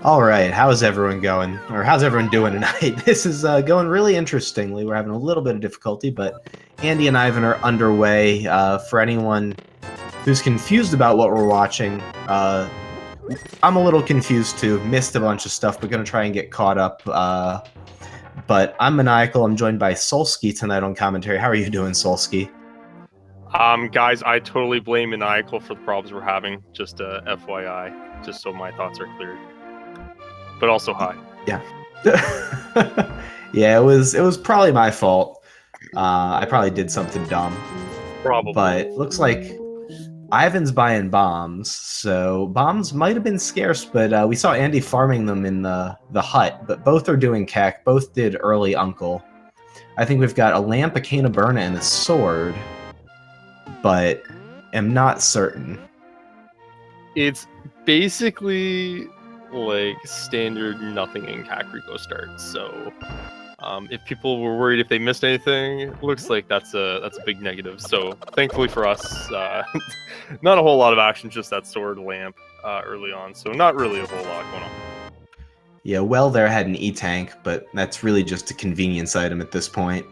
All right, how's everyone going? Or how's everyone doing tonight? This is going really interestingly. We're having a little bit of difficulty, but Andy and Ivan are underway. For anyone who's confused about what we're watching, I'm a little confused too. Missed a bunch of stuff, but gonna try and get caught up. But I'm Maniacal. I'm joined by Solsky tonight on commentary. How are you doing, Solsky? Guys, I totally blame Maniacal for the problems we're having. Just FYI, just so my thoughts are cleared. But also hi. Yeah. Yeah, it was probably my fault. I probably did something dumb. Probably. But looks like Ivan's buying bombs, so bombs might have been scarce, but we saw Andy farming them in the hut, but both are doing cack. Both did early uncle. I think we've got a lamp, a cane of burna, and a sword, but am not certain. It's basically like standard nothing in Kakariko start. So if people were worried if they missed anything, it looks like that's a big negative. So thankfully for us, not a whole lot of action, just that sword lamp early on. So not really a whole lot going on. Yeah, well, there had an E-tank, but that's really just a convenience item at this point.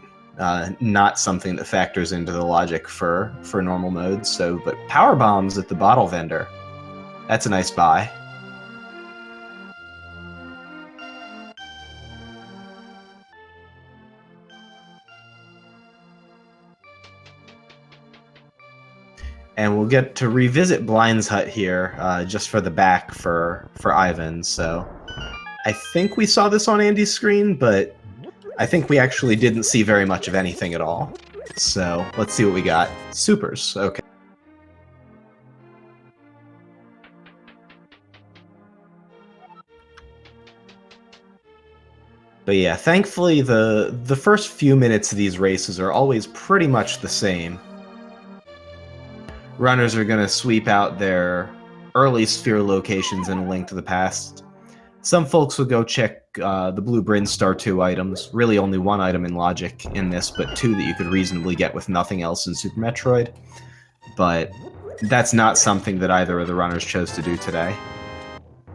Not something that factors into the logic for normal modes. So, but power bombs at the bottle vendor. That's a nice buy. And we'll get to revisit Blind's hut here, just for the back for Ivan. So I think we saw this on Andy's screen, but I think we actually didn't see very much of anything at all. So let's see what we got. Supers, okay. But yeah, thankfully the first few minutes of these races are always pretty much the same. Runners are going to sweep out their early sphere locations in A Link to the Past. Some folks will go check the Blue Brinstar 2 items. Really only one item in Logic in this, but two that you could reasonably get with nothing else in Super Metroid. But that's not something that either of the runners chose to do today.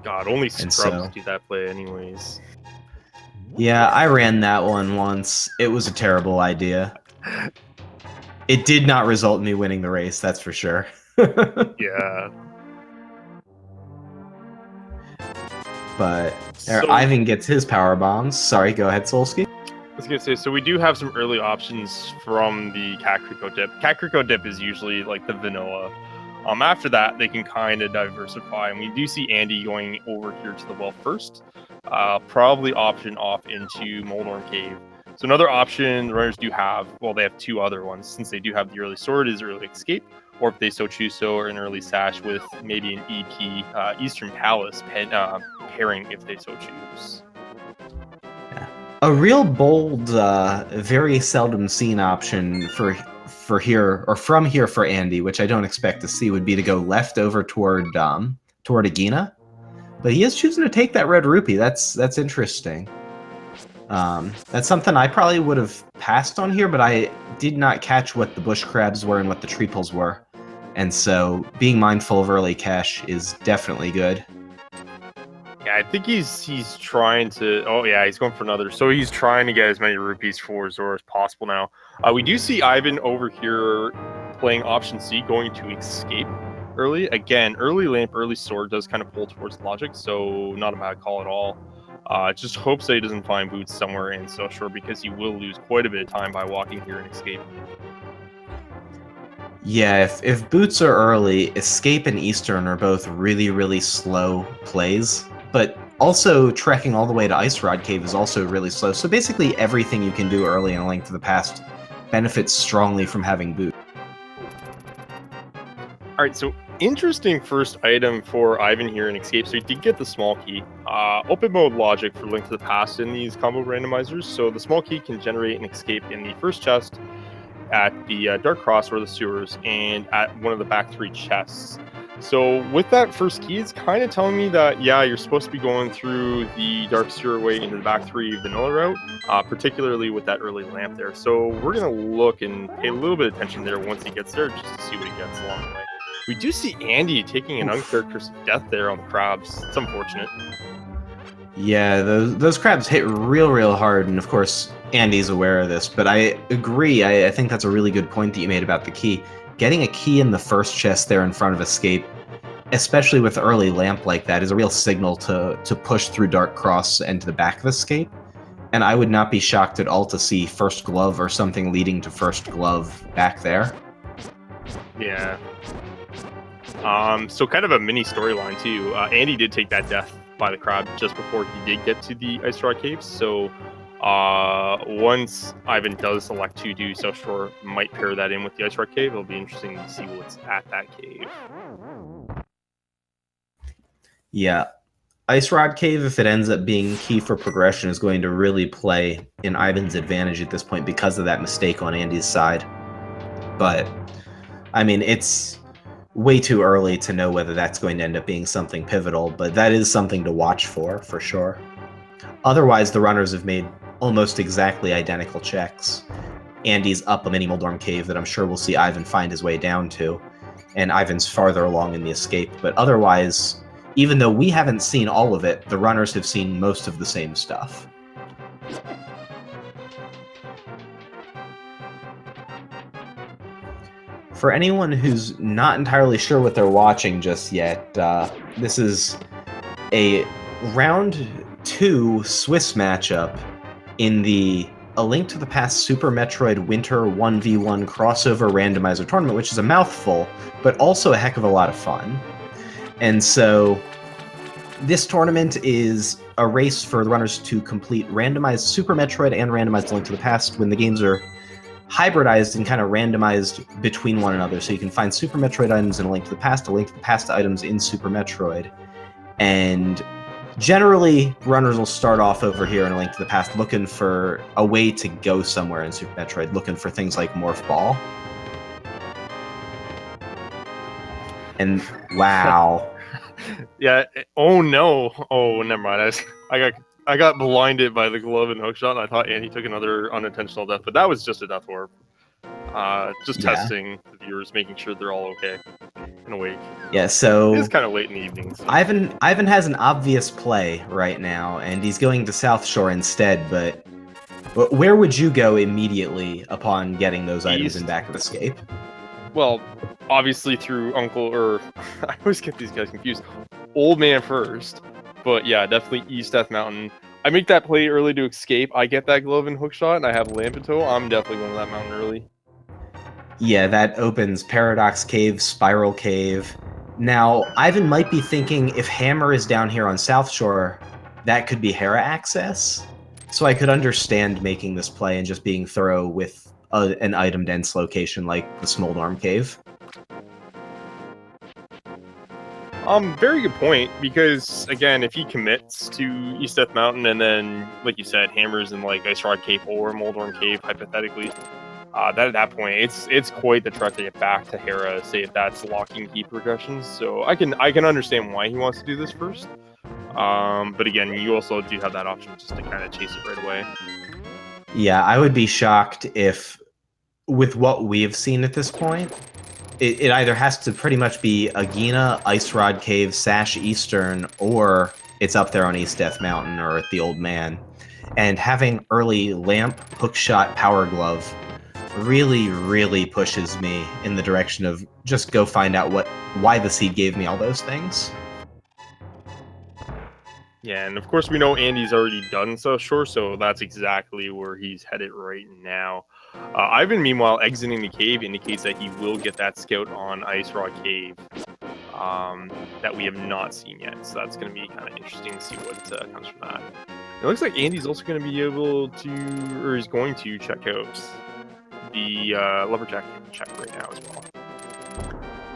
God, only scrubs do that play anyways. Yeah, I ran that one once. It was a terrible idea. It did not result in me winning the race, that's for sure. Yeah. But Ivan gets his power bombs. Sorry, go ahead, Solsky. I was gonna say, so we do have some early options from the Kakariko dip. Kakariko dip is usually like the vanilla. After that, they can kind of diversify, and we do see Andy going over here to the well first. Probably option off into Moldorm Cave. So another option the runners do have, well, they have two other ones, since they do have the early sword, is early escape, or if they so choose so, or an early sash with maybe an EP Eastern Palace pairing if they so choose. Yeah. A real bold, very seldom seen option for here, or from here for Andy, which I don't expect to see, would be to go left over toward Agina. But he is choosing to take that red rupee. That's interesting. That's something I probably would have passed on here, but I did not catch what the bush crabs were and what the treeples were. And so being mindful of early cash is definitely good. Yeah, I think he's trying to... Oh, yeah, he's going for another. So he's trying to get as many rupees for Zora as possible now. We do see Ivan over here playing option C, going to escape early. Again, early lamp, early sword does kind of pull towards logic, so not a bad call at all. Just hopes that he doesn't find boots somewhere in South Shore, because he will lose quite a bit of time by walking here and escape. Yeah, if boots are early, escape and Eastern are both really, really slow plays. But also trekking all the way to Ice Rod Cave is also really slow. So basically everything you can do early in A Link to the Past benefits strongly from having boots. Alright, so interesting first item for Ivan here in Escape. So he did get the small key. Open mode logic for Link to the Past in these combo randomizers. So the small key can generate an escape in the first chest, at the Dark Cross or the sewers, and at one of the back three chests. So with that first key, it's kind of telling me that, yeah, you're supposed to be going through the Dark Sewer way into the back three vanilla route, particularly with that early lamp there. So we're going to look and pay a little bit of attention there once he gets there, just to see what he gets along the way. We do see Andy taking an uncharacteristic death there on the crabs. It's unfortunate. Yeah, those crabs hit real hard, and of course Andy's aware of this. But I agree. I think that's a really good point that you made about the key. Getting a key in the first chest there in front of Escape, especially with early lamp like that, is a real signal to push through Dark Cross and to the back of Escape. And I would not be shocked at all to see First Glove or something leading to First Glove back there. Yeah. So kind of a mini storyline too. Andy did take that death by the crab just before he did get to the Ice Rod Caves. So once Ivan does select to do South Shore, might pair that in with the Ice Rod Cave. It'll be interesting to see what's at that cave. Yeah. Ice Rod Cave, if it ends up being key for progression, is going to really play in Ivan's advantage at this point because of that mistake on Andy's side. But, I mean, it's way too early to know whether that's going to end up being something pivotal, but that is something to watch for sure. Otherwise, the runners have made almost exactly identical checks. Andy's up a mini Moldorm cave that I'm sure we'll see Ivan find his way down to, and Ivan's farther along in the escape, but otherwise, even though we haven't seen all of it, the runners have seen most of the same stuff. For anyone who's not entirely sure what they're watching just yet, this is a round 2 Swiss matchup in the A Link to the Past Super Metroid Winter 1v1 crossover randomizer tournament, which is a mouthful, but also a heck of a lot of fun. And so this tournament is a race for the runners to complete randomized Super Metroid and randomized Link to the Past when the games are hybridized and kind of randomized between one another. So you can find Super Metroid items in A Link to the Past items in Super Metroid. And generally, runners will start off over here in A Link to the Past looking for a way to go somewhere in Super Metroid, looking for things like Morph Ball. And wow. Yeah. Oh no. Oh, never mind. I got blinded by the glove and hookshot, and I thought Andy took another unintentional death, but that was just a death orb. Just testing the viewers, making sure they're all okay and awake. Yeah, so it's kind of late in the evening. So. Ivan has an obvious play right now, and he's going to South Shore instead. But where would you go immediately upon getting those items in back of Escape? Well, obviously through Uncle, or I always get these guys confused. Old Man first. But yeah, definitely East Death Mountain. I make that play early to Escape. I get that glove and hookshot, and I have Lamp in tow. I'm definitely going to that mountain early. Yeah, that opens Paradox Cave, Spiral Cave. Now, Ivan might be thinking if Hammer is down here on South Shore, that could be Hera access. So I could understand making this play and just being thorough with an item-dense location like the Smoldorm Cave. Very good point, because again, if he commits to East Death Mountain and then, like you said, hammers in like Ice Rod Cave or Moldorm Cave, hypothetically, that at that point, it's quite the trek to get back to Hera, say if that's locking key progressions. So I can understand why he wants to do this first. But again, you also do have that option just to kind of chase it right away. Yeah, I would be shocked if, with what we've seen at this point, it either has to pretty much be Agena, Ice Rod Cave, Sash Eastern, or it's up there on East Death Mountain or at the Old Man. And having early Lamp, Hookshot, Power Glove really pushes me in the direction of just go find out why the seed gave me all those things. Yeah, and of course we know Andy's already done South Shore, so that's exactly where he's headed right now. Ivan, meanwhile, exiting the cave indicates that he will get that scout on Ice Rod Cave that we have not seen yet. So that's going to be kind of interesting to see what comes from that. It looks like Andy's also going to be able to, or is going to check out the Lumberjack check right now as well.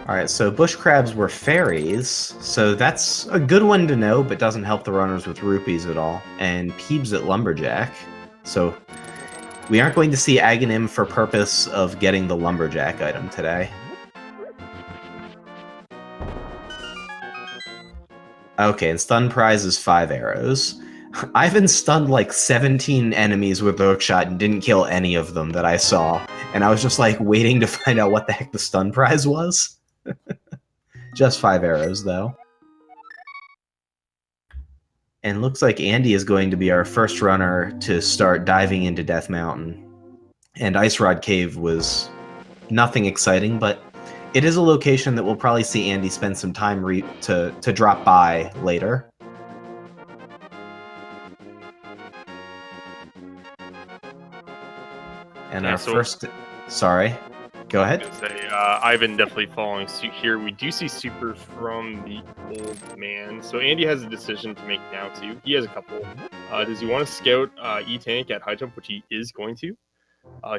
Alright, so bush crabs were fairies, so that's a good one to know, but doesn't help the runners with rupees at all. And Peebs at Lumberjack, so we aren't going to see Aghanim for purpose of getting the Lumberjack item today. Okay, and stun prize is 5 arrows. Ivan stunned like 17 enemies with the hookshot and didn't kill any of them that I saw, and I was just like waiting to find out what the heck the stun prize was. Just 5 arrows, though. And looks like Andy is going to be our first runner to start diving into Death Mountain. And Ice Rod Cave was nothing exciting, but it is a location that we'll probably see Andy spend some time to drop by later. And our first... Sorry. Go ahead. I was gonna say, Ivan definitely following suit here. We do see super from the old man. So Andy has a decision to make now too. He has a couple. Does he want to scout E-Tank at high jump, which he is going to?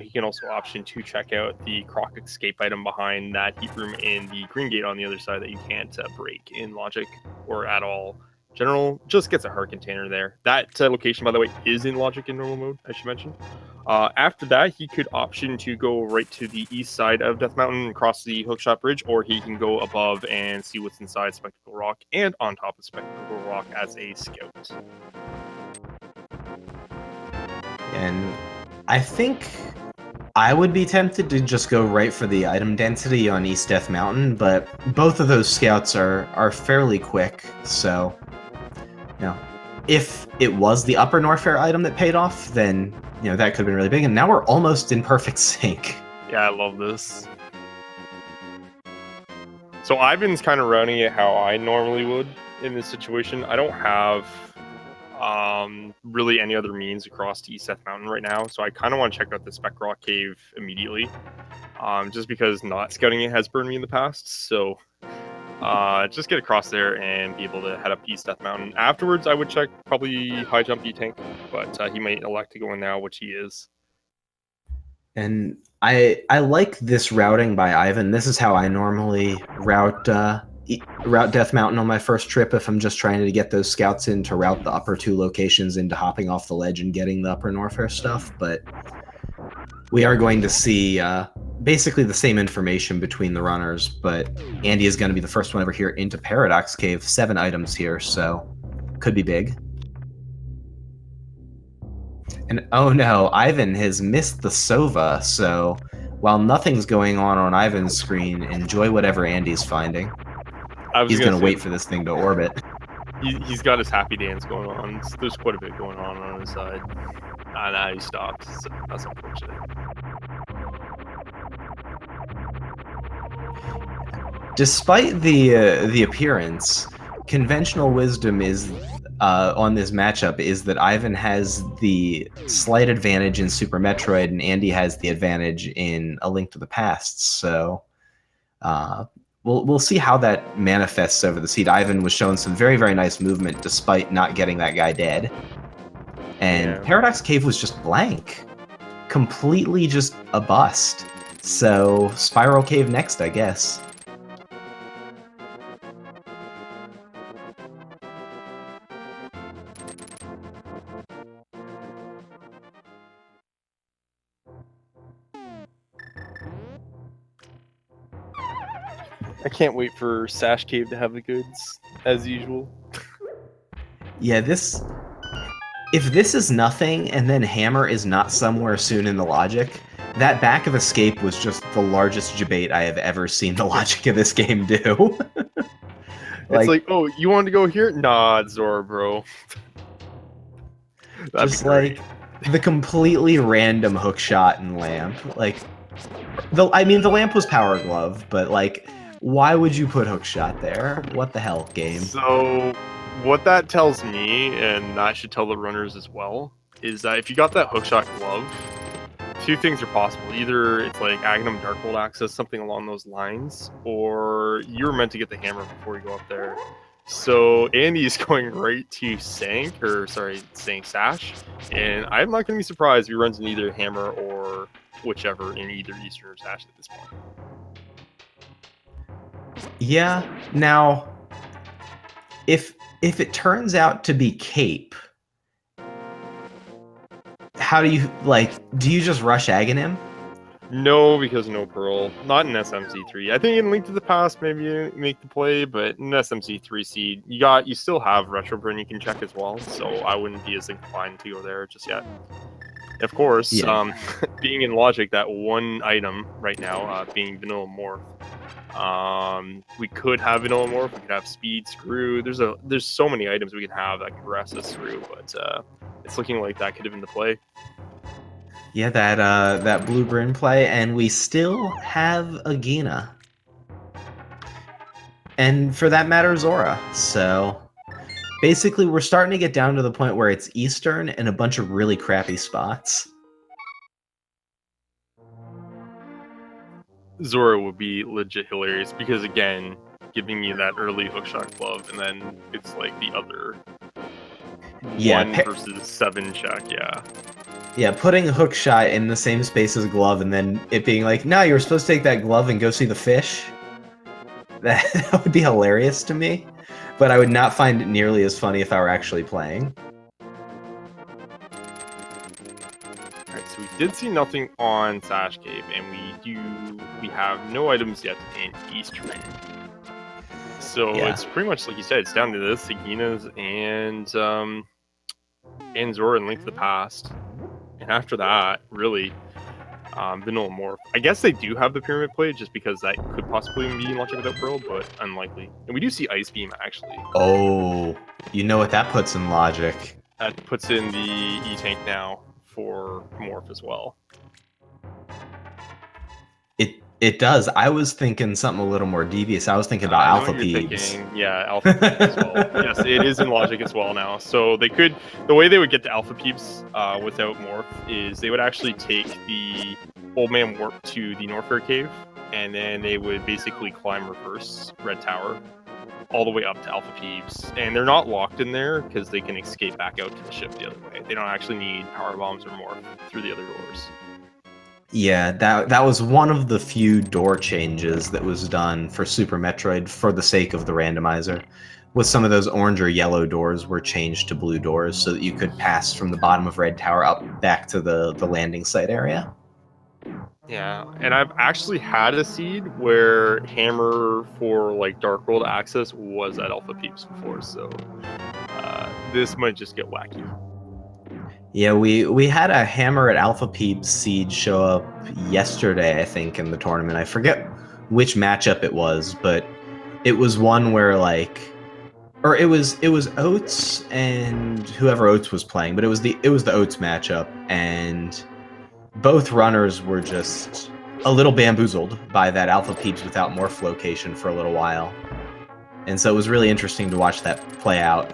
He can also option to check out the Croc escape item behind that heat room and the green gate on the other side that you can't break in Logic or at all. General just gets a heart container there. That location, by the way, is in Logic in normal mode, I should mention. After that, he could option to go right to the east side of Death Mountain and cross the Hookshot Bridge, or he can go above and see what's inside Spectacle Rock and on top of Spectacle Rock as a scout. And I think I would be tempted to just go right for the item density on East Death Mountain, but both of those scouts are fairly quick, so if it was the Upper Norfair item that paid off, then that could have been really big. And now we're almost in perfect sync. Yeah, I love this. So Ivan's kind of running it how I normally would in this situation. I don't have really any other means across to East Death Mountain right now, so I kind of want to check out the Spec Rock Cave immediately, just because not scouting it has burned me in the past. So just get across there and be able to head up East Death Mountain. Afterwards, I would check probably high jump E-Tank, but he might elect to go in now, which he is. And I like this routing by Ivan. This is how I normally route Death Mountain on my first trip if I'm just trying to get those scouts in to route the upper two locations into hopping off the ledge and getting the Upper Norfair stuff. But we are going to see basically the same information between the runners, but Andy is going to be the first one over here into Paradox Cave. 7 items here, so could be big. And oh no, Ivan has missed the Sova, so while nothing's going on Ivan's screen, enjoy whatever Andy's finding. He's going to wait for this thing to orbit. He's got his happy dance going on. There's quite a bit going on his side. Now he stopped, so that's unfortunate. Despite the appearance, conventional wisdom is on this matchup is that Ivan has the slight advantage in Super Metroid and Andy has the advantage in A Link to the Past. So we'll see how that manifests over the seed. Ivan was showing some very, very nice movement despite not getting that guy dead. And Paradox Cave was just blank. Completely just a bust. So Spiral Cave next, I guess. I can't wait for Sash Cave to have the goods, as usual. Yeah, if this is nothing, and then Hammer is not somewhere soon in the Logic, that back of escape was just the largest debate I have ever seen the Logic of this game do. It's like, oh, you want to go here? Nah, it's Zora, bro. Just like the completely random hook shot and lamp. Like, the lamp was Power Glove, but like, why would you put hookshot there? What the hell, game? So, what that tells me, and that should tell the runners as well, is that if you got that hookshot glove, 2 things are possible. Either it's like Agnum Darkhold access, something along those lines, or you're meant to get the hammer before you go up there. So Andy's going right to Sash, and I'm not going to be surprised if he runs in either hammer or whichever in either Eastern or Sash at this point. Yeah, now, if it turns out to be Cape, how do you, do you just rush Aghanim? No, because no Pearl. Not in SMZ3. I think in Link to the Past, maybe you make the play, but in SMZ3 seed, you still have Retroburn you can check as well, so I wouldn't be as inclined to go there just yet. Of course, being in Logic, that one item right now, being Vanilla Morph, We could have Vanilla Morph. We could have Speed, Screw. There's so many items we can have that can harass us through, but it's looking like that could have been the play. Yeah, that blue Bryn play, and we still have Agina. And for that matter, Zora. So basically, we're starting to get down to the point where it's Eastern and a bunch of really crappy spots. Zora would be legit hilarious because, again, giving you that early hookshot glove, and then it's like the other 1 versus 7 check, yeah. Yeah, putting a hook shot in the same space as glove, and then it being like, no, you're supposed to take that glove and go see the fish. That would be hilarious to me, but I would not find it nearly as funny if I were actually playing. Alright, so we did see nothing on Sash Cave, and we have no items yet in Eastern. So Yeah. it's pretty much like you said, it's down to this, Agina's and Zora and Link to the Past. And after that, really, Vanilla Morph. I guess they do have the Pyramid play just because that could possibly be Logic Without Pearl, but unlikely. And we do see Ice Beam, actually. Oh, you know what that puts in Logic. That puts in the E-Tank now for Morph as well. It does. I was thinking something a little more devious. I was thinking about Alpha Peeps. Yeah, Alpha Peeps as well. Yes, it is in Logic as well now. So they could, the way they would get to Alpha Peeps without Morph is they would actually take the Old Man Warp to the Norfair Cave, and then they would basically climb reverse Red Tower all the way up to Alpha Peeps. And they're not locked in there because they can escape back out to the ship the other way. They don't actually need power bombs or Morph through the other doors. Yeah, that was one of the few door changes that was done for Super Metroid for the sake of the randomizer. With some of those orange or yellow doors were changed to blue doors so that you could pass from the bottom of Red Tower up back to the landing site area. Yeah, and I've actually had a seed where Hammer for like Dark World access was at Alpha Peeps before, so this might just get wacky. Yeah, we had a Hammer at Alpha Peeps seed show up yesterday, I think, in the tournament. I forget which matchup it was, but it was one where like, or it was Oates and whoever Oates was playing, but it was the Oates matchup, and both runners were just a little bamboozled by that Alpha Peeps without Morph location for a little while, and so it was really interesting to watch that play out.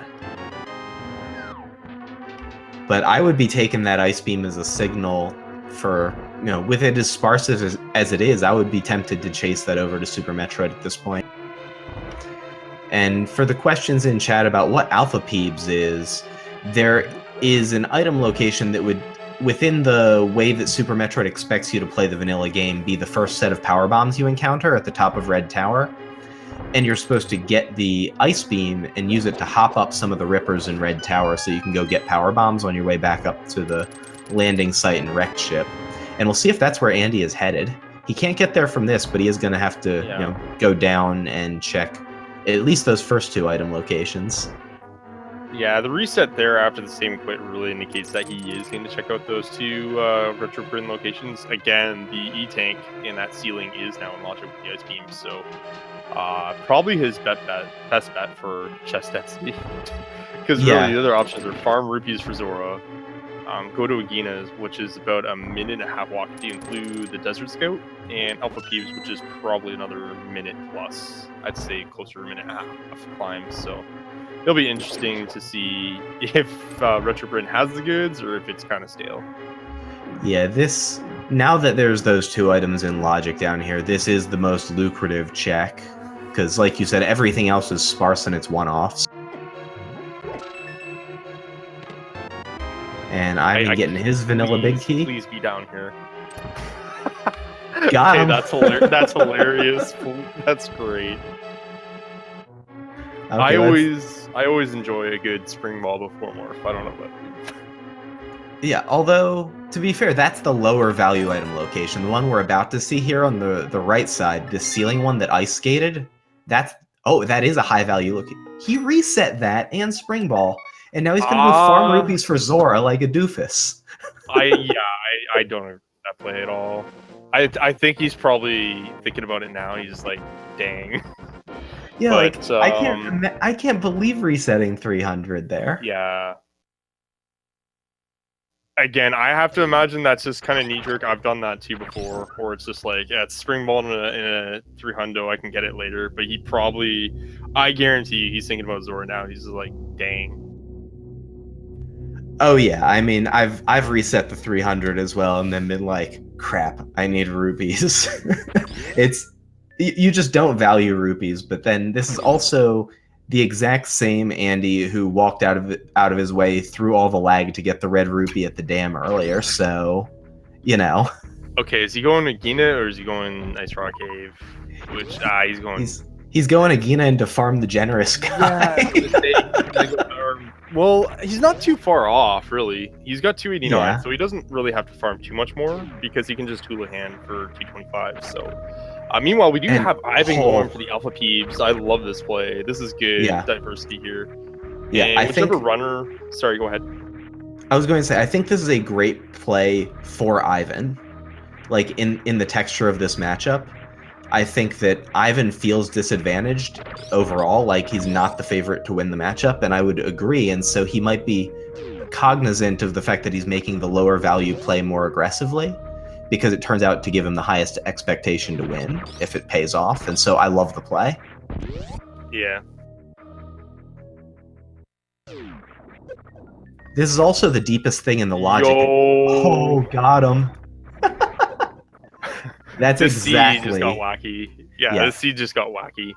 But I would be taking that Ice Beam as a signal for, you know, with it as sparse as it is, I would be tempted to chase that over to Super Metroid at this point. And for the questions in chat about what Alpha Peeps is, there is an item location that would, within the way that Super Metroid expects you to play the vanilla game, be the first set of power bombs you encounter at the top of Red Tower. And you're supposed to get the Ice Beam and use it to hop up some of the rippers in Red Tower so you can go get power bombs on your way back up to the landing site and wrecked ship. And we'll see if that's where Andy is headed. He can't get there from this, but he is going to have to, you know, go down and check at least those first 2 item locations. Yeah, the reset there after the same quit really indicates that he is going to check out those 2 Retro Bryn locations. Again, the E-Tank in that ceiling is now in Logic with the Ice Beam, so probably his best bet for chest density. Because really, the other options are farm rupees for Zora, go to Agina's, which is about a minute and a half walk if you include the Desert Scout, and Alpha Peeps, which is probably another minute plus. I'd say closer to a minute and a half of climb. So it'll be interesting to see if Retro Bryn has the goods or if it's kind of stale. Yeah, now that there's those 2 items in Logic down here, this is the most lucrative check. Because, like you said, everything else is sparse and it's one-offs. And I'm getting his vanilla big key. Please be down here. Got him. That's hilarious. That's hilarious. That's great. Okay, I always enjoy a good spring ball before Morph. I don't know about you. Yeah, although, to be fair, that's the lower value item location. The one we're about to see here on the right side, the ceiling one that ice skated, that is a high value look. He reset that and spring ball, and now he's going to go farm rupees for Zora like a doofus. I don't agree with that play at all. I think he's probably thinking about it now. He's just like, dang. Yeah, But, like I can't believe resetting 300 there. Yeah. Again, I have to imagine that's just kind of knee-jerk. I've done that too before, or it's just like, yeah, it's spring ball in a 300, I can get it later. But he probably, I guarantee you, he's thinking about Zora now. He's just like, dang. Oh yeah, I mean, I've reset the 300 as well, and then been like, crap, I need rupees. It's you just don't value rupees, but then this is also the exact same Andy who walked out of his way through all the lag to get the red rupee at the dam earlier. So, you know, Okay, is he going to Gina or is he going Ice Rock Cave? Which he's going. he's going to Gina and to farm the generous guy. Well, he's not too far off, really. He's got 289, Yeah. so he doesn't really have to farm too much more because he can just Houlihan for 225. So, meanwhile, we do have Ivan going for the Alpha Peeps. I love this play. This is good diversity here. Yeah, and I whichever think runner. Sorry, go ahead. I was going to say I think this is a great play for Ivan. Like in the texture of this matchup, I think that Ivan feels disadvantaged overall, like he's not the favorite to win the matchup, and I would agree, and so he might be cognizant of the fact that he's making the lower value play more aggressively, because it turns out to give him the highest expectation to win if it pays off, and so I love the play. Yeah. This is also the deepest thing in the logic. Yo. Oh, got him. That's the exactly. Seed just got wacky. Yeah, the seed just got wacky.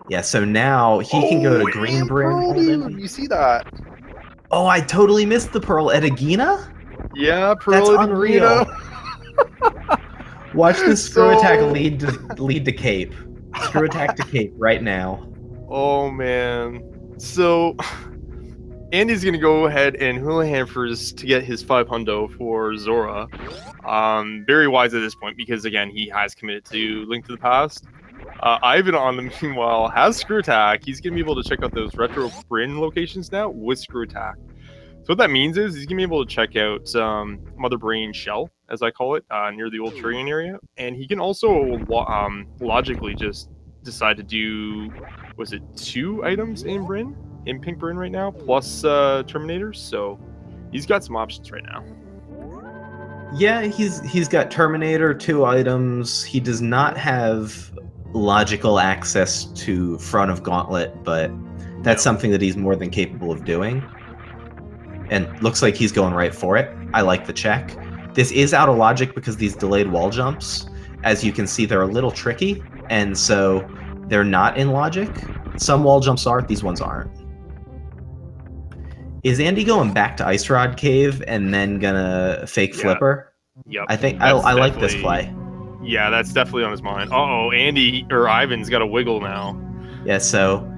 Yeah, so now he can go to Green Brim. Dude, you see that? Oh, I totally missed the Pearl at Agina? Yeah, Pearl. That's unreal. Watch this screw attack lead to Cape. Screw attack to Cape right now. Oh man. So Andy's gonna go ahead and Houlihan first to get his 500 for Zora. Very wise at this point because again he has committed to Link to the Past. Ivan on the meanwhile has Screw Attack. He's gonna be able to check out those retro Bryn locations now with Screw Attack. So what that means is he's gonna be able to check out Mother Brain Shell, as I call it, near the old Turian area, and he can also logically just decide to do, was it 2 items in Bryn? In Pink Bryn right now, plus Terminators, so he's got some options right now. Yeah, he's got Terminator, 2 items. He does not have logical access to Front of Gauntlet, but that's something that he's more than capable of doing. And looks like he's going right for it. I like the check. This is out of logic because these delayed wall jumps, as you can see, they're a little tricky, and so they're not in logic. Some wall jumps are, these ones aren't. Is Andy going back to Ice Rod Cave and then gonna fake flipper? Yep. I think I like this play. Yeah, that's definitely on his mind. Uh-oh, Andy or Ivan's got a wiggle now. Yeah, so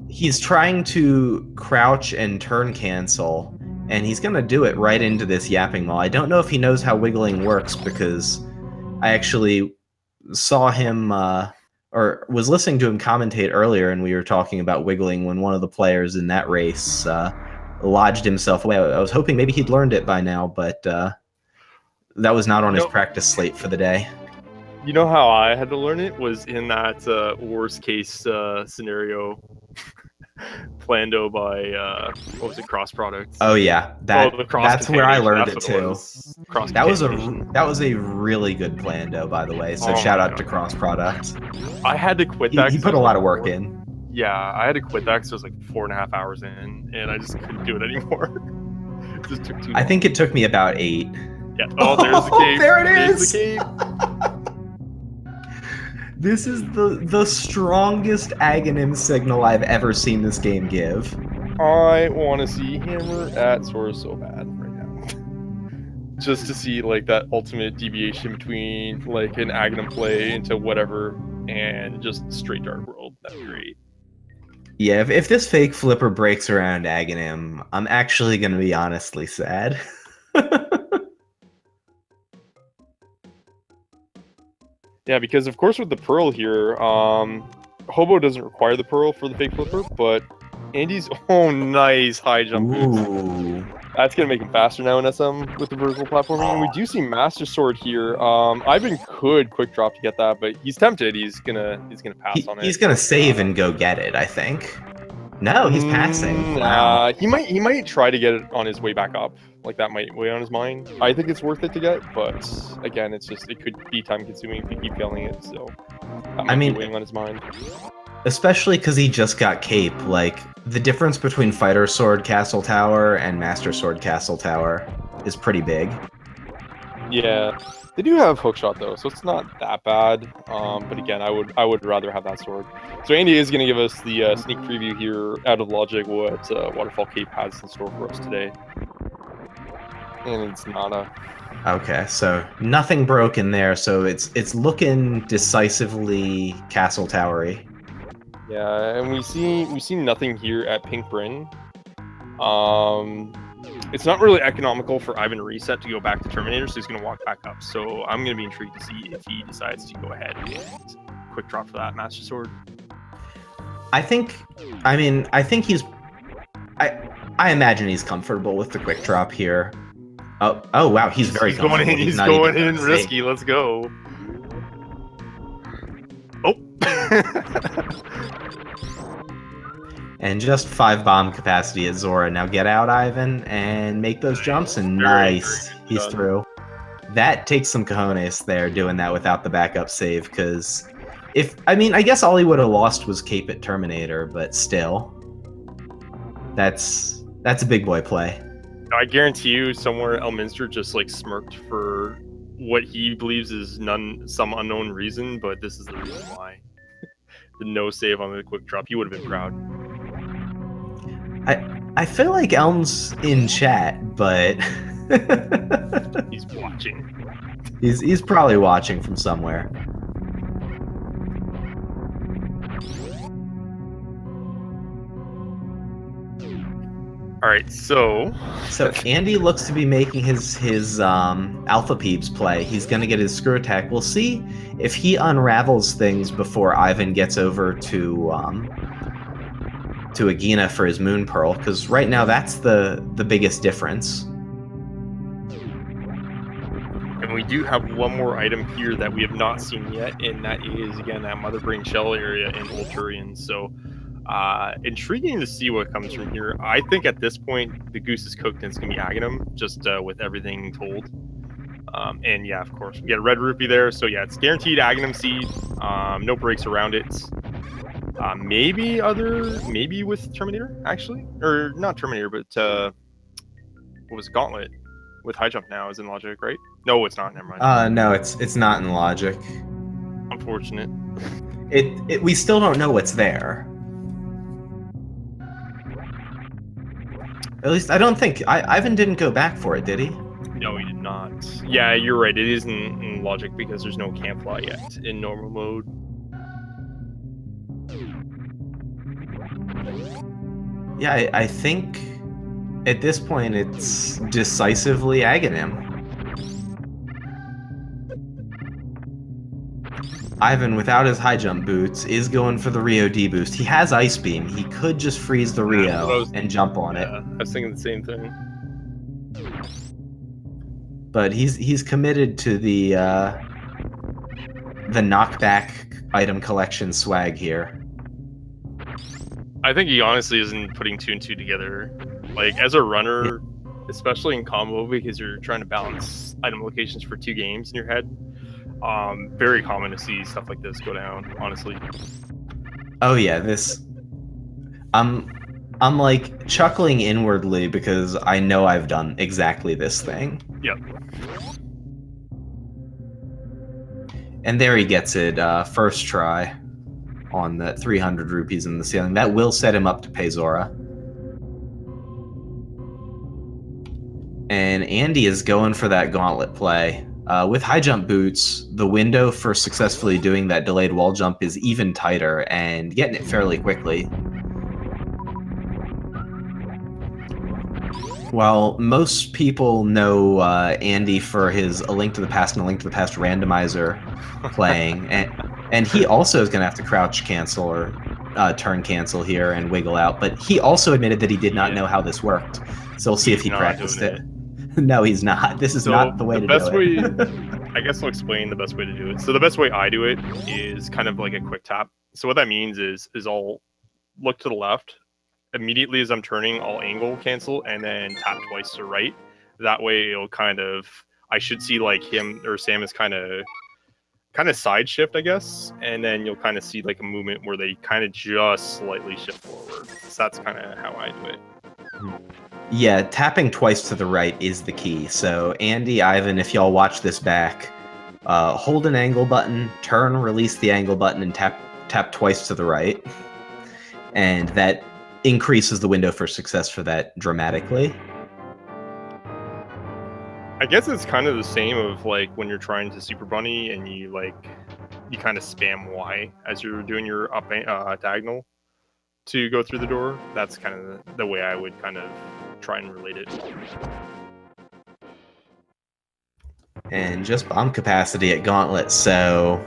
he's trying to crouch and turn cancel, and he's gonna do it right into this yapping maul. I don't know if he knows how wiggling works because I actually saw him or was listening to him commentate earlier, and we were talking about wiggling when one of the players in that race lodged himself away. I was hoping maybe he'd learned it by now, but that was not on his practice slate for the day. You know how I had to learn it was in that worst case scenario planned by what was it, Cross Products? Oh yeah, that's where I learned it too. That was a really good plando, by the way. So shout out to Cross Products. I had to quit that. He put a lot of work in. Yeah, I had to quit that because it was like 4.5 hours in, and I just couldn't do it anymore. It just took too long. I think it took me about 8. Yeah. Oh, there's the cave. There it is. The cave. This is the strongest Aghanim signal I've ever seen this game give. I want to see Hammer at Sora so bad right now. Just to see like that ultimate deviation between like an Aghanim play into whatever and just straight Dark World. That'd be great. Yeah, if this fake flipper breaks around Aghanim, I'm actually going to be honestly sad. Yeah, because of course with the Pearl here, Hobo doesn't require the Pearl for the fake flipper, but Andy's nice high jump boots. That's gonna make him faster now in SM with the vertical platforming. And we do see Master Sword here. Ivan could quick drop to get that, but he's tempted. He's gonna pass on it. He's gonna save and go get it, I think. No, he's passing. Wow. He might try to get it on his way back up. Like that might weigh on his mind. I think it's worth it to get, but again, it could be time consuming if you keep failing it. So that might be weighing on his mind. Especially because he just got Cape. Like, the difference between Fighter Sword Castle Tower and Master Sword Castle Tower is pretty big. Yeah, they do have hookshot though, so it's not that bad. But again, I would rather have that sword. So Andy is going to give us the sneak preview here out of logic what Waterfall Cape has in store for us today, and it's Nana. Okay, so nothing broken there. So it's looking decisively Castle Towery. Yeah, and we see nothing here at Pink Bryn. It's not really economical for Ivan Reset to go back to Terminator, so he's going to walk back up. So I'm going to be intrigued to see if he decides to go ahead and quick drop for that Master Sword. I imagine he's comfortable with the quick drop here. Oh wow, he's very comfortable. He's going in risky. Let's go. Oh. And just 5 bomb capacity at Zora. Now get out, Ivan, and make those jumps, and nice. He's through. That takes some cojones there, doing that without the backup save, because I guess all he would have lost was Cape at Terminator, but still. That's a big boy play. I guarantee you somewhere Elminster just like smirked for what he believes is some unknown reason, but this is the reason why. The no save on the quick drop. He would have been proud. I feel like Elm's in chat, but he's watching. He's probably watching from somewhere. All right, so Andy looks to be making his Alpha Peeps play. He's gonna get his screw attack. We'll see if he unravels things before Ivan gets over to Agena for his Moon Pearl, because right now that's the biggest difference. And we do have one more item here that we have not seen yet, and that is again that Mother Brain Shell area in Old Turian. So intriguing to see what comes from here. I think at this point the goose is cooked and it's gonna be Aghanim, just with everything told. And yeah, of course we get a red rupee there, so yeah, it's guaranteed Aghanim seed. No breaks around it. Maybe with Terminator, actually, or not Terminator, but what was Gauntlet with high jump now is in logic, right? No, it's not. Never mind. No, it's not in logic. Unfortunate. We still don't know what's there. At least I don't think Ivan didn't go back for it, did he? No, he did not. Yeah, you're right. It is in logic because there's no camouflage yet in normal mode. Yeah, I think at this point it's decisively Aghanim. Ivan, without his high jump boots, is going for the Rio D boost. He has Ice Beam. He could just freeze the Rio and jump on it. I was thinking the same thing. But he's committed to the knockback item collection swag here. I think he honestly isn't putting 2 and 2 together. Like, as a runner, especially in combo, because you're trying to balance item locations for 2 games in your head, very common to see stuff like this go down, honestly. Oh yeah, I'm like chuckling inwardly because I know I've done exactly this thing. Yep. And there he gets it, first try on that 300 rupees in the ceiling. That will set him up to pay Zora. And Andy is going for that gauntlet play. With high jump boots, the window for successfully doing that delayed wall jump is even tighter and getting it fairly quickly. While most people know Andy for his A Link to the Past and A Link to the Past randomizer playing, and he also is going to have to crouch cancel, or turn cancel here and wiggle out, but he also admitted that he did not Yeah. know how this worked. So we'll see if He's he not practiced doing it. No, he's not. This is So not the way the to best do way, it. I guess I'll explain the best way to do it. So the best way I do it is kind of like a quick tap. So what that means is I'll look to the left. Immediately as I'm turning, I'll angle cancel and then tap twice to the right. That way it'll kind of, I should see like him or Samus kind of side shift, I guess, and then you'll kind of see like a movement where they kind of just slightly shift forward. So that's kind of how I do it. Yeah, tapping twice to the right is the key. So Andy, Ivan, if y'all watch this back, hold an angle button, turn, release the angle button, and tap twice to the right. And that increases the window for success for that dramatically. I guess it's kind of the same of like when you're trying to Super Bunny and you kind of spam Y as you're doing your up diagonal to go through the door. That's kind of the way I would kind of try and relate it. And just bomb capacity at Gauntlet. So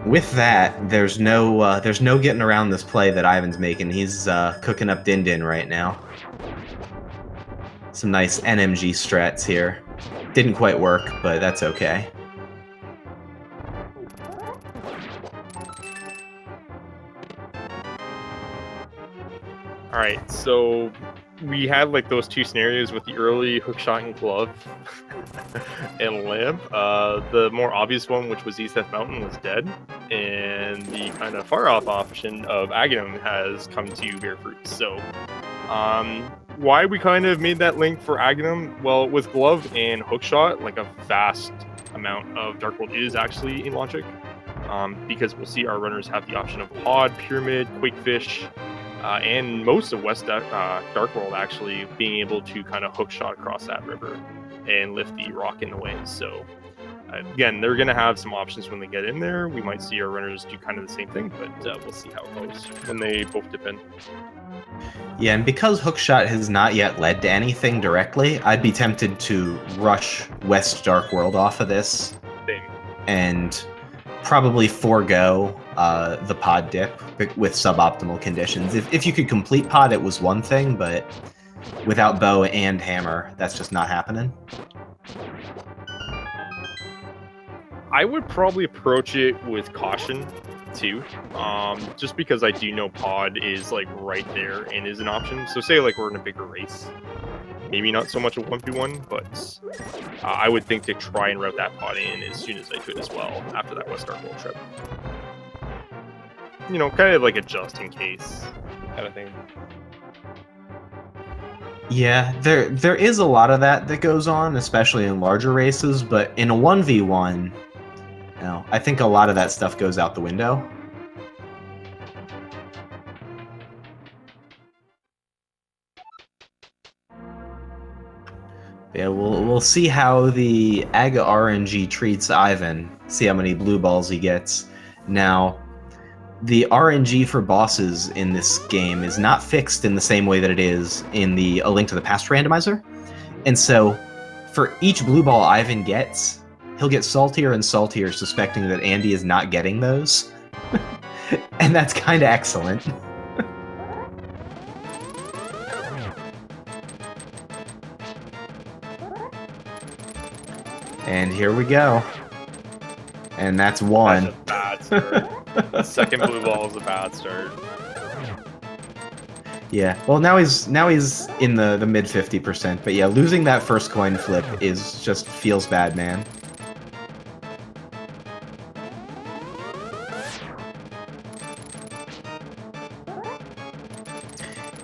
with that, there's no getting around this play that Ivan's making. He's cooking up Din Din right now. Some nice NMG strats here. Didn't quite work, but that's okay. All right, so we had like those two scenarios with the early hookshot and glove and lamp. The more obvious one, which was East Death Mountain, was dead, and the kind of far off option of Aghanim has come to bear fruit. So, why we kind of made that link for Aghanim? Well, with glove and hookshot, like a vast amount of Dark World is actually in logic, because we'll see our runners have the option of pod, pyramid, quakefish. And most of West Dark World actually being able to kind of hookshot across that river and lift the rock in the way. So again, they're going to have some options when they get in there. We might see our runners do kind of the same thing, but we'll see how it goes when they both dip in. Yeah, and because hookshot has not yet led to anything directly, I'd be tempted to rush West Dark World off of this. Same. And probably forego the pod dip with suboptimal conditions. If you could complete pod, it was one thing, but without bow and hammer, that's just not happening. I would probably approach it with caution too, just because I do know pod is like right there and is an option. So say like we're in a bigger race, maybe not so much a 1v1, but I would think to try and route that pod in as soon as I could as well after that West Dark World trip. You know, kind of like a just in case kind of thing. Yeah, there is a lot of that goes on, especially in larger races, but in a 1v1, I think a lot of that stuff goes out the window. Yeah, we'll see how the Aga RNG treats Ivan. See how many blue balls he gets. Now, the RNG for bosses in this game is not fixed in the same way that it is in the A Link to the Past randomizer. And so, for each blue ball Ivan gets, he'll get saltier and saltier, suspecting that Andy is not getting those. And that's kind of excellent. And here we go. And that's one. That's a bad start. The second blue ball is a bad start. Yeah. Well, now he's in the mid 50%, but yeah, losing that first coin flip is just feels bad, man.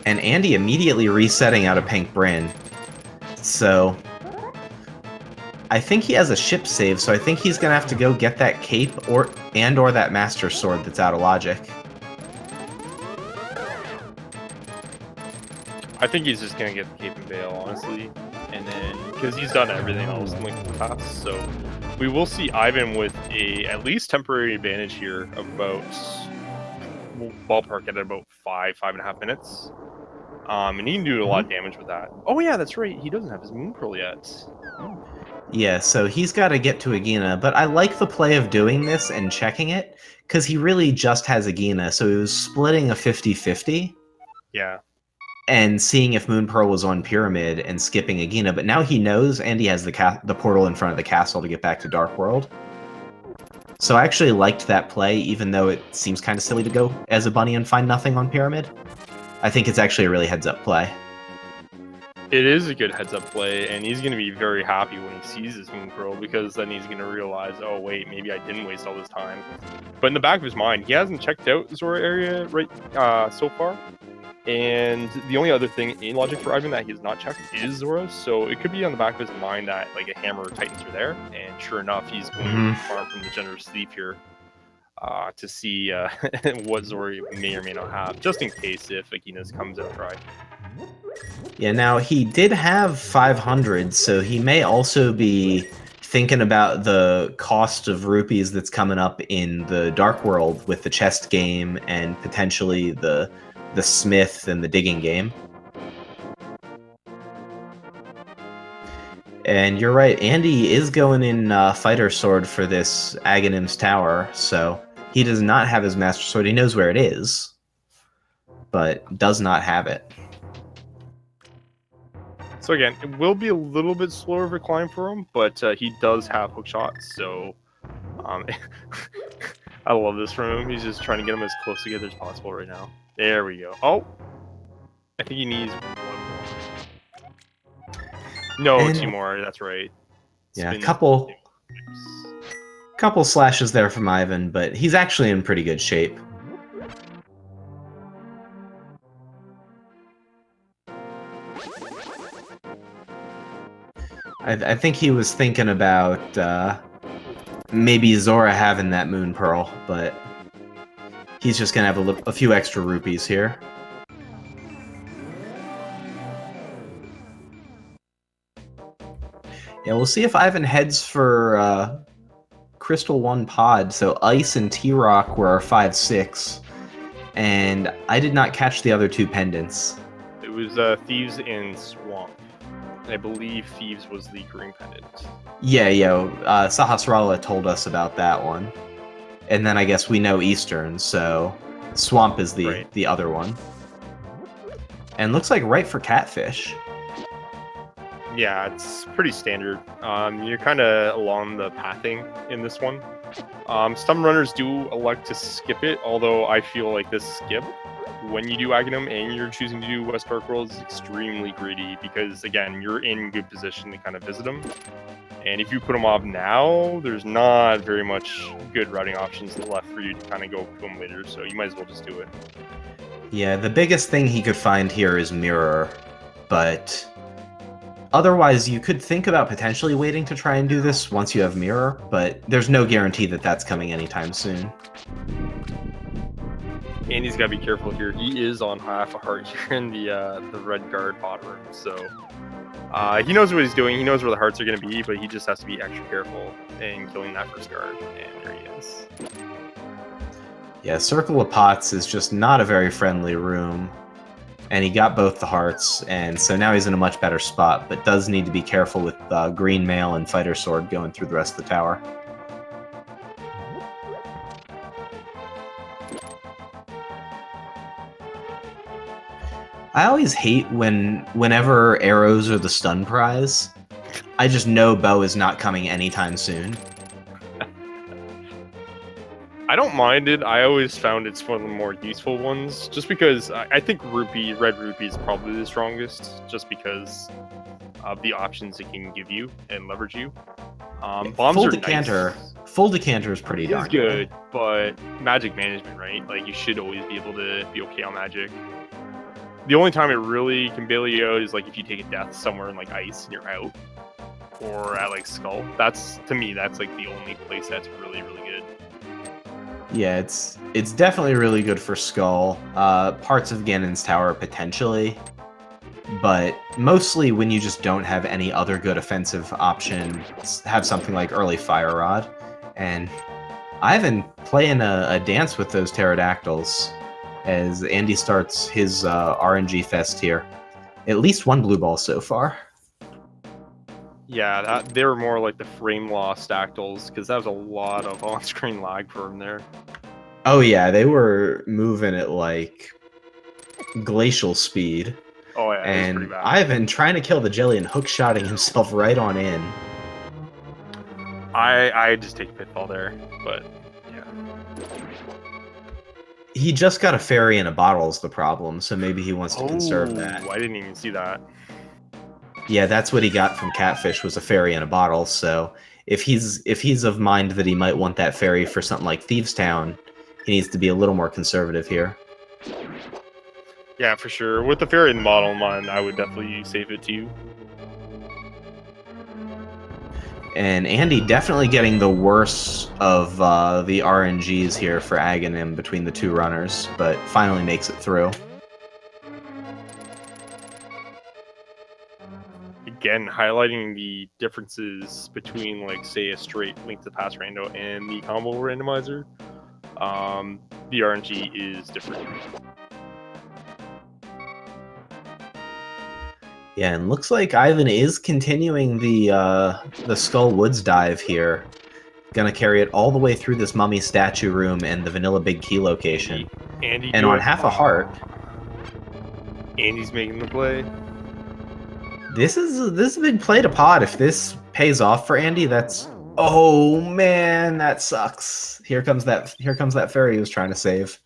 And Andy immediately resetting out of Pink Bryn. So I think he has a ship save, so I think he's gonna have to go get that cape or that Master Sword that's out of logic. I think he's just gonna get the cape and veil, honestly, and then because he's done everything else in Link to the Past, so we will see Ivan with a at least temporary advantage here of about ballpark at about 5.5 minutes. And he can do a lot of damage with that. Oh yeah, that's right. He doesn't have his Moon Pearl yet. Yeah, so he's got to get to Agina, but I like the play of doing this and checking it, because he really just has Agina, so he was splitting a 50-50 Yeah. and seeing if Moon Pearl was on Pyramid and skipping Agina, but now he knows, and he has the portal in front of the castle to get back to Dark World. So I actually liked that play, even though it seems kind of silly to go as a bunny and find nothing on Pyramid. I think it's actually a really heads-up play. It is a good heads-up play, and he's going to be very happy when he sees this Moon Pearl, because then he's going to realize, oh wait, maybe I didn't waste all this time. But in the back of his mind, he hasn't checked out Zora area so far. And the only other thing in logic for Ivan that he has not checked is Zora, so it could be on the back of his mind that like a hammer or titans are there, and sure enough, he's going to farm from the generous thief here to see what Zora may or may not have, just in case if Aquinas comes out dry. Yeah, now he did have 500, so he may also be thinking about the cost of rupees that's coming up in the Dark World with the chest game and potentially the smith and the digging game. And you're right, Andy is going in Fighter Sword for this Aghanim's Tower, so he does not have his Master Sword. He knows where it is, but does not have it. So again, it will be a little bit slower of a climb for him, but he does have hook shots, so I love this from him. He's just trying to get him as close together as possible right now. There we go. Oh! I think he needs one more. No, two more, that's right. Yeah, a couple slashes there from Ivan, but he's actually in pretty good shape. I think he was thinking about maybe Zora having that Moon Pearl, but he's just going to have a few extra rupees here. Yeah, we'll see if Ivan heads for Crystal 1 Pod. So Ice and T-Rock were our 5-6, and I did not catch the other two pendants. It was Thieves and Swamp. I believe Thieves was the green pendant. Yeah, Sahasrara told us about that one. And then I guess we know Eastern, so Swamp is the other one. And looks like right for Catfish. Yeah, it's pretty standard. You're kind of along the pathing in this one. Some runners do elect to skip it, although I feel like this skip, when you do Aghanim and you're choosing to do West Dark World, is extremely greedy because, again, you're in good position to kind of visit them. And if you put them off now, there's not very much good routing options left for you to kind of go to them later, so you might as well just do it. Yeah, the biggest thing he could find here is Mirror, but otherwise you could think about potentially waiting to try and do this once you have Mirror, but there's no guarantee that that's coming anytime soon. Andy's got to be careful here. He is on half a heart here in the red guard bot room, so he knows what he's doing. He knows where the hearts are going to be, but he just has to be extra careful in killing that first guard, and there he is. Yeah, Circle of Pots is just not a very friendly room, and he got both the hearts, and so now he's in a much better spot, but does need to be careful with Green Mail and Fighter Sword going through the rest of the tower. I always hate whenever arrows are the stun prize. I just know Bo is not coming anytime soon. I don't mind it. I always found it's one of the more useful ones, just because I think Red Rupee is probably the strongest, just because of the options it can give you and leverage you. Bombs full are decanter. Nice. Full decanter is pretty darn good, but magic management, right? Like, you should always be able to be okay on magic. The only time it really can bail you out is like if you take a death somewhere in like ice and you're out, or at like Skull. To me that's like the only place that's really, really good. Yeah, it's definitely really good for Skull. Parts of Ganon's Tower potentially, but mostly when you just don't have any other good offensive option, have something like early Fire Rod. And Ivan playing a dance with those pterodactyls as Andy starts his RNG fest here. At least one blue ball so far. Yeah, they were more like the frame loss dactyls, because that was a lot of on-screen lag for him there. Oh yeah, they were moving at like glacial speed. Oh yeah, it was pretty And bad. Ivan trying to kill the jelly and hook-shotting himself right on in. I just take Pitfall there, but yeah. He just got a fairy in a bottle is the problem, so maybe he wants to conserve that. I didn't even see that. Yeah, that's what he got from Catfish was a fairy in a bottle, so if he's of mind that he might want that fairy for something like Thieves Town, he needs to be a little more conservative here. Yeah, for sure. With the fairy in the model in mind, I would definitely save it to you. And Andy definitely getting the worst of the RNGs here for Aghanim between the two runners, but finally makes it through. Again, highlighting the differences between, like, say, a straight Link to the Past rando and the combo randomizer. The RNG is different. Yeah, and looks like Ivan is continuing the Skull Woods dive here. Gonna carry it all the way through this mummy statue room and the vanilla big key location. Andy and on half a heart. Andy's making the play. This is a big play to pod. If this pays off for Andy, that's oh man, that sucks. Here comes that fairy he was trying to save.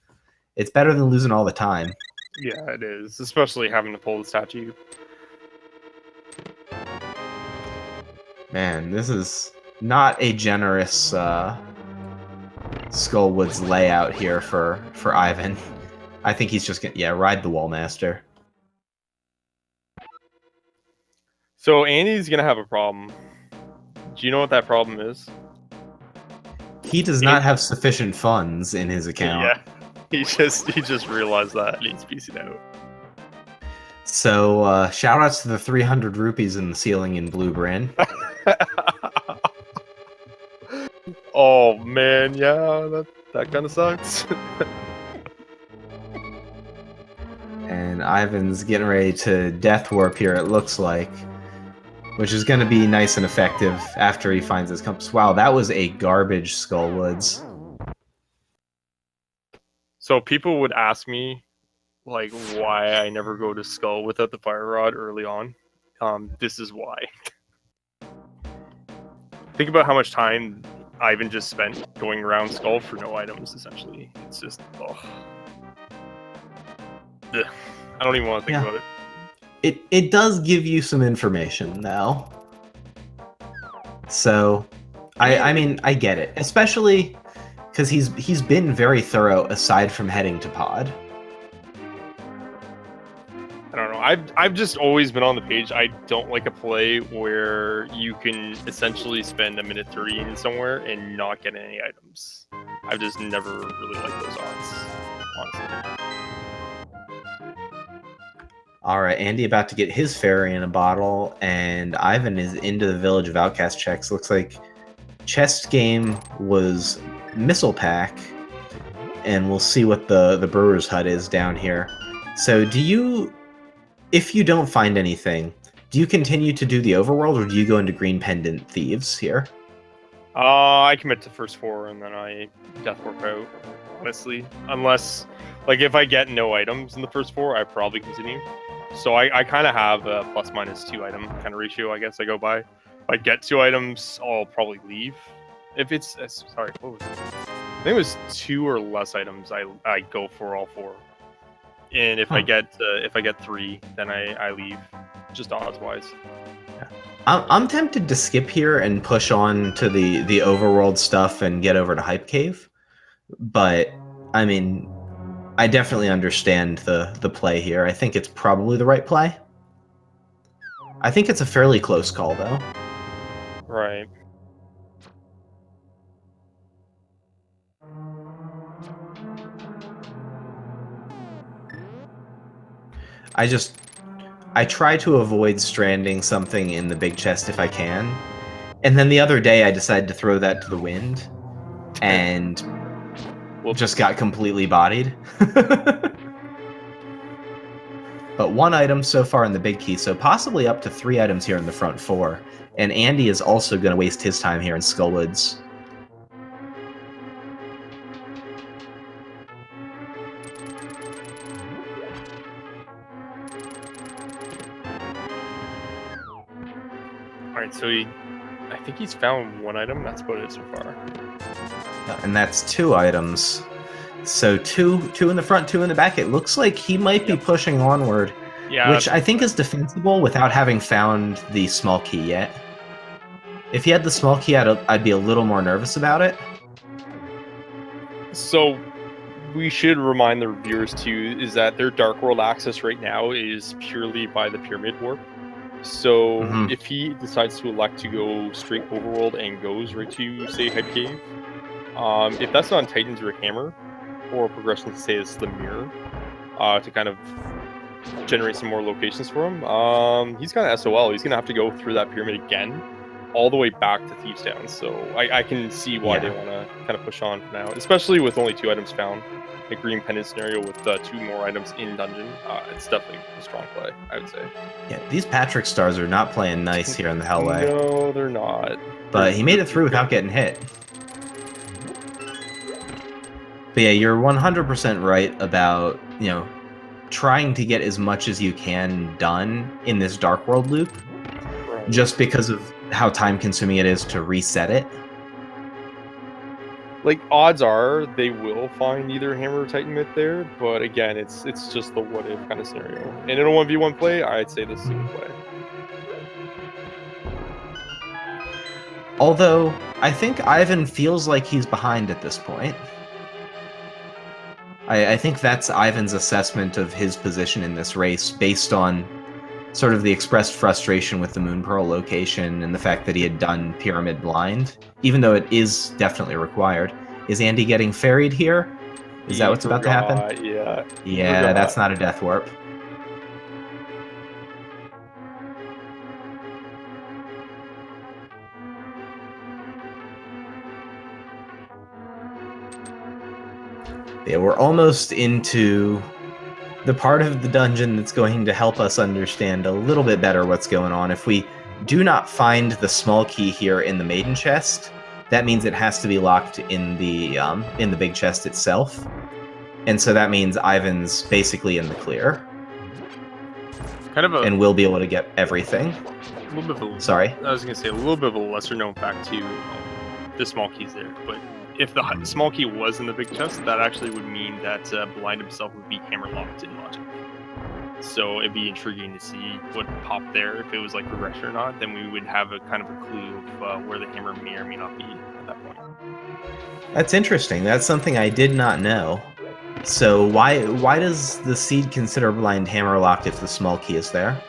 It's better than losing all the time. Yeah, it is, especially having to pull the statue. Man, this is not a generous Skullwoods layout here for Ivan. I think he's just gonna ride the Wallmaster. So Andy's gonna have a problem. Do you know what that problem is? He does not have sufficient funds in his account. Yeah, he just realized that he's piecing out. So shout outs to the 300 rupees in the ceiling in Blue Brand. Oh man, yeah, that kind of sucks. And Ivan's getting ready to death warp here, it looks like. Which is going to be nice and effective after he finds his compass. Wow, that was a garbage Skullwoods. So people would ask me, like, why I never go to Skull without the fire rod early on. This is why. Think about how much time Ivan just spent going around Skull for no items, essentially. It's just, ugh. Ugh. I don't even want to think about it. It does give you some information, though. So, I mean, I get it. Especially because he's been very thorough aside from heading to pod. I don't know. I've just always been on the page. I don't like a play where you can essentially spend a minute 30 in somewhere and not get any items. I've just never really liked those odds, honestly. Alright, Andy about to get his fairy in a bottle, and Ivan is into the Village of Outcast checks. Looks like chest game was Missile Pack, and we'll see what the Brewer's Hut is down here. So do you, if you don't find anything, do you continue to do the overworld, or do you go into Green Pendant Thieves here? I commit to first 4, and then I death warp out, honestly. Unless, like, if I get no items in the first 4, I probably continue. So I kind of have a ±2 item kind of ratio, I guess I go by. If I get 2 items, I'll probably leave. If it's, sorry, what was it? I think it was 2 or less items, I go for all 4. And if I get 3, then I leave, just odds-wise. Yeah. I'm tempted to skip here and push on to the overworld stuff and get over to Hype Cave. But, I mean, I definitely understand the play here. I think it's probably the right play. I think it's a fairly close call, though. Right. I try to avoid stranding something in the big chest if I can. And then the other day I decided to throw that to the wind. And just got completely bodied. but 1 item so far in the big key, so possibly up to 3 items here in the front 4. And Andy is also going to waste his time here in Skullwoods. Alright, so I think he's found 1 item. That's about it so far. And that's 2 items. So two in the front, 2 in the back. It looks like he might be pushing onward, which I think is defensible without having found the small key yet. If he had the small key, I'd be a little more nervous about it. So we should remind the reviewers too is that their Dark World access right now is purely by the Pyramid Warp. So if he decides to elect to go straight overworld and goes right to, say, Head Cave, if that's not Titans or Hammer, or a progression to say it's the Mirror, to kind of generate some more locations for him, he's kind of SOL. He's going to have to go through that pyramid again, all the way back to Thieves Town. So I can see why they want to kind of push on for now, especially with only 2 items found. The Green Pendant scenario with 2 more items in dungeon, it's definitely a strong play, I would say. Yeah, these Patrick stars are not playing nice here in the Hellway. No, they're not. But he made it through without getting hit. But yeah, you're 100% right about, trying to get as much as you can done in this Dark World loop, just because of how time-consuming it is to reset it. Like, odds are they will find either Hammer or Titan Myth there, but again, it's just the what-if kind of scenario. And in a 1v1 play, I'd say this is a good play. Although, I think Ivan feels like he's behind at this point. I think that's Ivan's assessment of his position in this race, based on sort of the expressed frustration with the Moon Pearl location and the fact that he had done Pyramid blind, even though it is definitely required. Is Andy getting ferried here? Is that what's about to happen? Yeah. Yeah, that's not a death warp. Yeah, we're almost into the part of the dungeon that's going to help us understand a little bit better what's going on. If we do not find the small key here in the maiden chest, that means it has to be locked in the big chest itself. And so that means Ivan's basically in the clear. And we'll be able to get everything. A little bit of Sorry? I was going to say a little bit of a lesser known fact too. The small key's there, but if the small key was in the big chest, that actually would mean that Blind himself would be hammer locked in logic. So it'd be intriguing to see what popped there. If it was like progression or not, then we would have a kind of a clue of where the hammer may or may not be at that point. That's interesting. That's something I did not know. So why does the seed consider Blind hammer locked if the small key is there?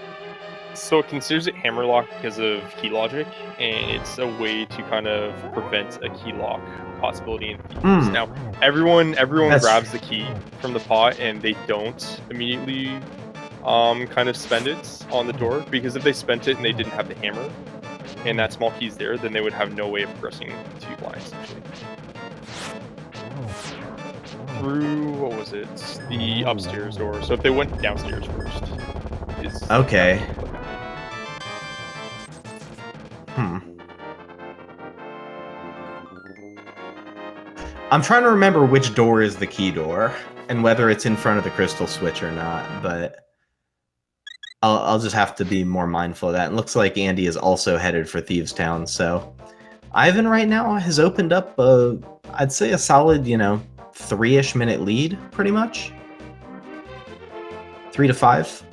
So it considers it hammer lock because of key logic, and it's a way to kind of prevent a key lock possibility in Thieves. Now, everyone grabs the key from the pot, and they don't immediately kind of spend it on the door, because if they spent it and they didn't have the hammer, and that small key's there, then they would have no way of progressing to blind, essentially. Through, what was it? The upstairs door. So if they went downstairs first. Okay. I'm trying to remember which door is the key door, and whether it's in front of the crystal switch or not, but I'll just have to be more mindful of that. It looks like Andy is also headed for Thieves Town, so Ivan right now has opened up I'd say a solid, 3-ish minute lead, pretty much. 3 to 5.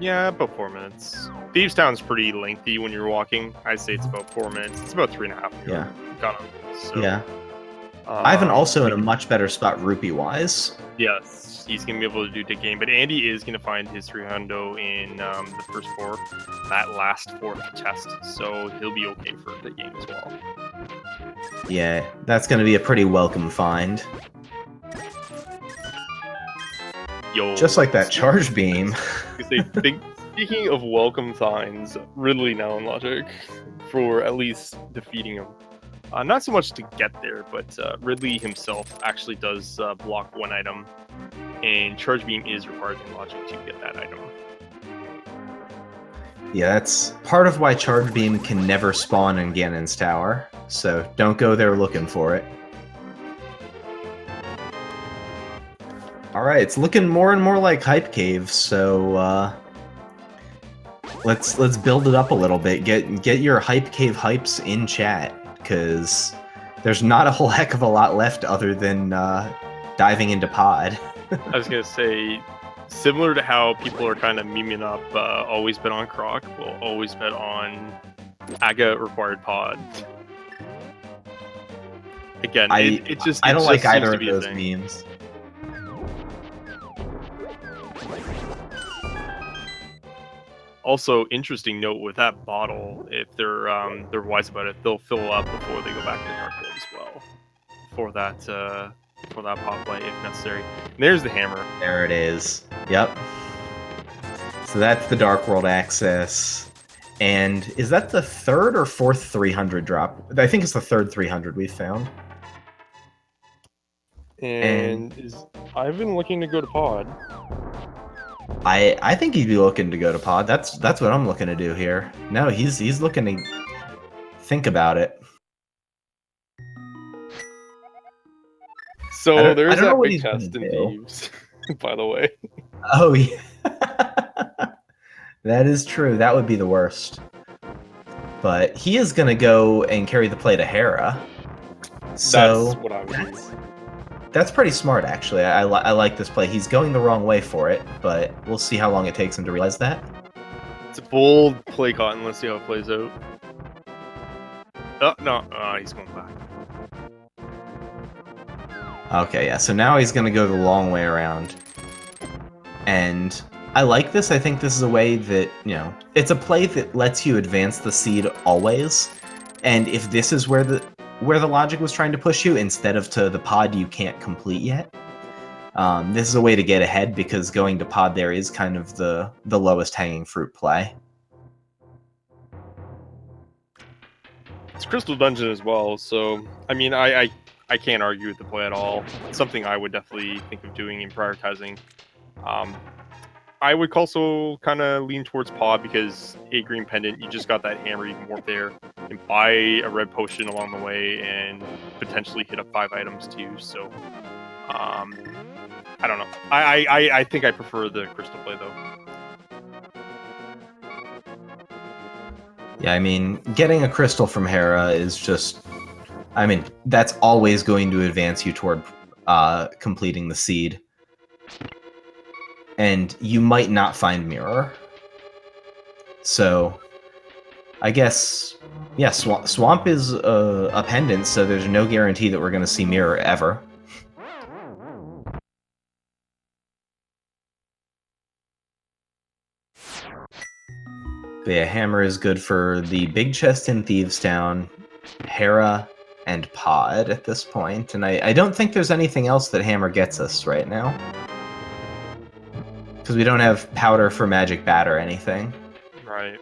Yeah, about 4 minutes. Thieves Town's pretty lengthy when you're walking. I'd say it's about 4 minutes. It's about 3.5. Yeah. Got him. So, yeah. Ivan also in a much better spot rupee-wise. Yes, he's going to be able to do dig game, but Andy is going to find his 300 in the first 4, that last 4th chest, so he'll be okay for the game as well. Yeah, that's going to be a pretty welcome find. Yo, just like that charge beam. Speaking of welcome signs, Ridley now in logic for at least defeating him. Not so much to get there, but Ridley himself actually does block 1 item and Charge Beam is required in Logic to get that item. Yeah, that's part of why Charge Beam can never spawn in Ganon's Tower, so don't go there looking for it. Alright, it's looking more and more like Hype Cave, so let's build it up a little bit. Get your Hype Cave hypes in chat, because there's not a whole heck of a lot left other than diving into Pod. I was gonna say, similar to how people are kind of memeing up, always bet on Croc, we'll always bet on Aga required Pod. Again, I don't like either of those memes. Also, interesting note with that bottle, if they're wise about it, they'll fill up before they go back to the Dark World as well. For that pop play if necessary. And there's the hammer. There it is. Yep. So that's the Dark World access. And is that the third or fourth 300 drop? I think it's the third 300 we've found. And is Ivan looking to go to Pod? I think he'd be looking to go to Pod. That's what I'm looking to do here. No, he's looking to think about it. So there's that big chest in Thieves, by the way. Oh yeah. That is true. That would be the worst. But he is gonna go and carry the play to Hera. So that's what I would do. That's pretty smart, actually. I like this play. He's going the wrong way for it, but we'll see how long it takes him to realize that. It's a bold play, Cotton. Let's see how it plays out. Oh, no. He's going back. Okay, yeah. So now he's going to go the long way around. And I like this. I think this is a way that, it's a play that lets you advance the seed always. And if this is where the logic was trying to push you, instead of to the Pod you can't complete yet. This is a way to get ahead, because going to Pod there is kind of the lowest hanging fruit play. It's Crystal Dungeon as well, so, I mean, I can't argue with the play at all. It's something I would definitely think of doing and prioritizing. I would also kind of lean towards Pod, because a green pendant, you just got that hammer, you can warp there and buy a red potion along the way and potentially hit up 5 items too. So I don't know. I think I prefer the crystal play though. Yeah, I mean, getting a crystal from Hera is just, that's always going to advance you toward completing the seed. And you might not find Mirror. So I guess, yeah, Swamp is a pendant, so there's no guarantee that we're going to see Mirror ever. But yeah, Hammer is good for the big chest in Thieves Town, Hera, and Pod at this point. And I don't think there's anything else that Hammer gets us right now. Because we don't have powder for magic bat or anything. Right.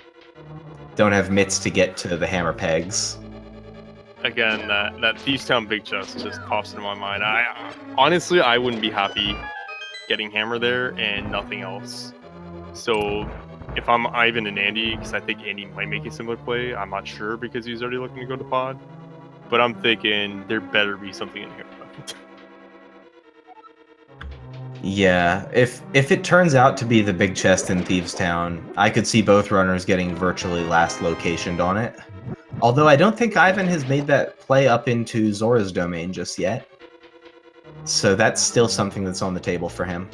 Don't have mitts to get to the hammer pegs. Again, that Thieves Town big chest just pops into my mind. Honestly, I wouldn't be happy getting hammer there and nothing else. So if I'm Ivan and Andy, because I think Andy might make a similar play, I'm not sure because he's already looking to go to Pod. But I'm thinking there better be something in here. Yeah, if it turns out to be the big chest in Thieves Town, I could see both runners getting virtually last locationed on it. Although I don't think Ivan has made that play up into Zora's domain just yet. So that's still something that's on the table for him.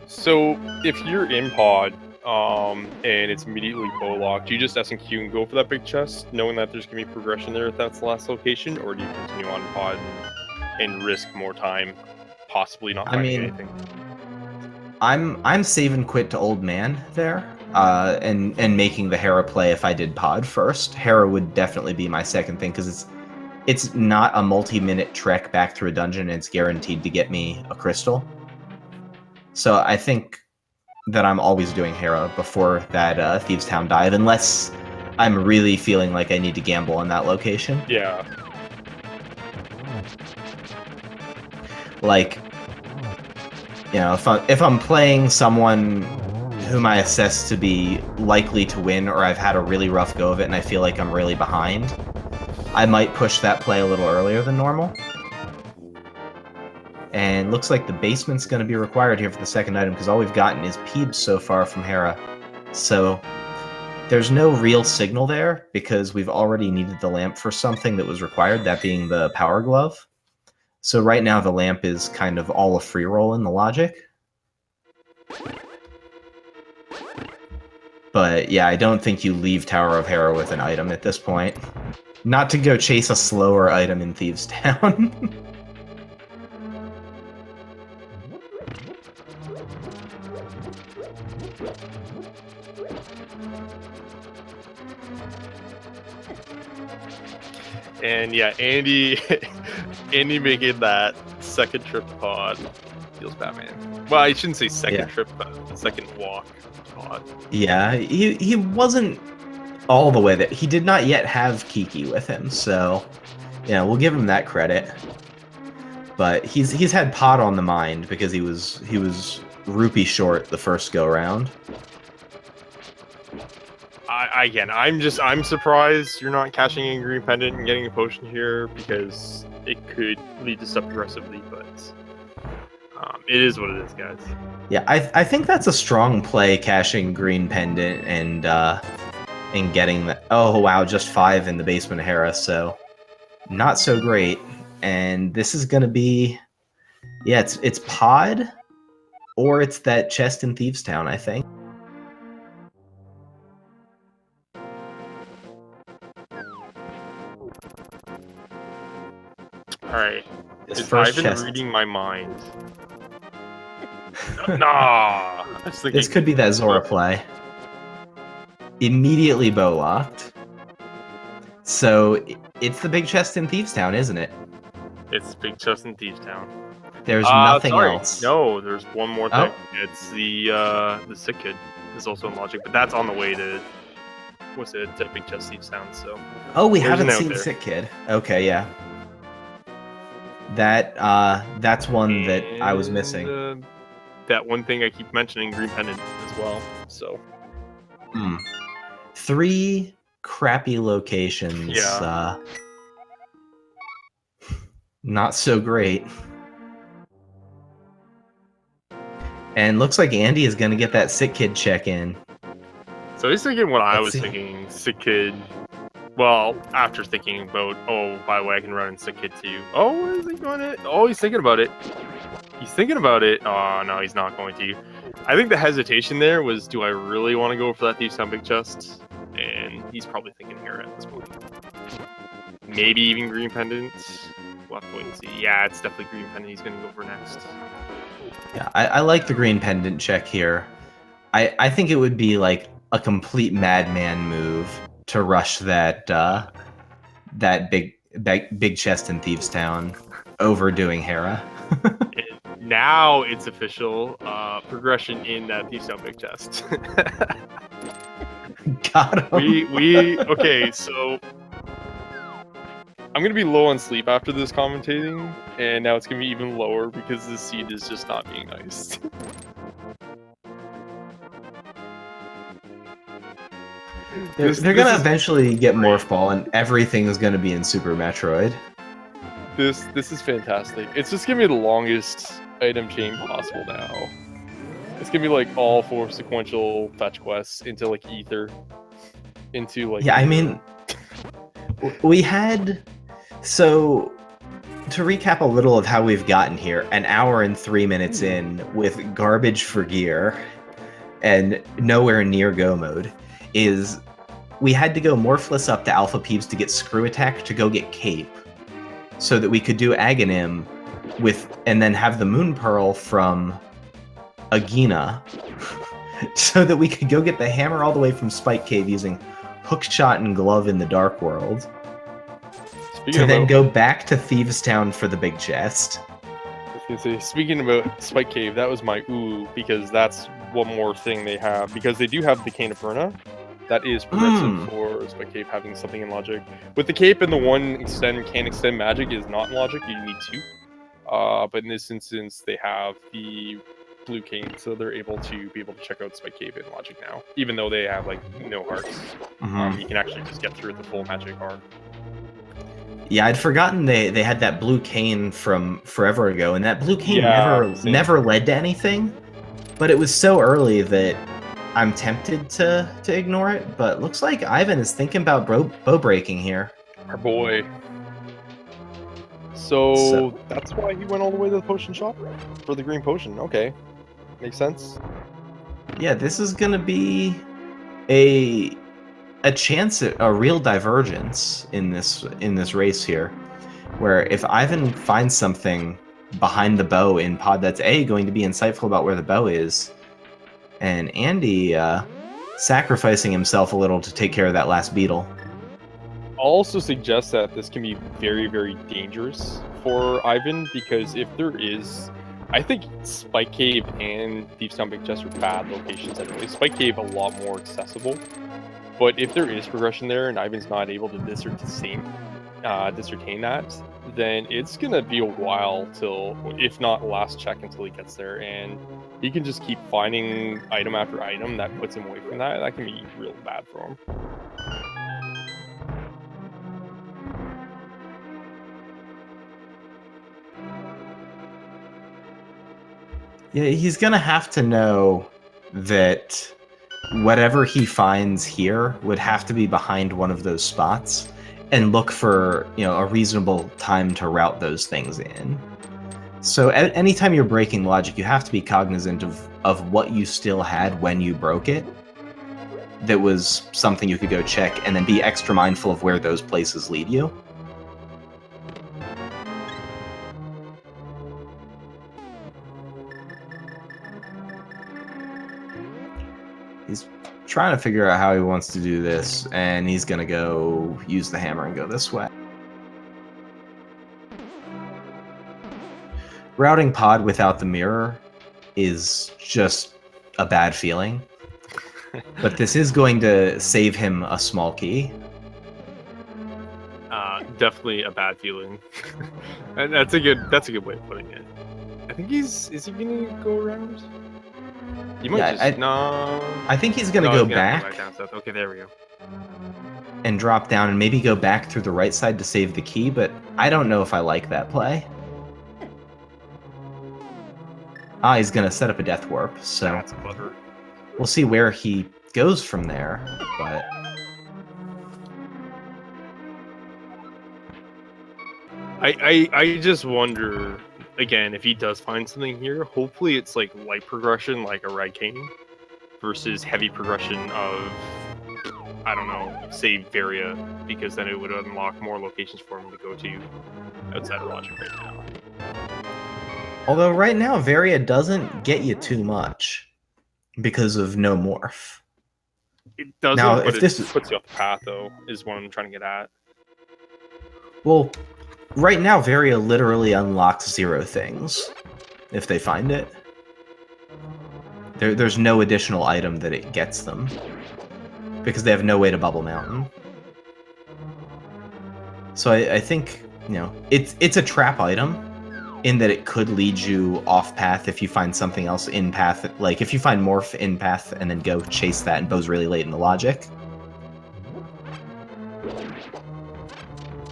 So if you're in Pod, and it's immediately bow locked, do you just S and Q and go for that big chest, knowing that there's gonna be progression there if that's the last location, or do you continue on Pod and risk more time? Possibly not finding anything. I'm save and quit to old man there, and making the Hera play if I did Pod first. Hera would definitely be my second thing, because it's not a multi-minute trek back through a dungeon, and it's guaranteed to get me a crystal. So I think that I'm always doing Hera before that Thieves Town dive, unless I'm really feeling like I need to gamble on that location. Yeah. Like, You know, if I'm playing someone whom I assess to be likely to win, or I've had a really rough go of it and I feel like I'm really behind, I might push that play a little earlier than normal. And looks like the basement's going to be required here for the second item, because all we've gotten is Peebs so far from Hera. So there's no real signal there, because we've already needed the lamp for something that was required, that being the power glove. So right now the lamp is kind of all a free roll in the logic. But yeah, I don't think you leave Tower of Hera with an item at this point. Not to go chase a slower item in Thieves' Town. And yeah, Andy making that second trip pod feels Batman. Well, I shouldn't say second trip, but second walk pod. Yeah, he wasn't all the way there. He did not yet have Kiki with him, so yeah, we'll give him that credit. But he's had pod on the mind because he was rupee short the first go round. I'm surprised you're not cashing in Green Pendant and getting a potion here, because it could lead to stuff aggressively, but it is what it is, guys. Yeah, I think that's a strong play, cashing Green Pendant and getting that. Oh wow, just 5 in the basement of Hera, so not so great. And this is gonna be, yeah, it's pod, or it's that chest in Thieves' Town, I think. Alright. Is Ivan reading my mind? Nah! This could be that Zora play. Immediately bow locked. So it's the big chest in Thieves' Town, isn't it? It's big chest in Thieves' Town. There's nothing sorry. else. No, there's one more thing. Oh. It's the sick kid is also in logic, but that's on the way to to big chest Thieves' Town. So. Oh, we haven't seen Sick Kid. Okay, yeah. That's one that I was missing. That one thing I keep mentioning, Green Pendant as well. So. 3 crappy locations. Yeah. Not so great. And looks like Andy is going to get that Sick Kid check in. So he's thinking what I was thinking, Sick Kid. Well, after thinking about, oh, by the way, I can run in Sick Kid too. Oh, is he going to? Oh, he's thinking about it. He's thinking about it. Oh, no, he's not going to. I think the hesitation there was, do I really want to go for that Thieves' Town big chest? And he's probably thinking here at this point. Maybe even Green Pendant. We'll have to wait and see. Yeah, it's definitely Green Pendant he's going to go for next. Yeah, I like the Green Pendant check here. I think it would be like a complete madman move to rush that that big chest in Thieves' Town, overdoing Hera. Now it's official. Progression in that Thieves' Town big chest. Got him. Okay, so I'm gonna be low on sleep after this commentating, and now it's gonna be even lower because the seed is just not being nice. They're gonna eventually get Morph Ball, and everything is gonna be in Super Metroid. This is fantastic. It's just gonna be the longest item chain possible now. It's gonna be like all 4 sequential fetch quests into like Ether, into like. Yeah, I mean, we had. So, to recap a little of how we've gotten here, an hour and 3 minutes in with garbage for gear and nowhere near go mode, is we had to go Morphless up to Alpha Peeves to get Screw Attack to go get Cape, so that we could do Aghanim and then have the Moon Pearl from Agina, so that we could go get the hammer all the way from Spike Cave using Hookshot and Glove in the Dark World. To then go back to Thieves' Town for the big chest. Speaking about Spike Cave, that was my ooh, because that's one more thing they have. Because they do have the Cane of Perna. That is progressive for Spike Cave having something in logic. With the cape and the one can extend magic is not in logic, you need 2. But in this instance, they have the blue cane, so they're able to check out Spike Cave and Logic now, even though they have like no hearts. You can actually just get through the full magic art. Yeah, I'd forgotten they had that blue cane from forever ago, and that blue cane Yeah, never led to anything. But it was so early that I'm tempted to ignore it. But looks like Ivan is thinking about bow breaking here. Our boy. So that's why he went all the way to the potion shop for the green potion. Okay, makes sense. Yeah, this is gonna be a chance at a real divergence in this race here, where if Ivan finds something behind the bow in pod that's going to be insightful about where the bow is, and Andy sacrificing himself a little to take care of that last beetle. I'll also suggest that this can be very, very dangerous for Ivan, because if there is, I think Spike Cave and Thief's Town Big Chest are bad locations anyway. Spike Cave a lot more accessible, but if there is progression there and Ivan's not able to discertain that, then it's gonna be a while till, if not last check, until he gets there, and he can just keep finding item after item that puts him away from that. That can be real bad for him. Yeah, he's gonna have to know that whatever he finds here would have to be behind one of those spots, and look for a reasonable time to route those things in. So anytime you're breaking logic, you have to be cognizant of what you still had when you broke it. That was something you could go check, and then be extra mindful of where those places lead you. He's trying to figure out how he wants to do this, and he's gonna go use the hammer and go this way. Routing pod without the mirror is just a bad feeling, but this is going to save him a small key. Definitely a bad feeling. And that's a good way of putting it. I think is he gonna go around? You might I think he's gonna go back. Right down south. Okay, there we go. And drop down and maybe go back through the right side to save the key, but I don't know if I like that play. He's gonna set up a death warp, so that's clever. We'll see where he goes from there, but I just wonder, again, if he does find something here, hopefully it's like light progression, like a red cane, versus heavy progression of, I don't know, say Varia, because then it would unlock more locations for him to go to outside of Logic right now. Although right now Varia doesn't get you too much because of no morph. It doesn't, now, but it puts you off the path, though, is what I'm trying to get at. Well, right now Varia literally unlocks 0 things if they find it. There's no additional item that it gets them because they have no way to bubble mountain. So I think it's a trap item in that it could lead you off path if you find something else in path. Like if you find morph in path and then go chase that and bow's really late in the logic.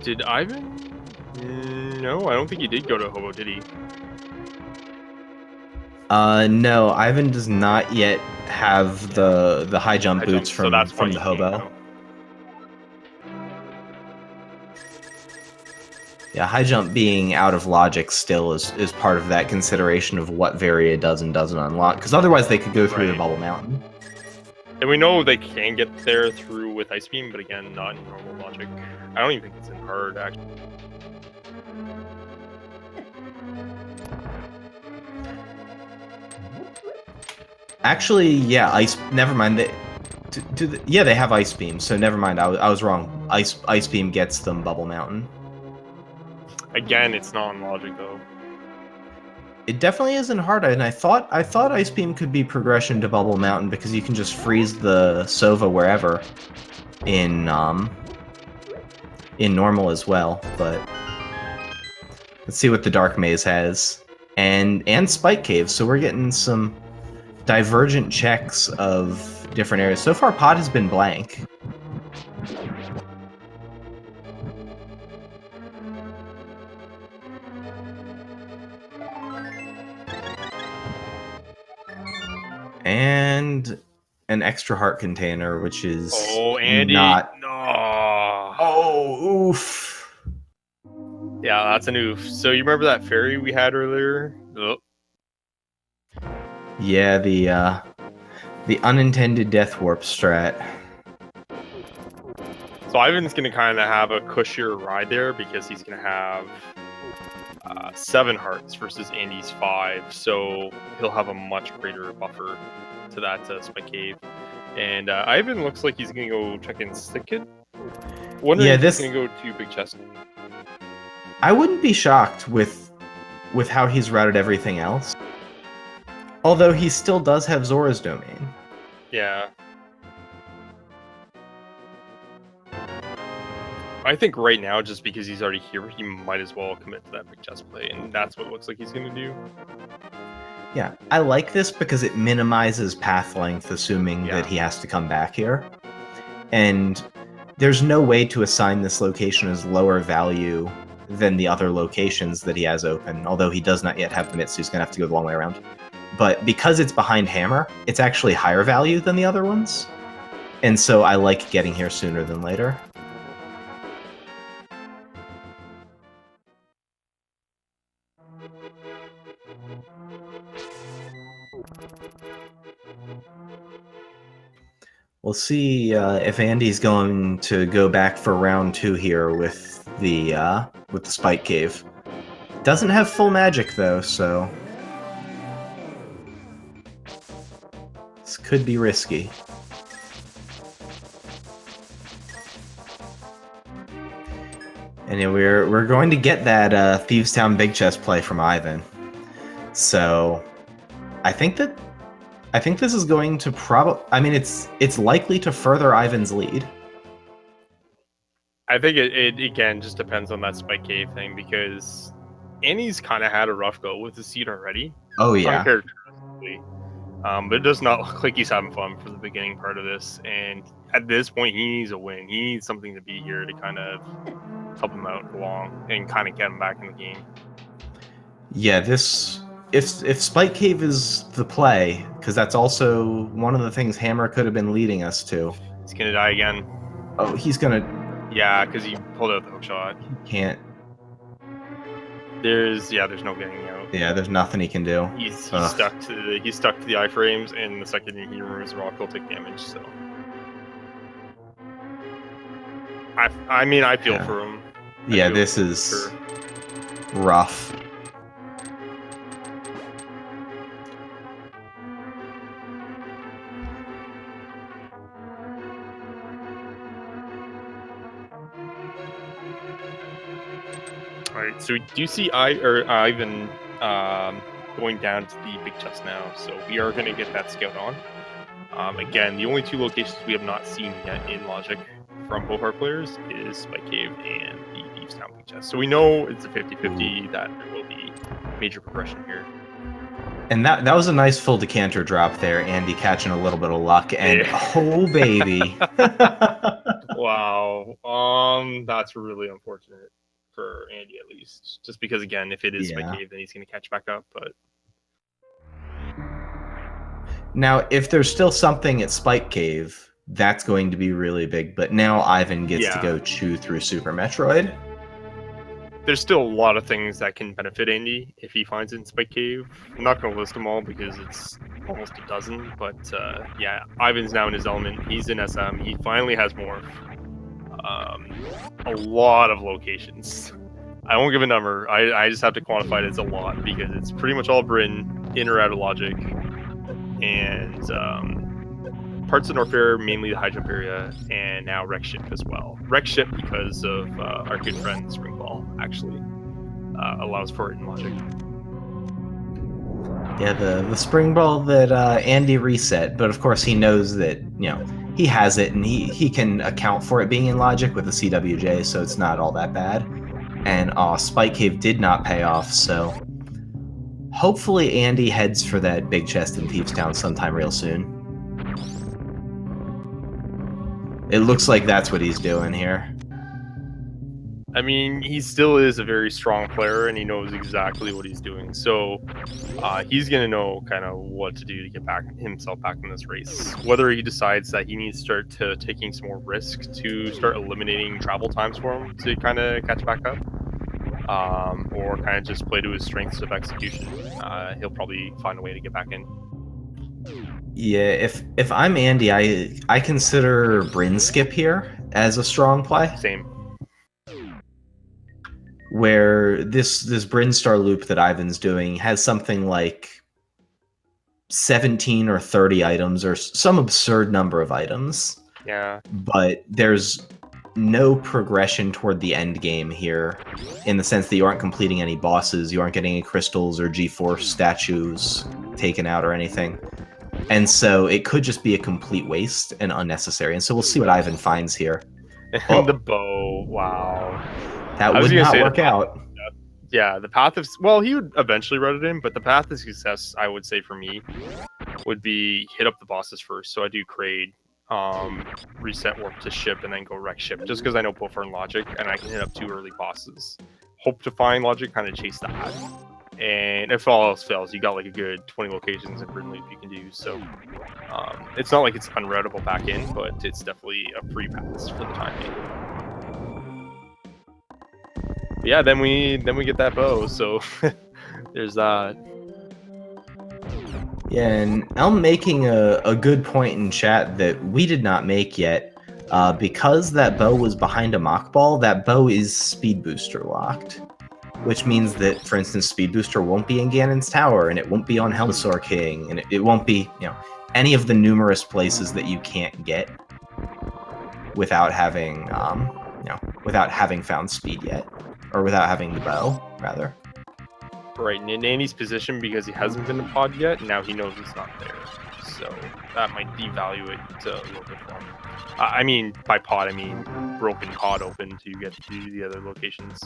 Did Ivan? No, I don't think he did go to Hobo, did he? No, Ivan does not yet have the high jump boots from the Hobo. Yeah, high jump being out of logic still is part of that consideration of what Varia does and doesn't unlock, because otherwise they could go through the bubble mountain. And we know they can get there through with Ice Beam, but again, not in normal logic. I don't even think it's in hard, actually. Actually, yeah, never mind. They have Ice Beam, so never mind. I was wrong. Ice Beam gets them Bubble Mountain. Again, it's not in logic though. It definitely isn't hard, and I thought Ice Beam could be progression to Bubble Mountain because you can just freeze the Sova wherever in normal as well. But let's see what the Dark Maze has. and Spike Cave. So we're getting some divergent checks of different areas. So far, Pod has been blank. And an extra heart container, which is Andy. not... No. Oh, oof. Yeah, that's an oof. So you remember that fairy we had earlier? Oh. Yeah, the unintended death warp strat. So Ivan's going to kind of have a cushier ride there because he's going to have 7 hearts versus Andy's 5. So he'll have a much greater buffer to that Spike Cave. And Ivan looks like he's going to go check in Stick Kid. Wondering if he's going to go to Big Chest. I wouldn't be shocked with how he's routed everything else. Although he still does have Zora's Domain. Yeah. I think right now, just because he's already here, he might as well commit to that big chest play, and that's what it looks like he's going to do. Yeah, I like this because it minimizes path length, assuming that he has to come back here. And there's no way to assign this location as lower value than the other locations that he has open, although he does not yet have the mitt, so he's going to have to go the long way around. But because it's behind Hammer, it's actually higher value than the other ones. And so I like getting here sooner than later. We'll see if Andy's going to go back for round 2 here with the Spike Cave. Doesn't have full magic though, so this could be risky. And we're going to get that Thieves Town Big Chest play from Ivan. So I think this is going to it's likely to further Ivan's lead. I think it again just depends on that Spike Cave thing, because Annie's kind of had a rough go with the seed already. Oh yeah. But it does not look like he's having fun for the beginning part of this. And at this point, he needs a win. He needs something to be here to kind of help him out along and kind of get him back in the game. Yeah, if Spike Cave is the play, because that's also one of the things Hammer could have been leading us to. He's gonna die again. Oh, he's gonna. Yeah, because he pulled out the hook shot. He can't. There's no getting out. Yeah, there's nothing he can do. He's stuck to the iframes, and the second he removes the rock, he'll take damage. So, I feel for him. Yeah, this is rough. Alright, so we do see Ivan going down to the big chest now, so we are going to get that scout on. Again, the only 2 locations we have not seen yet in Logic from both our players is Spike Cave and the Thieves Town big chest. So we know it's a 50-50 that there will be major progression here. And that was a nice full decanter drop there, Andy catching a little bit of luck, and oh baby. Wow. That's really unfortunate for Andy, at least. Just because, again, if it is Spike Cave, then he's going to catch back up, but... Now, if there's still something at Spike Cave, that's going to be really big, but now Ivan gets to go chew through Super Metroid. There's still a lot of things that can benefit Andy if he finds it in Spike Cave. I'm not going to list them all because it's almost a dozen, but yeah, Ivan's now in his element. He's in SM. He finally has Morph. A lot of locations. I won't give a number. I just have to quantify it as a lot because it's pretty much all Britain, in or out of Logic, and parts of Norfair, mainly the high jump area, and now Wreck Ship as well. Wreck Ship because of our good friend Springball actually allows for it in Logic. Yeah, the Springball that Andy reset, but of course he knows that, he has it and he can account for it being in Logic with the CWJ, so it's not all that bad. And Spike Cave did not pay off, so Hopefully Andy heads for that big chest in Thieves Town sometime real soon. It looks like that's what he's doing here. I mean, he still is a very strong player, and he knows exactly what he's doing. So he's going to know kind of what to do to get himself back in this race. Whether he decides that he needs to start taking some more risk to start eliminating travel times for him to kind of catch back up, or kind of just play to his strengths of execution, he'll probably find a way to get back in. Yeah, if I'm Andy, I consider Bryn skip here as a strong play. Same. Where this Bryn Star loop that Ivan's doing has something like 17 or 30 items or some absurd number of items. Yeah. But there's no progression toward the end game here, in the sense that you aren't completing any bosses, you aren't getting any crystals or G-Force statues taken out or anything. And so it could just be a complete waste and unnecessary. And so we'll see what Ivan finds here. And the bow, wow. That would not work out. Yeah, the path of... Well, he would eventually run it in, but the path of success, I would say for me, would be hit up the bosses first. So I do Kraid, reset warp to ship, and then go wreck ship, just because I know both are in logic, and I can hit up 2 early bosses. Hope to find logic, kind of chase that. And if all else fails, you got like a good 20 locations in Bryn Loop you can do. So it's not like it's unroutable back in, but it's definitely a free pass for the time being. But yeah, then we get that bow. So there's that. Yeah, and Elm making a good point in chat that we did not make yet. Because that bow was behind a mock ball, that bow is speed booster locked. Which means that, for instance, Speed Booster won't be in Ganon's Tower, and it won't be on Helmasaur King, and it won't be, any of the numerous places that you can't get without having, without having found speed yet, or without having the bow, rather. Right, and in Andy's position, because he hasn't been to pod yet, now he knows it's not there, so that might devalue it a little bit for him. I mean, by pod, I mean broken pod open to get to the other locations.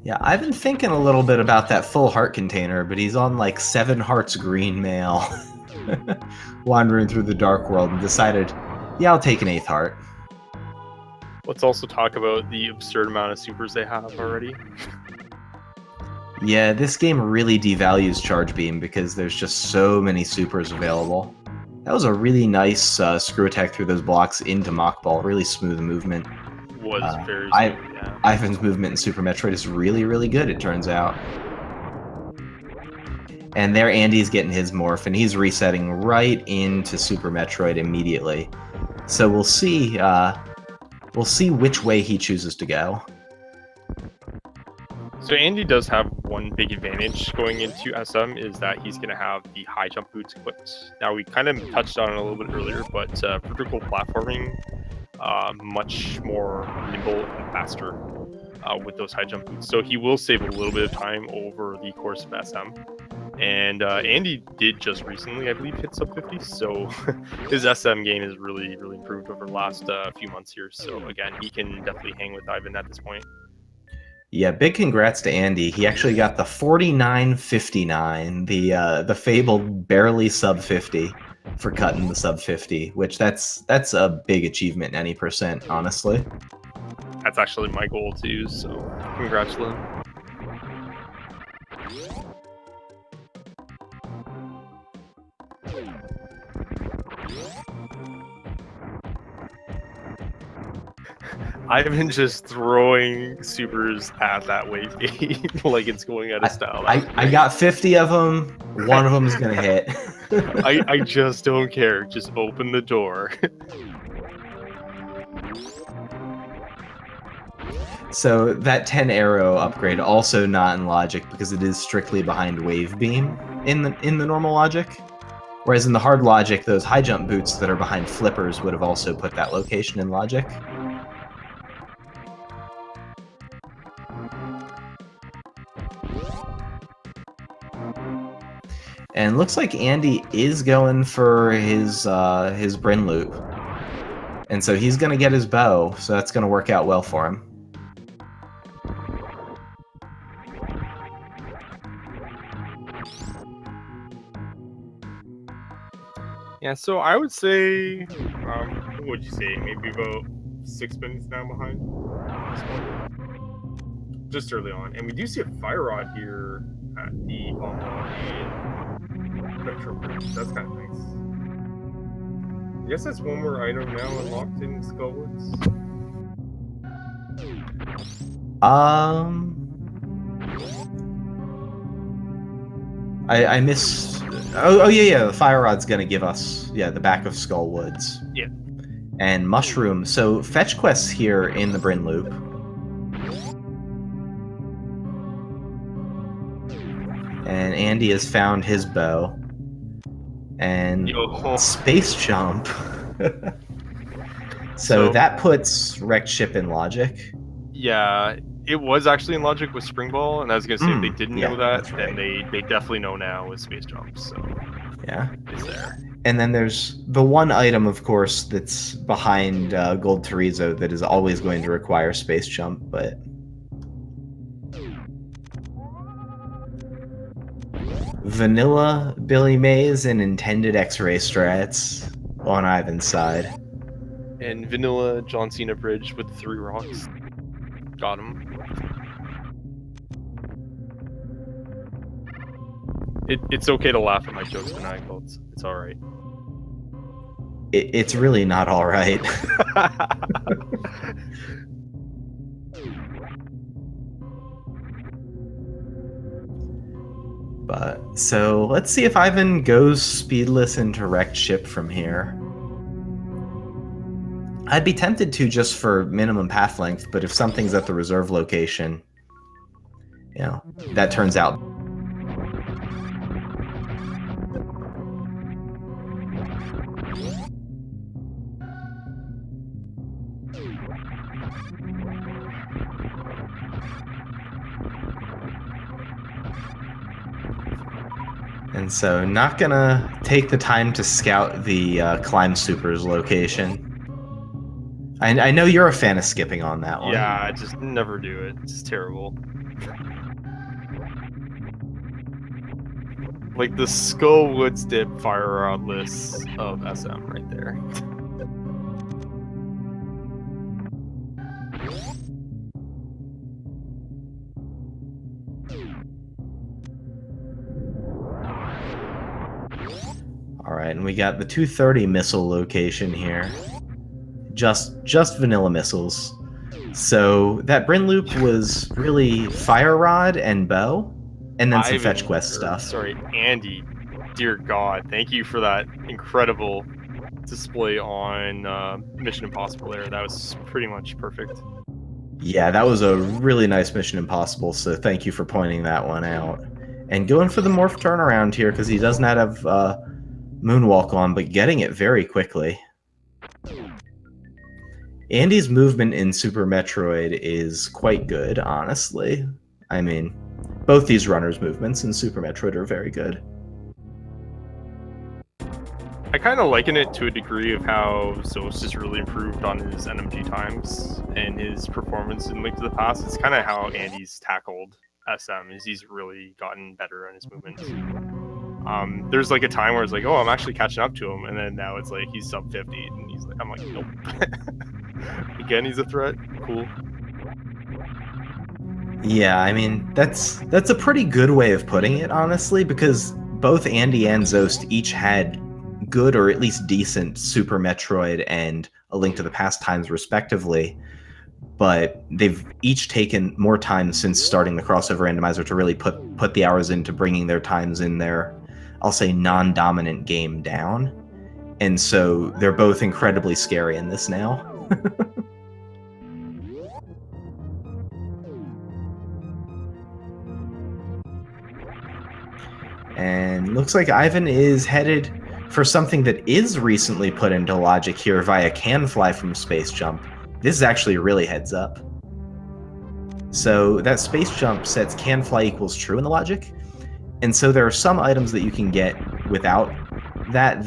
Yeah, I've been thinking a little bit about that full heart container, but he's on like 7 hearts green mail, wandering through the dark world, and decided, yeah, I'll take an 8th heart. Let's also talk about the absurd amount of supers they have already. Yeah, this game really devalues Charge Beam because there's just so many supers available. That was a really nice screw attack through those blocks into Mock Ball, really smooth movement. Was very smooth, yeah. Ivan's movement in Super Metroid is really, really good, it turns out. And there Andy's getting his morph, and he's resetting right into Super Metroid immediately. So we'll see which way he chooses to go. So Andy does have one big advantage going into SM, is that he's going to have the high jump boots equipped. Now, we kind of touched on it a little bit earlier, but vertical platforming, much more nimble and faster with those high jump boots. So he will save a little bit of time over the course of SM. And Andy did just recently, I believe, hit sub 50. So his SM game is really, really improved over the last few months here. So again, he can definitely hang with Ivan at this point. Yeah, big congrats to Andy. He actually got the 49.59, the fabled barely sub 50 for cutting the sub 50, which that's a big achievement in any percent, honestly. That's actually my goal too, so congrats, Lynn. I've been just throwing supers at that wave gate like it's going out of style. I got 50 of them. One of them is going to hit. I just don't care. Just open the door. So that 10 arrow upgrade also not in logic because it is strictly behind wave beam in the normal logic. Whereas in the hard logic, those high jump boots that are behind flippers would have also put that location in logic. And looks like Andy is going for his Bryn loop. And so he's going to get his bow, so that's going to work out well for him. Yeah, so I would say, what would you say? Maybe about 6 minutes now behind this one. Just early on. And we do see a fire rod here at the Bomba and Retro Bridge. That's kind of nice. I guess that's one more item now unlocked in Skullwoods. I missed. Oh yeah. The fire rod's gonna give us the back of Skullwoods. Yeah. And mushroom. So fetch quests here in the Bryn Loop. And Andy has found his bow. And space jump. so that puts wrecked ship in logic. Yeah, it was actually in logic with Spring Ball, and I was gonna say if they didn't know that, right. then they definitely know now with space jumps. So yeah, it's there. And then there's the one item, of course, that's behind Gold Terrezo that is always going to require space jump, but vanilla Billy Mays and intended X-ray strats on Ivan's side. And vanilla John Cena bridge with 3 rocks. Got him. It's okay to laugh at my jokes, Maniacal. It's alright. It's really not alright. But so let's see if Ivan goes speedless into wrecked ship from here. I'd be tempted to just for minimum path length, but if something's at the reserve location, that turns out. And so not gonna take the time to scout the Climb Supers location. I know you're a fan of skipping on that one. Yeah, I just never do it. It's terrible. Like the Skullwoods dip fire rod list of SM right there. Alright, and we got the 230 missile location here. Just vanilla missiles. So that Bryn Loop was really fire rod and bow, and then some fetch quest stuff. Sorry, Andy. Dear God, thank you for that incredible display on Mission Impossible there. That was pretty much perfect. Yeah, that was a really nice Mission Impossible, so thank you for pointing that one out. And going for the morph turnaround here, because he does not have Moonwalk on, but getting it very quickly. Andy's movement in Super Metroid is quite good, honestly. I mean, both these runners' movements in Super Metroid are very good. I kind of liken it to a degree of how Zos has really improved on his NMG times and his performance in Link to the Past. It's kind of how Andy's tackled SM, is he's really gotten better on his movements. There's like a time where it's like, oh, I'm actually catching up to him, and then now it's like he's sub 50, and he's like, I'm like, nope. Again, he's a threat. Cool. Yeah, I mean, that's a pretty good way of putting it, honestly, because both Andy and Zost each had good or at least decent Super Metroid and A Link to the Past times, respectively. But they've each taken more time since starting the crossover randomizer to really put the hours into bringing their times in their, I'll say, non-dominant game down. And so they're both incredibly scary in this now. And looks like Ivan is headed for something that is recently put into logic here via Can Fly from Space Jump. This is actually really heads up. So that Space Jump sets Can Fly equals true in the logic. And so there are some items that you can get without that,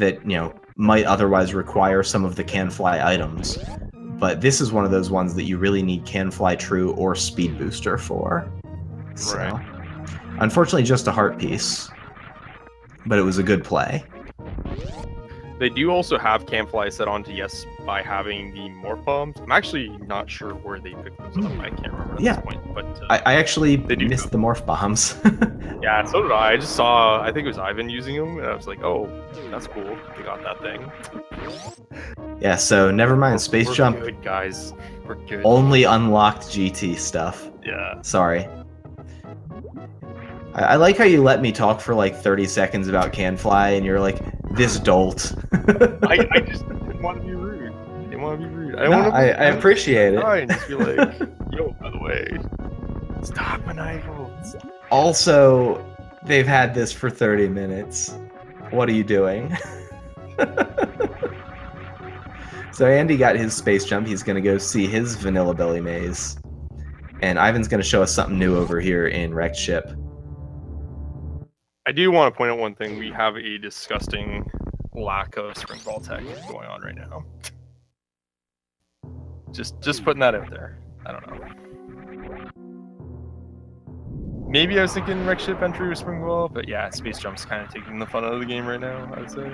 might otherwise require some of the Can Fly items. But this is one of those ones that you really need Can Fly True or Speed Booster for. So, right. Unfortunately, just a heart piece. But it was a good play. They do also have Camfly set on to yes by having the morph bombs. I'm actually not sure where they picked those up. I can't remember at this point. But I actually they do missed the morph bombs. Yeah, so did I. I just saw, I think it was Ivan using them, and I was like, oh, that's cool. They got that thing. Yeah, so never mind. Space We're Jump good, guys. We're good. only unlocked GT stuff. Yeah. Sorry. I like how you let me talk for like 30 seconds about Canfly, and you're like, this dolt. I just didn't want to be rude. I didn't want to be rude. I appreciate it. And just be like, yo, by the way, stop maniacals. Also, they've had this for 30 minutes. What are you doing? So Andy got his space jump. He's going to go see his Vanilla Belly maze. And Ivan's going to show us something new over here in Wrecked Ship. I do want to point out one thing. We have a disgusting lack of spring ball tech going on right now. Just putting that out there. I don't know. Maybe I was thinking Wrecked Ship entry with spring ball, but yeah, space jump's kind of taking the fun out of the game right now, I would say.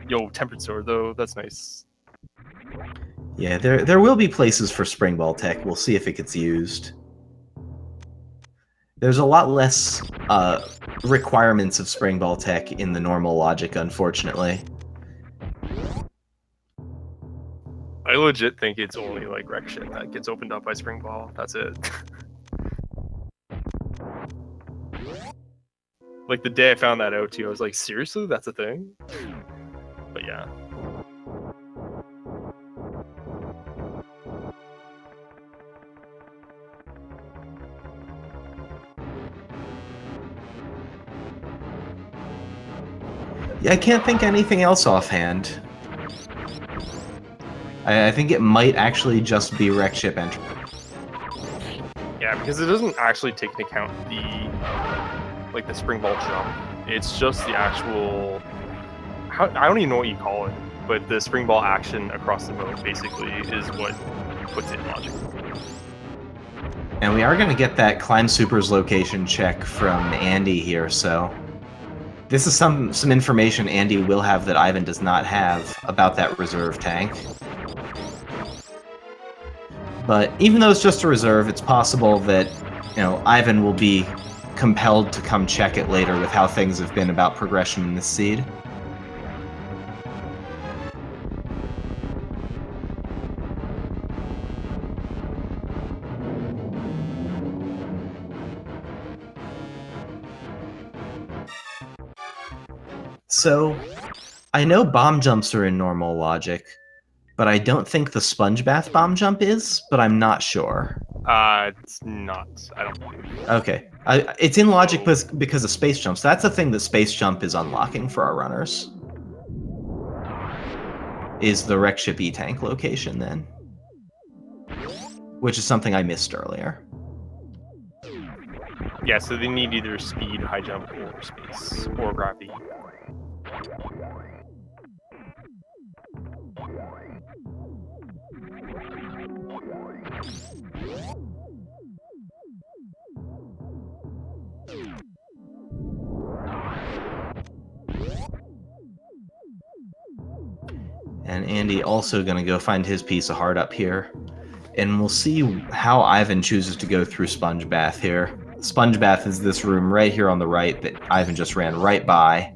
Yo, tempered sword though, that's nice. Yeah, there will be places for spring ball tech. We'll see if it gets used. There's a lot less requirements of spring ball tech in the normal logic, unfortunately. I legit think it's only like Wrecked Ship that gets opened up by spring ball. That's it. Like the day I found that out too, I was like, seriously, that's a thing? But yeah. Yeah, I can't think anything else offhand. I think it might actually just be Wrecked Ship entry. Yeah, because it doesn't actually take into account the spring ball jump. It's just the actual, I don't even know what you call it, but the spring ball action across the mode basically is what puts it in logic. And we are going to get that Climb Super's location check from Andy here, so this is some information Andy will have that Ivan does not have about that reserve tank. But even though it's just a reserve, it's possible that, you know, Ivan will be compelled to come check it later with how things have been about progression in this seed. So, I know bomb jumps are in normal logic, but I don't think the sponge bath bomb jump is, but I'm not sure. It's not. I don't believe. Okay. It's in logic because of space jumps. That's a thing that space jump is unlocking for our runners. Is the Wrecked Ship E-Tank location, then. Which is something I missed earlier. Yeah, so they need either speed, high jump, or space, or gravity. And Andy also going to go find his piece of heart up here. And we'll see how Ivan chooses to go through Sponge Bath here. Sponge Bath is this room right here on the right that Ivan just ran right by.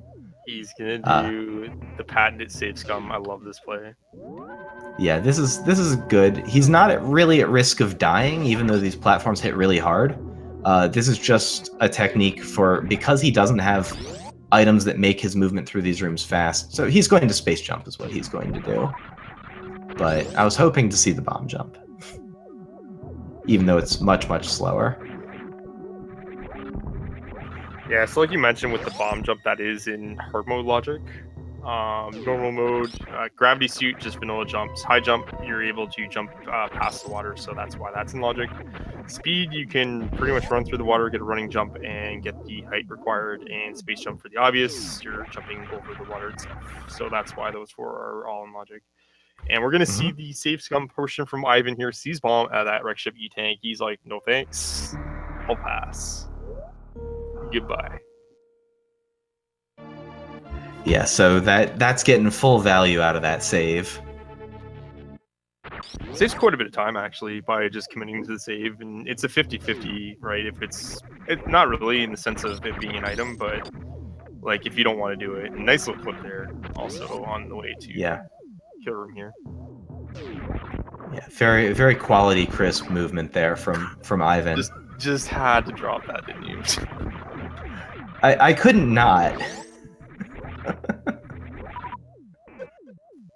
He's gonna do the patented save scum. I love this play. Yeah, this is good. He's not really at risk of dying, even though these platforms hit really hard. This is just a technique for, because he doesn't have items that make his movement through these rooms fast. So he's going to space jump is what he's going to do. But I was hoping to see the bomb jump. Even though it's much, much slower. Yeah, so like you mentioned with the bomb jump, that is in hard mode logic. Normal mode, gravity suit, just vanilla jumps. High jump, you're able to jump past the water, so that's why that's in logic. Speed, you can pretty much run through the water, get a running jump, and get the height required. And space jump for the obvious, you're jumping over the water itself. So that's why those four are all in logic. And we're going to see the safe scum portion from Ivan here. Sees bomb at that Wrecked Ship E-Tank. He's like, no thanks. I'll pass. Goodbye. Yeah, so that's getting full value out of that save. Saves quite a bit of time actually by just committing to the save, and it's a 50-50, right? If it's not really in the sense of it being an item, but like if you don't want to do it. Nice little clip there, also on the way to kill room here. Yeah, very very quality, crisp movement there from Ivan. Just had to drop that, didn't you? I couldn't not.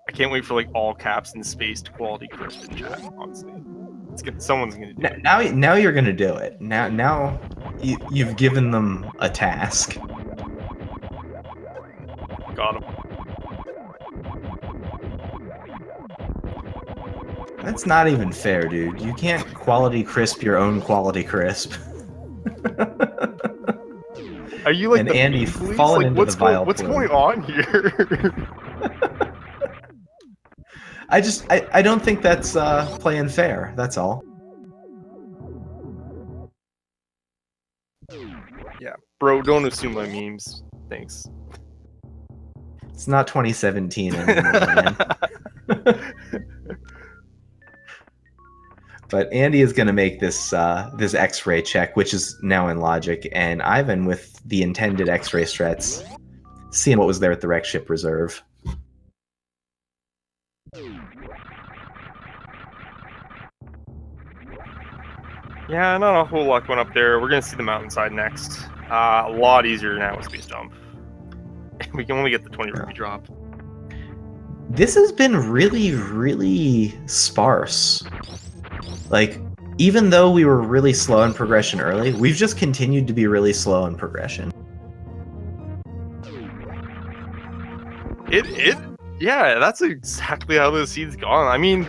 I can't wait for like all caps and spaced quality crisp in chat. Honestly, someone's gonna do it. Now you're gonna do it. Now you've given them a task. Got him. That's not even fair, dude. You can't quality crisp your own quality crisp. Are you like and the Andy police? falling Like, into the vial what's plume. going on here? I don't think that's playing fair. That's all. Yeah, bro, don't assume my memes. Thanks. It's not 2017 anymore, man. But Andy is going to make this this X-ray check, which is now in logic, and Ivan with the intended X-ray strats, seeing what was there at the wreck ship reserve. Yeah, not a whole lot going up there. We're gonna see the mountainside next. A lot easier now with Space Jump. We can only get the 20 rupee drop. This has been really, really sparse. Like, even though we were really slow in progression early, we've just continued to be really slow in progression. Yeah, that's exactly how the seed's gone. I mean,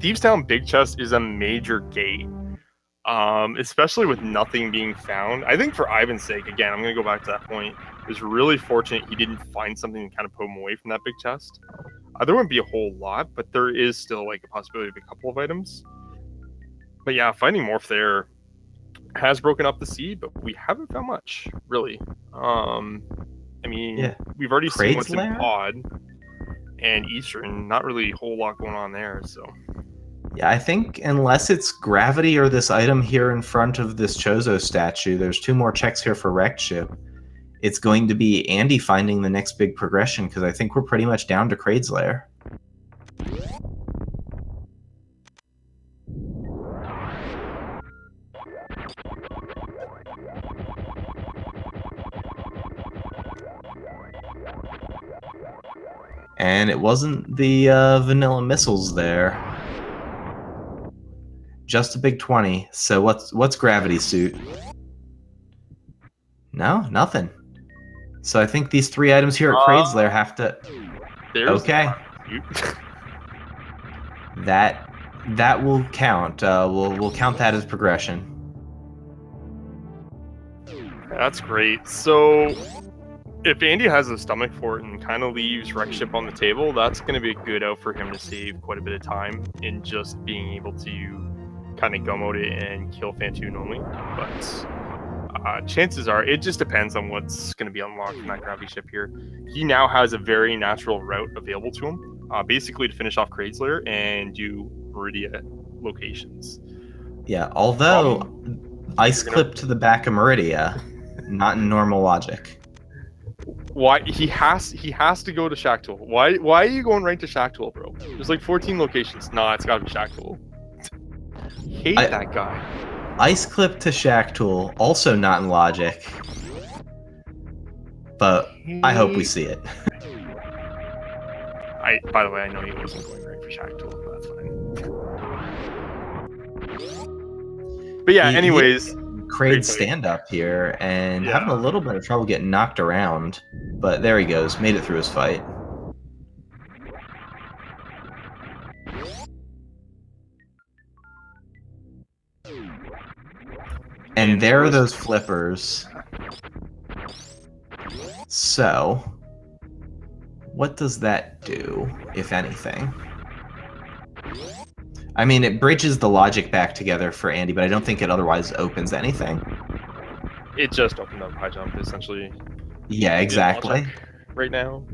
Thieves Town Big Chest is a major gate. Especially with nothing being found. I think for Ivan's sake, again, I'm going to go back to that point. It was really fortunate he didn't find something to kind of pull him away from that big chest. There wouldn't be a whole lot, but there is still like a possibility of a couple of items. But yeah, finding Morph there has broken up the seed, but we haven't found much, really. I mean, we've already seen what's in Pod and Eastern. Not really a whole lot going on there, so... Yeah, I think unless it's gravity or this item here in front of this Chozo statue, there's 2 more checks here for wrecked ship. It's going to be Andy finding the next big progression, because I think we're pretty much down to Kraid's Lair. And it wasn't the vanilla missiles there. Just a big 20. So what's gravity suit? No, nothing. So I think these 3 items here at Kraid's Lair have to. Okay. that will count. We'll count that as progression. That's great. So if Andy has a stomach for it and kind of leaves wreck ship on the table, that's going to be a good out for him to save quite a bit of time in just being able to kind of go mode it and kill Fantoon only. But chances are, it just depends on what's going to be unlocked in that gravity ship here. He now has a very natural route available to him, basically to finish off Kraid's Lair and do Meridia locations. Yeah, although ice clip to the back of Meridia, not in normal logic. Why he has to go to Shacktool? Why are you going right to Shacktool, bro? There's like 14 locations. Nah, it's gotta be Shacktool. Hate that guy. Ice clip to Shacktool, also not in logic. But I hope we see it. By the way, I know he wasn't going right for Shacktool, but that's fine. But yeah, anyways. Kraid stand up here and having a little bit of trouble getting knocked around. But there he goes, made it through his fight. And there are those flippers. So, what does that do, if anything? I mean, it bridges the logic back together for Andy, but I don't think it otherwise opens anything. It just opened up high jump, essentially. Yeah, exactly. right now.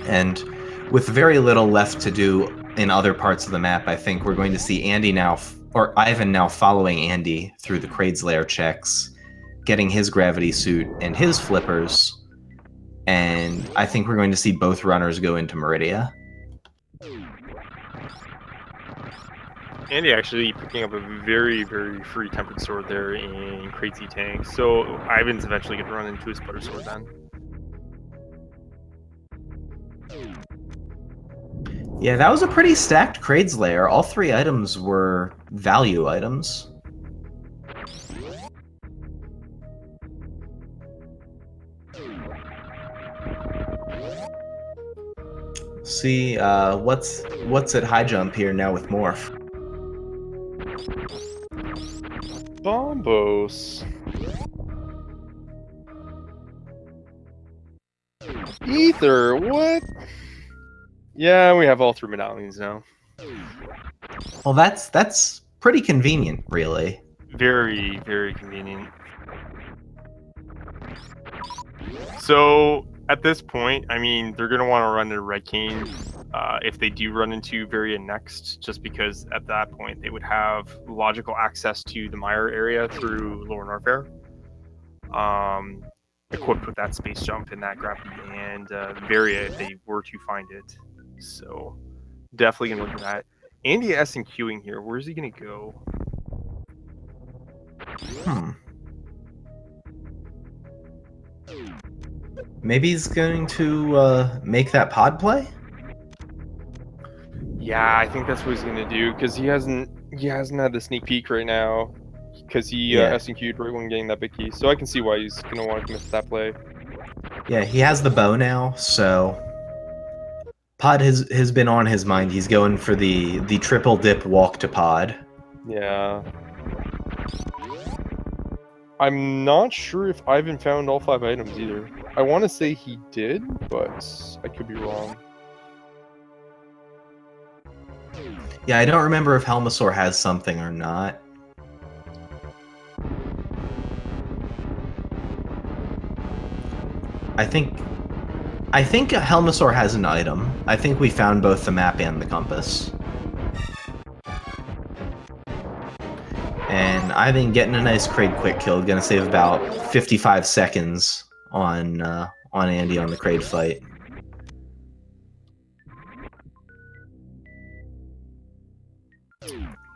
And with very little left to do in other parts of the map, I think we're going to see Andy now, or Ivan now following Andy through the Kraid's Lair checks, getting his gravity suit and his flippers, and I think we're going to see both runners go into Meridia. Andy actually picking up a very, very free tempered sword there in Crazy Tank, so Ivan's eventually going to run into his butter sword then. Yeah, that was a pretty stacked Kraid's Lair. All 3 items were value items. See, what's at high jump here now with Morph? Bombos. Ether, what? Yeah, we have all 3 medallions now. Well, that's pretty convenient, really. Very, very convenient. So at this point, I mean, they're going to want to run into Red Cane if they do run into Varia next, just because at that point they would have logical access to the Mire area through Lower Norfair, equipped with that space jump and that gravity and Varia if they were to find it. So definitely going to look at that. Andy S and queuing here. Where's he going to go? Maybe he's going to make that pod play? Yeah, I think that's what he's gonna do because he hasn't had the sneak peek right now because he S&Q'd right when getting that big key. So I can see why he's gonna want to commit to that play. Yeah, he has the bow now, so pod has been on his mind. He's going for the triple dip walk to pod. Yeah. I'm not sure if Ivan found all 5 items either. I want to say he did, but I could be wrong. Yeah, I don't remember if Helmasaur has something or not. I think Helmasaur has an item. I think we found both the map and the compass. And I've been getting a nice Kraid quick kill. Gonna save about 55 seconds on Andy on the Kraid fight.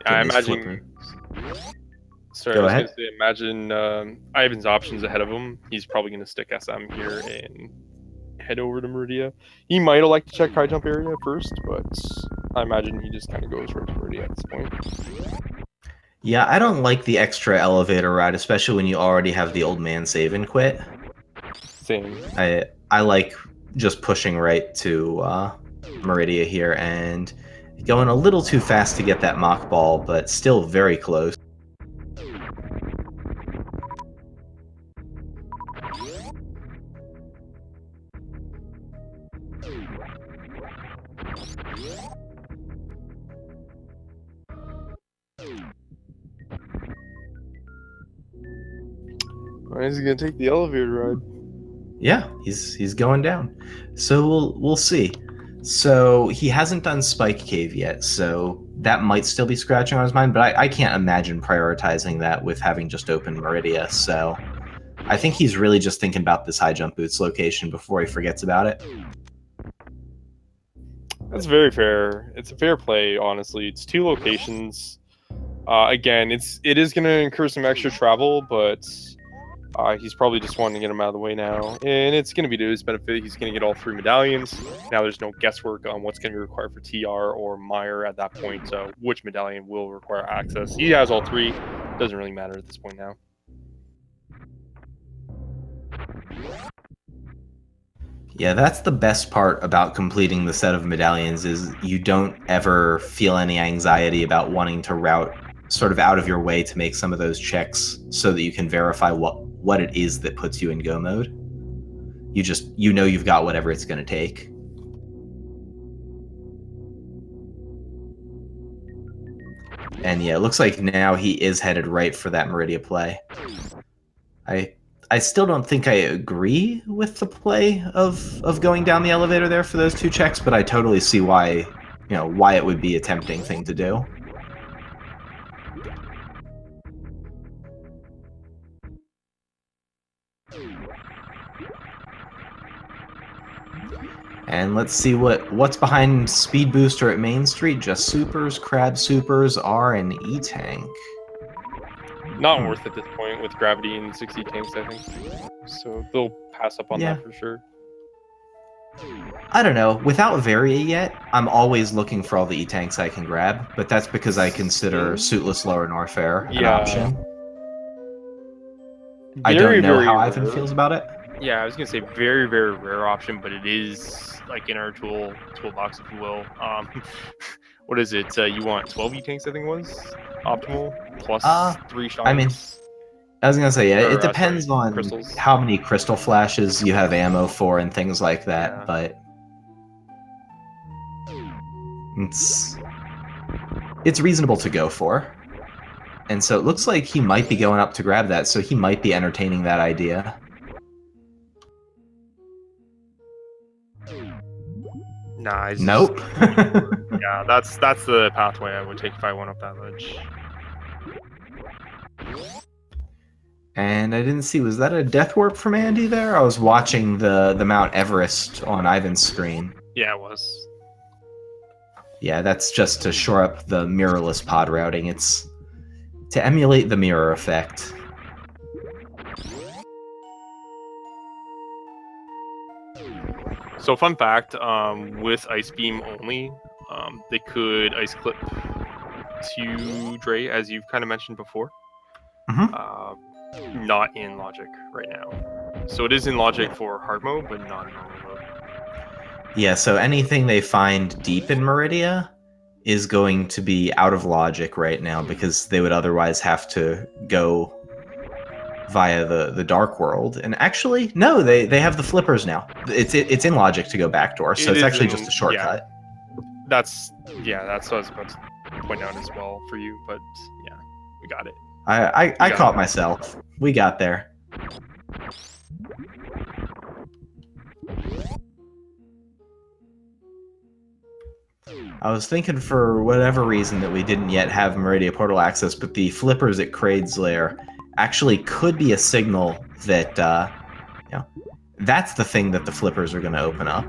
I imagine. Sorry, Go I was ahead. going to say, imagine Ivan's options ahead of him. He's probably going to stick SM here and head over to Meridia. He might have liked to check high jump area first, but I imagine he just kind of goes right to Meridia at this point. Yeah, I don't like the extra elevator ride, especially when you already have the old man save and quit. Same. I like just pushing right to Meridia here and going a little too fast to get that mock ball, but still very close. He's gonna take the elevator ride. Yeah, he's going down. So we'll see. So he hasn't done Spike Cave yet, so that might still be scratching on his mind, but I can't imagine prioritizing that with having just opened Meridia, so I think he's really just thinking about this high jump boots location before he forgets about it. That's very fair. It's a fair play, honestly. It's 2 locations. Again, it is going to incur some extra travel, but he's probably just wanting to get him out of the way now. And it's going to be to his benefit. He's going to get all 3 medallions. Now there's no guesswork on what's going to be required for TR or Meyer at that point, which medallion will require access. He has all 3. Doesn't really matter at this point now. Yeah, that's the best part about completing the set of medallions is you don't ever feel any anxiety about wanting to route sort of out of your way to make some of those checks so that you can verify what it is that puts you in go mode. You know you've got whatever it's going to take. And yeah, it looks like now he is headed right for that Meridia play. I still don't think I agree with the play of going down the elevator there for those 2 checks, but I totally see why it would be a tempting thing to do. And let's see what's behind Speed Booster at Main Street. Just Supers, Crab Supers, R, and E-Tank. Not worth at this point with Gravity and 60 tanks, I think. So they'll pass up on that for sure. I don't know. Without Varia yet, I'm always looking for all the E-Tanks I can grab, but that's because I consider Suitless Lower Norfair an option. I don't know how Ivan feels about it. Yeah, I was gonna say very, very rare option, but it is like in our toolbox, if you will. What is it? You want 12 E-Tanks, I think it was optimal plus 3 shots. I mean, I was gonna say it depends on crystals. How many crystal flashes you have ammo for and things like that, but it's reasonable to go for. And so it looks like he might be going up to grab that, so he might be entertaining that idea. Nice. Nope. Yeah, that's the pathway I would take if I went up that ledge. And I didn't see, was that a death warp from Andy there? I was watching the Mount Everest on Ivan's screen. Yeah, it was. Yeah, that's just to shore up the mirrorless pod routing. It's to emulate the mirror effect. So fun fact, with Ice Beam only, they could Ice Clip to Dre, as you've kind of mentioned before. Not in Logic right now. So it is in Logic for hard mode, but not in normal mode. Yeah, so anything they find deep in Meridia is going to be out of Logic right now, because they would otherwise have to go via the Dark World. And actually, no, they have the flippers now. It's in Logic to go backdoor, so it's actually just a shortcut. Yeah. That's what I was about to point out as well for you, but yeah, we got it. I caught myself. We got there. I was thinking for whatever reason that we didn't yet have Meridia portal access, but the flippers at Kraid's Lair actually could be a signal that that's the thing that the flippers are going to open up.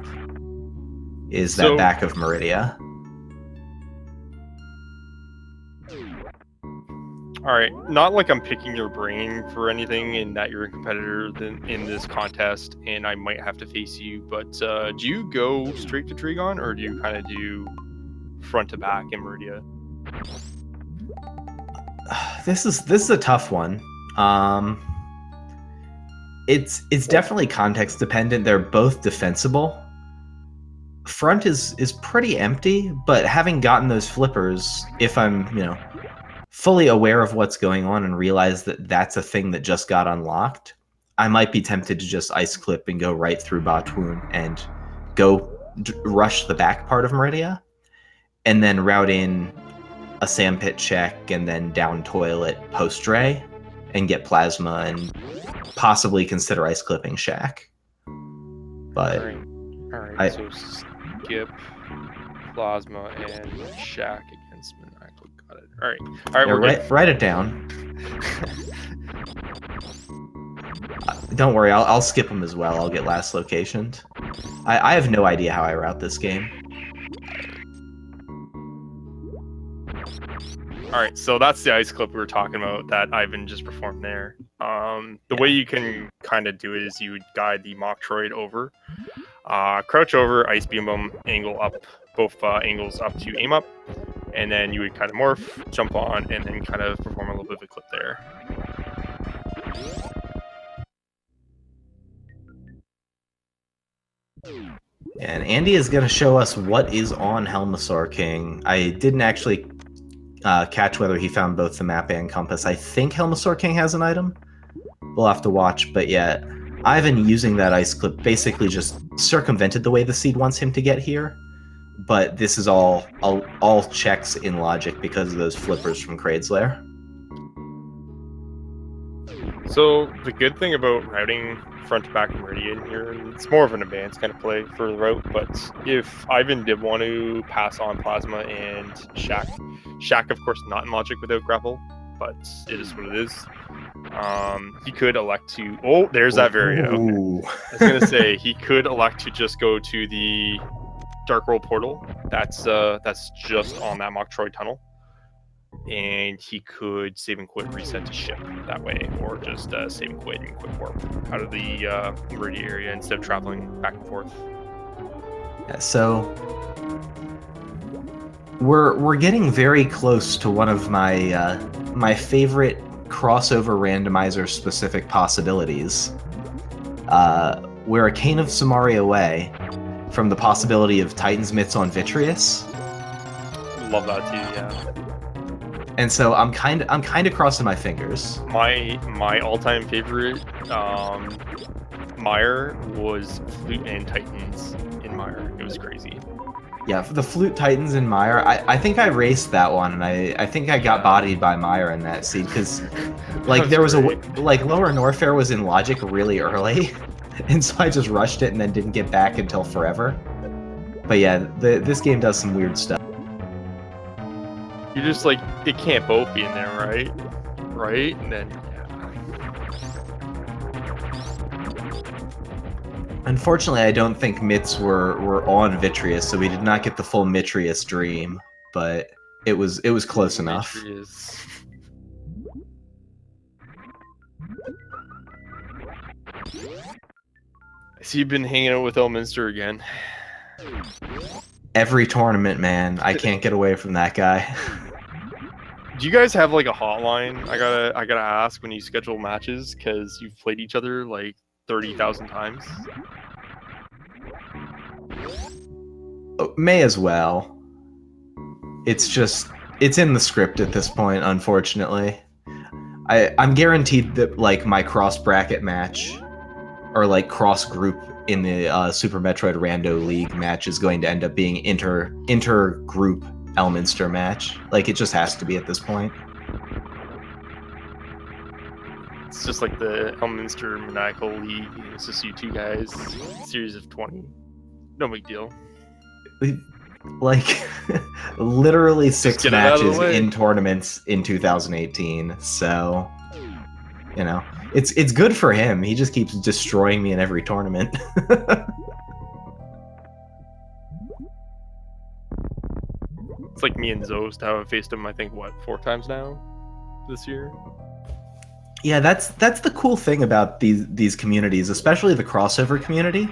Is that back of Meridia. All right, not like I'm picking your brain for anything and that you're a competitor in this contest and I might have to face you, but do you go straight to Trigon or do you kind of do front to back in Meridia? This is a tough one. It's definitely context dependent. They're both defensible. Front is pretty empty, but having gotten those flippers, if I'm fully aware of what's going on and realize that that's a thing that just got unlocked, I might be tempted to just ice clip and go right through Batwoon and go rush the back part of Meridia, and then route in a sandpit check and then down toilet post Dre and get plasma and possibly consider ice clipping Shack. But all right. So skip plasma and Shack against Maniacal. Got it. All right. Yeah, write it down. Don't worry, I'll skip them as well. I'll get last locationed. I have no idea how I route this game. All right, so that's the ice clip we were talking about that Ivan just performed there. The way you can kind of do it is you would guide the Metroid over, crouch over, ice beam them, angle up, both angles up to aim up, and then you would kind of morph, jump on, and then kind of perform a little bit of a clip there. And Andy is going to show us what is on Helmasaur King. I didn't actually catch whether he found both the map and compass. I think Helmasaur King has an item. We'll have to watch, but yeah, Ivan using that ice clip basically just circumvented the way the seed wants him to get here, but this is all checks in logic because of those flippers from Kraid's Lair. So the good thing about routing front to back Meridian here, and it's more of an advanced kind of play for the route, but if Ivan did want to pass on Plasma and Shaq of course not in logic without grapple, but it is what it is. He could elect to. Oh, there's that Varia. Okay. I was gonna say he could elect to just go to the Dark World portal. That's just on that Metroid tunnel, and he could save and quit, reset to ship that way, or just save and quit and quick warp out of the Meridian area instead of traveling back and forth. Yeah, so we're getting very close to one of my my favorite crossover randomizer specific possibilities. We're a cane of Samaria away from the possibility of Titan's Mitts on Vitreous. Love that too, yeah. And so I'm kind of crossing my fingers. My all-time favorite Mire was Flute and Titans in Mire. It was crazy. Yeah, for the Flute Titans in Mire, I think I raced that one, and I think I got bodied by Mire in that seed, because like there was like Lower Norfair was in logic really early, and so I just rushed it and then didn't get back until forever. But yeah, this game does some weird stuff. You're just like, it can't both be in there, right? Right? And then, Unfortunately, I don't think Mitts were on Vitreous, so we did not get the full Mitreous dream, but it was close enough. Vitreous. I see you've been hanging out with Elminster again. Every tournament, man. I can't get away from that guy. Do you guys have like a hotline? I gotta ask when you schedule matches, because you've played each other like 30,000 times. May as well. It's in the script at this point, unfortunately. I'm guaranteed that like my cross bracket match or like cross group in the Super Metroid Rando League match is going to end up being inter group Elminster match. Like, it just has to be at this point. It's just like the Elminster Maniacal League. It's just you two guys, series of 20. No big deal. Like, literally 6 matches in in tournaments in 2018. So, you know, it's good for him. He just keeps destroying me in every tournament. It's like me and Zost have faced him, I think, what, 4 times now this year? Yeah, that's the cool thing about these communities, especially the crossover community,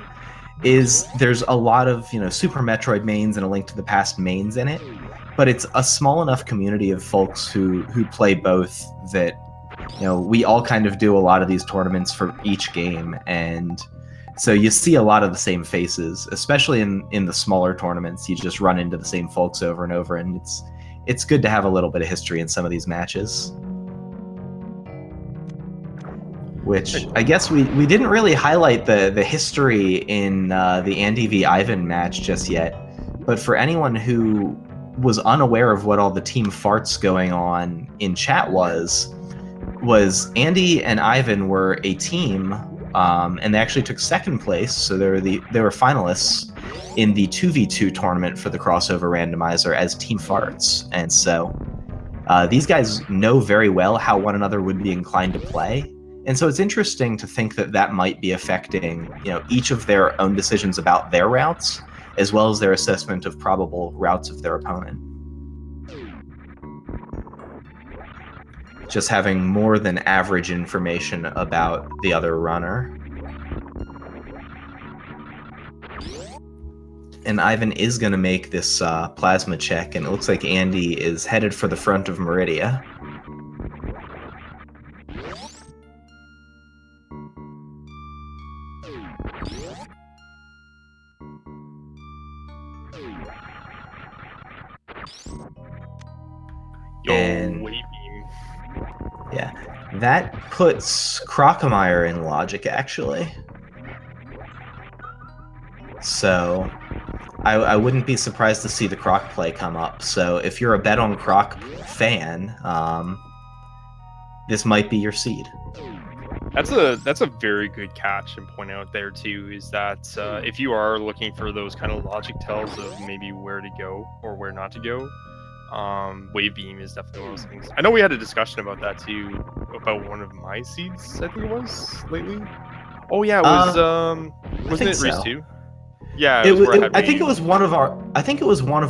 is there's a lot of, you know, Super Metroid mains and A Link to the Past mains in it, but it's a small enough community of folks who play both that, you know, we all kind of do a lot of these tournaments for each game, and so you see a lot of the same faces, especially in the smaller tournaments. You just run into the same folks over and over, and it's good to have a little bit of history in some of these matches. Which I guess we didn't really highlight the history in the Andy v Ivan match just yet, but for anyone who was unaware of what all the team farts going on in chat was Andy and Ivan were a team, and they actually took second place, so they were finalists in the 2v2 tournament for the crossover randomizer as Team Farts, and so these guys know very well how one another would be inclined to play. And so it's interesting to think that might be affecting, you know, each of their own decisions about their routes, as well as their assessment of probable routes of their opponent. Just having more than average information about the other runner. And Ivan is going to make this plasma check, and it looks like Andy is headed for the front of Meridia. And yeah, that puts Crocomire in logic, actually. So I wouldn't be surprised to see the Croc play come up. So if you're a Bet on Croc fan, this might be your seed. That's a very good catch and point out there too. Is that if you are looking for those kind of logic tells of maybe where to go or where not to go, Wave Beam is definitely one of those things. I know we had a discussion about that too, about one of my seeds. I think it was lately. Oh yeah, it was. Wasn't it race 2? Yeah, I think it was one of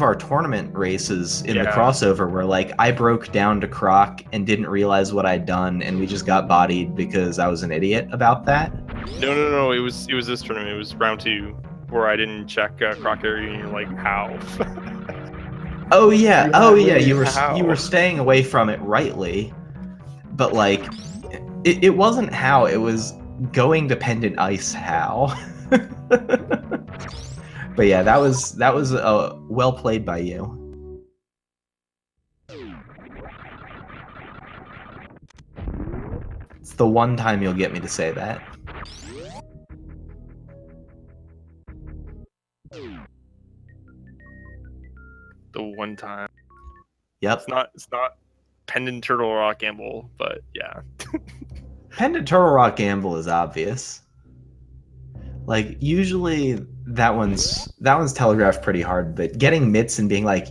our tournament races in the crossover where like I broke down to Croc and didn't realize what I'd done, and we just got bodied because I was an idiot about that. No. It was this tournament. It was round 2 where I didn't check Croc area, and you're like, how? Oh yeah, You were staying away from it rightly, but like it wasn't how. It was going dependent ice how. But yeah, that was well played by you. It's the one time you'll get me to say that. The one time. Yep. It's not Pendant Turtle Rock Gamble, but yeah. Pendant Turtle Rock Gamble is obvious. Like usually that one's telegraphed pretty hard, but getting mitts and being like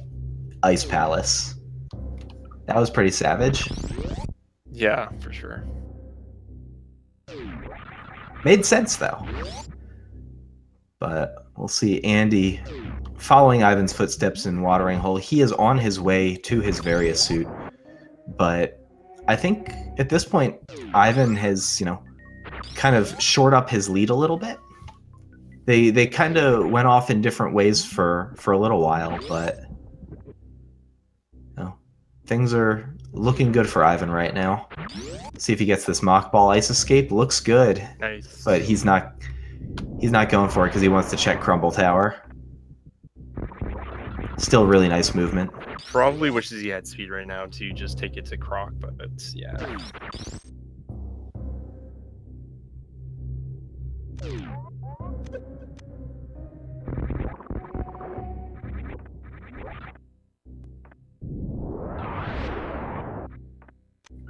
Ice Palace, that was pretty savage. Yeah, for sure. Made sense though. But we'll see Andy following Ivan's footsteps in Watering Hole. He is on his way to his Various suit, but I think at this point Ivan has, kind of shored up his lead a little bit. They kind of went off in different ways for a little while, but things are looking good for Ivan right now. See if he gets this mock ball ice escape. Looks good. Nice. But he's not going for it because he wants to check Crumble Tower. Still really nice movement. Probably wishes he had speed right now to just take it to Croc, but yeah.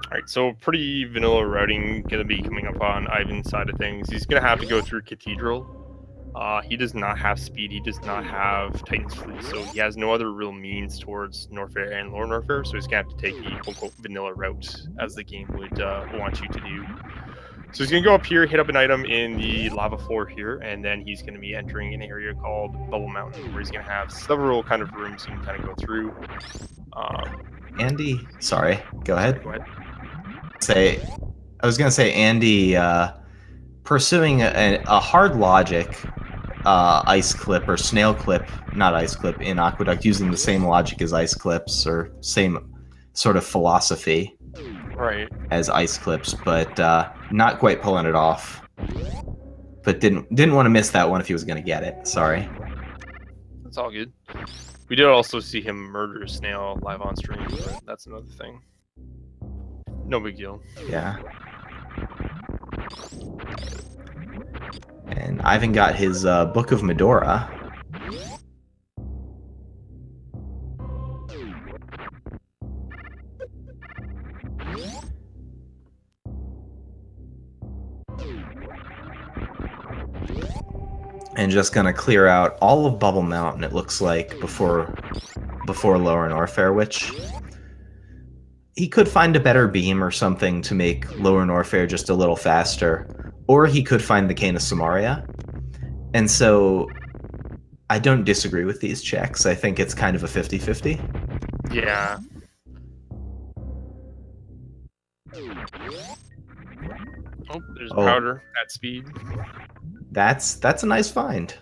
Alright, so pretty vanilla routing going to be coming up on Ivan's side of things. He's going to have to go through Cathedral. He does not have speed. He does not have Titan's Fleet, so he has no other real means towards Norfair and Lower Norfair, so he's going to have to take the quote-unquote vanilla route, as the game would want you to do. So he's going to go up here, hit up an item in the lava floor here, and then he's going to be entering an area called Bubble Mountain, where he's going to have several kind of rooms he can kind of go through. Andy, sorry, go ahead. Go ahead. I was going to say Andy pursuing a hard logic ice clip or snail clip, not ice clip, in Aqueduct, using the same logic as ice clips or same sort of philosophy right as ice clips, but not quite pulling it off. But didn't want to miss that one if he was going to get it. Sorry. That's all good. We did also see him murder a snail live on stream, but that's another thing. No big deal. Yeah. And Ivan got his Book of Medora. And just gonna clear out all of Bubble Mountain, it looks like, before Lower Norfair, which he could find a better beam or something to make Lower Norfair just a little faster, or he could find the Cane of Samaria. And so I don't disagree with these checks. I think it's kind of a 50-50. Yeah. Oh, there's powder at speed. That's a nice find.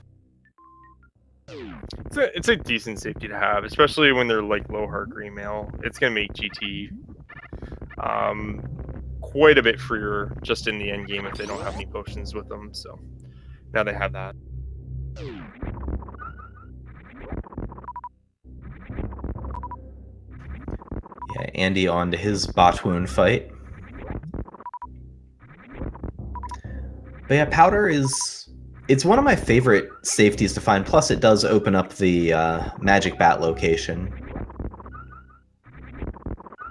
It's a decent safety to have, especially when they're like low heart green mail. It's gonna make GT quite a bit freer just in the end game if they don't have any potions with them. So now they have that. Yeah, Andy on to his bot wound fight. But yeah, powder is It's one of my favorite safeties to find. Plus, it does open up the magic bat location,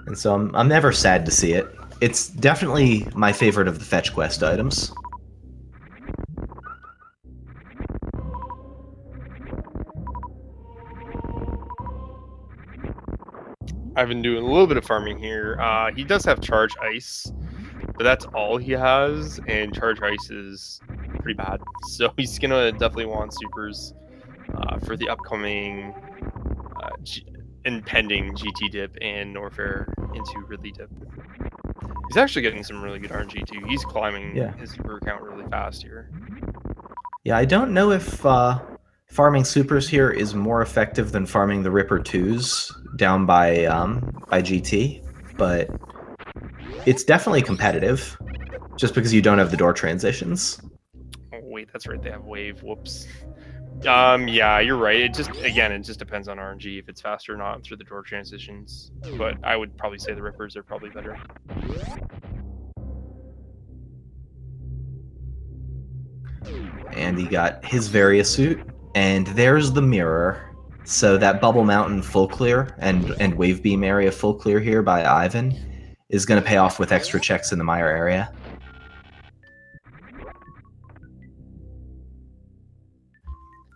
and so I'm never sad to see it. It's definitely my favorite of the fetch quest items. I've been doing a little bit of farming here. He does have charge ice, but that's all he has, and charge ice is pretty bad. So he's gonna definitely want supers for the upcoming impending GT dip and Norfair into Ridley dip. He's actually getting some really good RNG too. He's climbing his super count really fast here. Yeah, I don't know if farming supers here is more effective than farming the Ripper 2s down by GT, but it's definitely competitive, just because you don't have the door transitions. Oh wait, that's right, they have wave. Whoops. Yeah, you're right. It just depends on RNG if it's faster or not through the door transitions. But I would probably say the Rippers are probably better. And he got his Varia suit, and there's the mirror. So that Bubble Mountain full clear and Wave Beam area full clear here by Ivan is going to pay off with extra checks in the Mire area.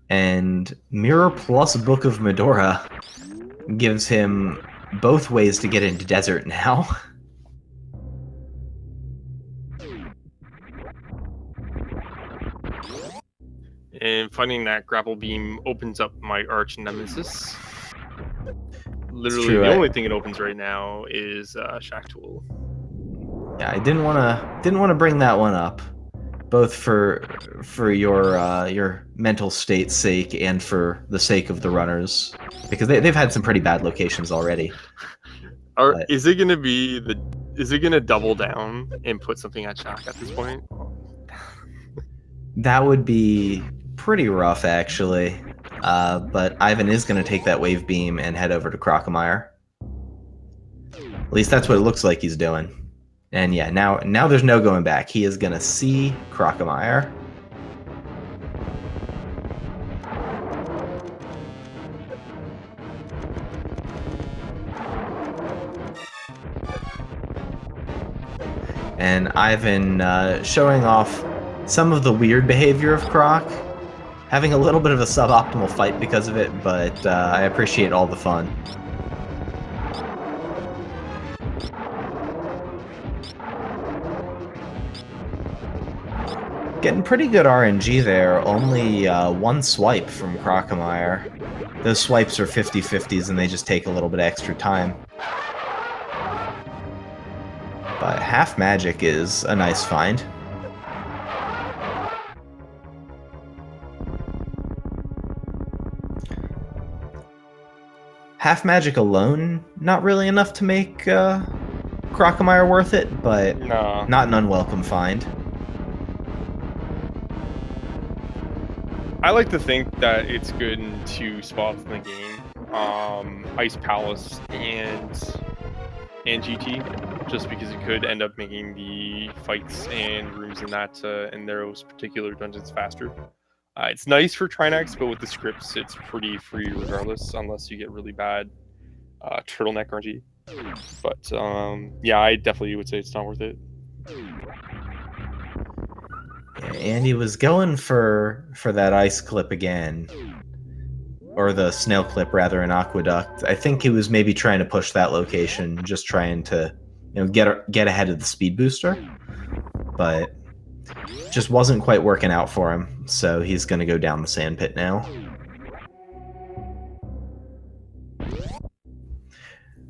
And Mirror plus Book of Medora gives him both ways to get into Desert now. And finding that grapple beam opens up my arch nemesis. Literally, true, the only thing it opens right now is Shack Tool. Yeah, I didn't want to bring that one up, both for your mental state's sake and for the sake of the runners, because they've had some pretty bad locations already. Is it gonna double down and put something at Shack at this point? That would be pretty rough, actually. But Ivan is going to take that Wave Beam and head over to Crocomire. At least that's what it looks like he's doing. And yeah, now there's no going back. He is going to see Crocomire. And Ivan showing off some of the weird behavior of Croc, having a little bit of a suboptimal fight because of it, but I appreciate all the fun. Getting pretty good RNG there, only one swipe from Crocomire. Those swipes are 50-50s and they just take a little bit extra time. But half magic is a nice find. Half magic alone, not really enough to make Crocomire worth it, but not an unwelcome find. I like to think that it's good in two spots in the game, Ice Palace and GT, just because it could end up making the fights and rooms in those particular dungeons faster. It's nice for Trinex, but with the scripts, it's pretty free regardless, unless you get really bad turtleneck RNG. But yeah, I definitely would say it's not worth it. Yeah, Andy was going for that ice clip again, or the snail clip rather, in Aqueduct. I think he was maybe trying to push that location, just trying to get ahead of the speed booster, but just wasn't quite working out for him, so he's going to go down the sand pit now.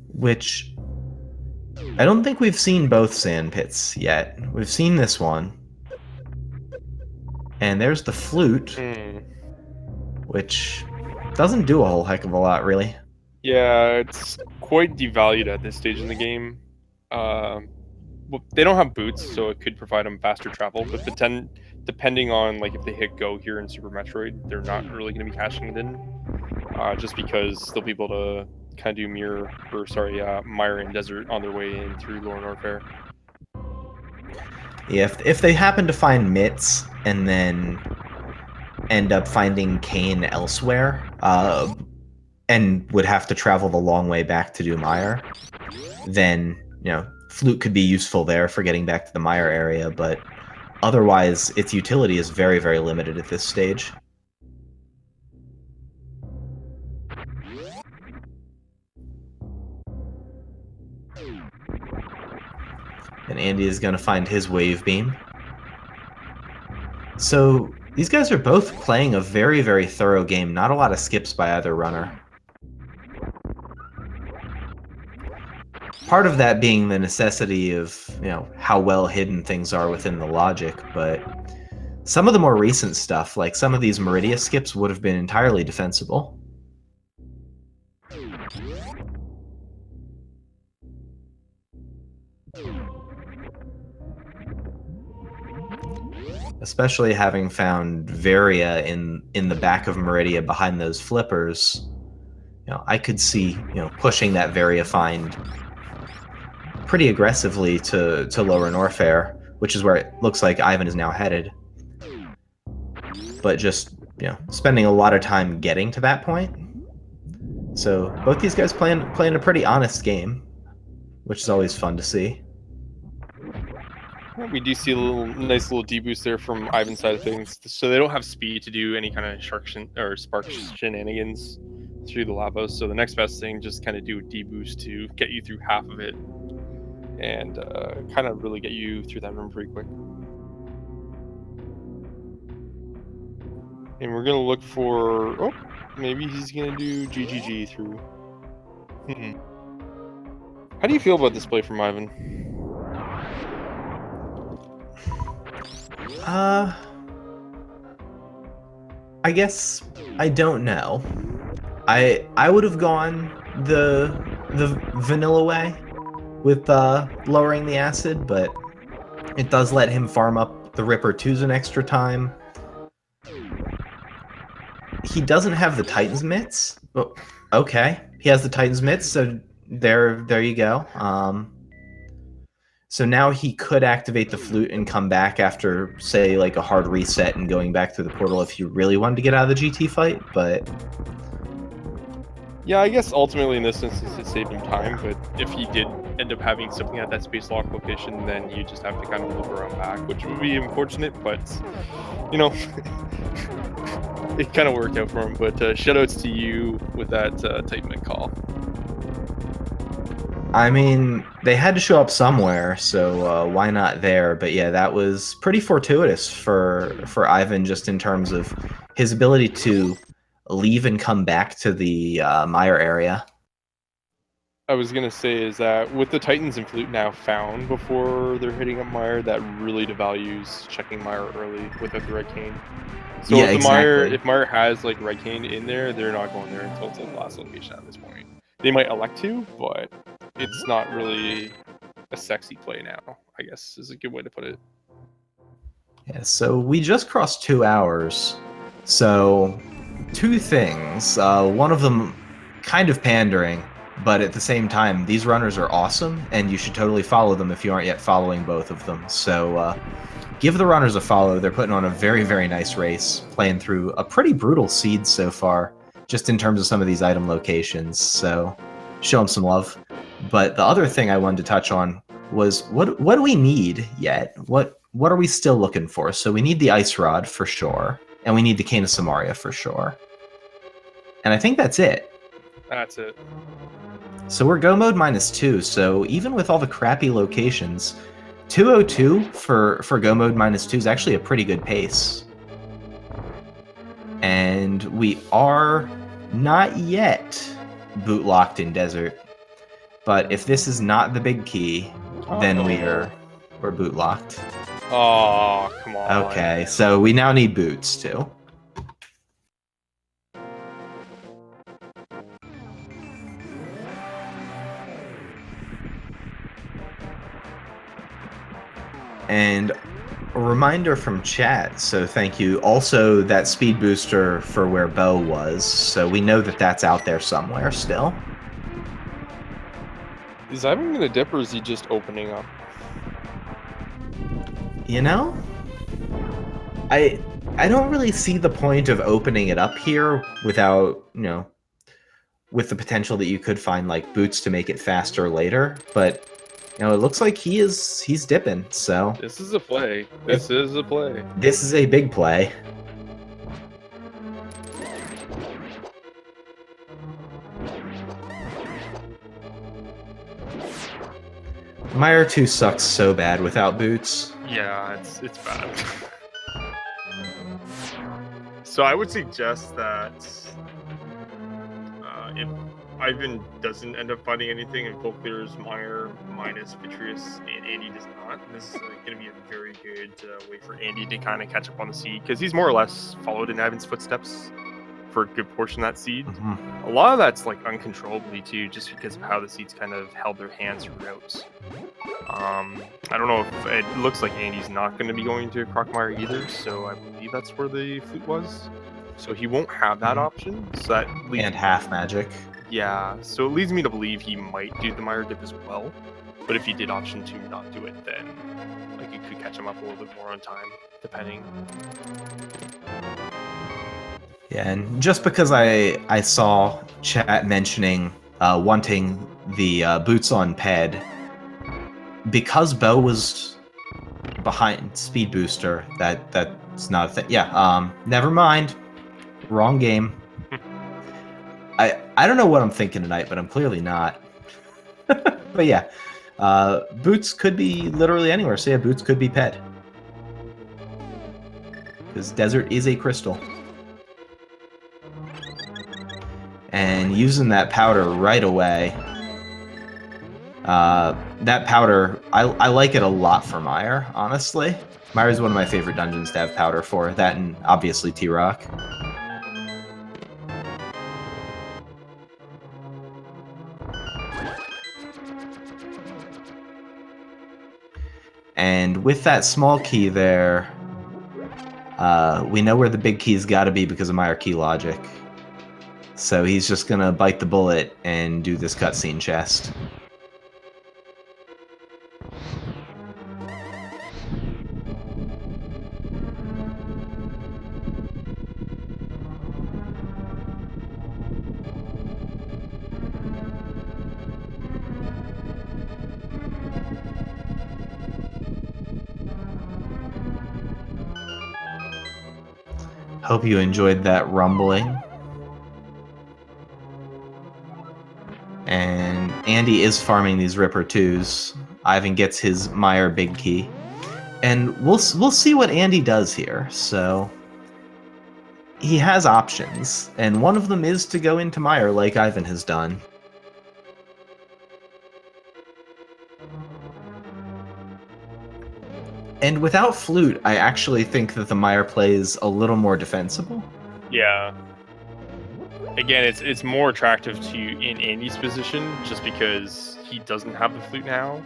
Which, I don't think we've seen both sand pits yet. We've seen this one. And there's the flute, which doesn't do a whole heck of a lot, really. Yeah, it's quite devalued at this stage in the game. Well, they don't have boots, so it could provide them faster travel, but depending on like if they hit go here in Super Metroid, they're not really going to be cashing it in, just because they'll be able to kind of do Mire and Desert on their way in through Lore Norfair. Yeah, if they happen to find mitts and then end up finding Kane elsewhere, and would have to travel the long way back to do Mire, then, Flute could be useful there for getting back to the Mire area, but otherwise, its utility is very, very limited at this stage. And Andy is going to find his Wave Beam. So these guys are both playing a very, very thorough game. Not a lot of skips by either runner. Part of that being the necessity of, how well hidden things are within the logic, but some of the more recent stuff, like some of these Meridia skips, would have been entirely defensible. Especially having found Varia in the back of Meridia behind those flippers, I could see, pushing that Varia find pretty aggressively to Lower Norfair, which is where it looks like Ivan is now headed. But just, spending a lot of time getting to that point. So both these guys playing a pretty honest game, which is always fun to see. We do see a nice little deboost there from Ivan's side of things. So they don't have speed to do any kind of spark shenanigans through the lava. So the next best thing, just kind of do a deboost to get you through half of it, and kind of really get you through that room pretty quick. And we're gonna look for maybe he's gonna do GGG through. How do you feel about this play from Ivan? I guess I don't know. I would have gone the vanilla way with lowering the acid, but it does let him farm up the Ripper 2s an extra time. He doesn't have the Titan's mitts. Oh, okay, he has the Titan's mitts, so there you go. So now he could activate the Flute and come back after, say, like a hard reset and going back through the portal if you really wanted to get out of the GT fight, but... Yeah, I guess ultimately in this instance it saved him time, but if he did end up having something at that space lock location, then you just have to kind of loop around back, which would be unfortunate, but, it kind of worked out for him. But shoutouts to you with that Titan call. I mean, they had to show up somewhere, so why not there? But yeah, that was pretty fortuitous for Ivan, just in terms of his ability to leave and come back to the Mire area. I was going to say is that with the Titans and Flute now found before they're hitting up Mire, that really devalues checking Mire early without the Red Cane. So yeah, if Mire has like Red Cane in there, they're not going there until it's the last location at this point. They might elect to, but it's not really a sexy play now, I guess is a good way to put it. Yeah, so we just crossed 2 hours. So, two things. One of them kind of pandering, but at the same time, these runners are awesome, and you should totally follow them if you aren't yet following both of them. So, give the runners a follow. They're putting on a very, very nice race, playing through a pretty brutal seed so far, just in terms of some of these item locations. So, show them some love. But the other thing I wanted to touch on was what do we need yet? What are we still looking for? So we need the Ice Rod for sure, and we need the Cane of Samaria for sure. And I think that's it. That's it. So we're go mode -2, so even with all the crappy locations, 202 for go mode -2 is actually a pretty good pace. And we are not yet boot locked in Desert. But if this is not the big key, then we're boot locked. Oh, come on. Okay, so we now need boots too. And a reminder from chat, so thank you. Also, that speed booster for where Bo was, so we know that that's out there somewhere still. Is Ivan gonna dip, or is he just opening up? You know, I don't really see the point of opening it up here without, with the potential that you could find like boots to make it faster later, but it looks like he's dipping, so This is a play. This is a play. this is a big play. Meyer 2 sucks so bad without boots. Yeah, it's bad. So I would suggest that if Ivan doesn't end up finding anything and full clears Meyer minus Vitreous and Andy does not, this is going to be a very good way for Andy to kind of catch up on the seed, because he's more or less followed in Ivan's footsteps for a good portion of that seed. Mm-hmm. A lot of that's like uncontrollably too, just because of how the seeds kind of held their hands throughout. I don't know if it looks like Andy's not going to be going to Crockmire either, so I believe that's where the flute was. So he won't have that option. So that leads, And half magic. yeah, so it leads me to believe he might do the Meyer dip as well. But if he did option to not do it, then like it could catch him up a little bit more on time, depending. Yeah, and just because I saw chat mentioning wanting the boots on Ped, because Bo was behind Speed Booster, that's not a thing. Yeah, never mind. Wrong game. I don't know what I'm thinking tonight, but I'm clearly not. But yeah, boots could be literally anywhere. So yeah, boots could be Ped. Because desert is a crystal. And using that powder right away. That powder, I like it a lot for Meyer, honestly. Meyer is one of my favorite dungeons to have powder for. That and obviously T-Rock. And with that small key there, we know where the big key's got to be because of Meyer key logic. So he's just gonna bite the bullet and do this cutscene chest. Hope you enjoyed that rumbling. And Andy is farming these Ripper 2s. Ivan gets his Meyer big key. And we'll see what Andy does here. So he has options, and one of them is to go into Meyer like Ivan has done. And without Flute, I actually think that the Meyer play is a little more defensible. Yeah. Again, it's more attractive to you in Andy's position just because he doesn't have the flute now.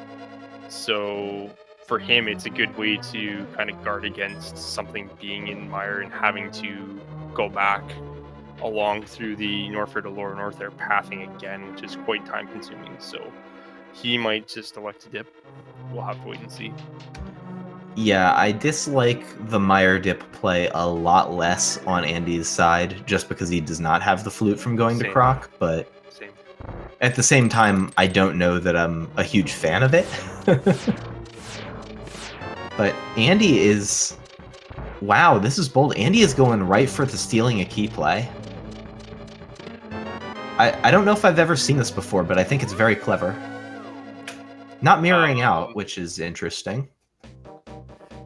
So for him, it's a good way to kind of guard against something being in Meyer and having to go back along through the Norfair to Lower North there pathing again, which is quite time consuming. So he might just elect to dip. We'll have to wait and see. Yeah, I dislike the Meyer dip play a lot less on Andy's side, just because he does not have the flute from going to Croc, but Same. At the same time, I don't know that I'm a huge fan of it. But Andy is... Wow, this is bold. Andy is going right for the stealing a key play. I don't know if I've ever seen this before, but I think it's very clever. Not mirroring out, which is interesting.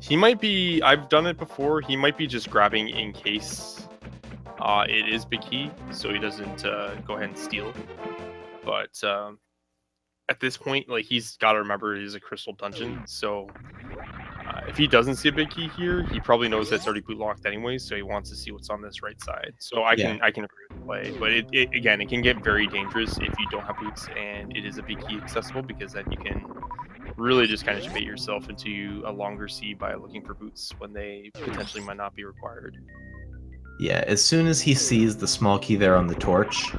He might be, I've done it before, he might be just grabbing in case it is big key, so he doesn't go ahead and steal. But at this point, like, he's got to remember it is a crystal dungeon, so if he doesn't see a big key here, he probably knows that's already boot locked anyway, so he wants to see what's on this right side. So I can agree with the play, but again, it can get very dangerous if you don't have boots and it is a big key accessible, because then you can really just kind of debate yourself into a longer seed by looking for boots when they potentially might not be required. Yeah, as soon as he sees the small key there on the torch,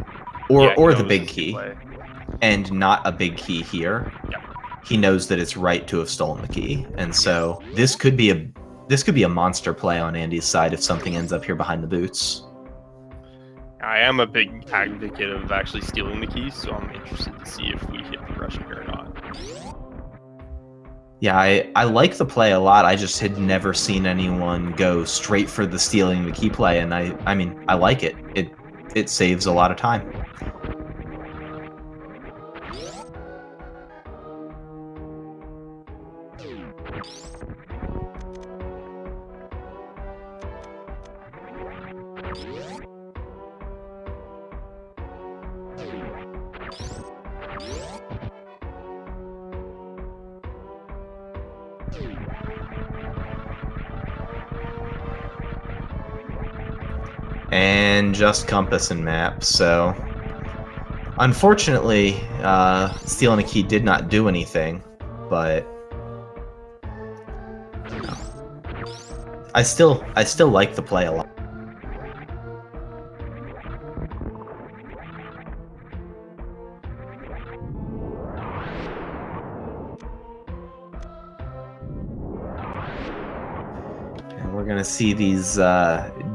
or the big key, and not a big key here, he knows that it's right to have stolen the key. And so this could be This could be a monster play on Andy's side if something ends up here behind the boots. I am a big advocate of actually stealing the keys, so I'm interested to see if we hit progression here or not. Yeah, I like the play a lot. I just had never seen anyone go straight for the stealing the key play, and I mean, I like it. It saves a lot of time. And just compass and map, so unfortunately, stealing a key did not do anything, but you know, I still like the play a lot. And we're gonna see these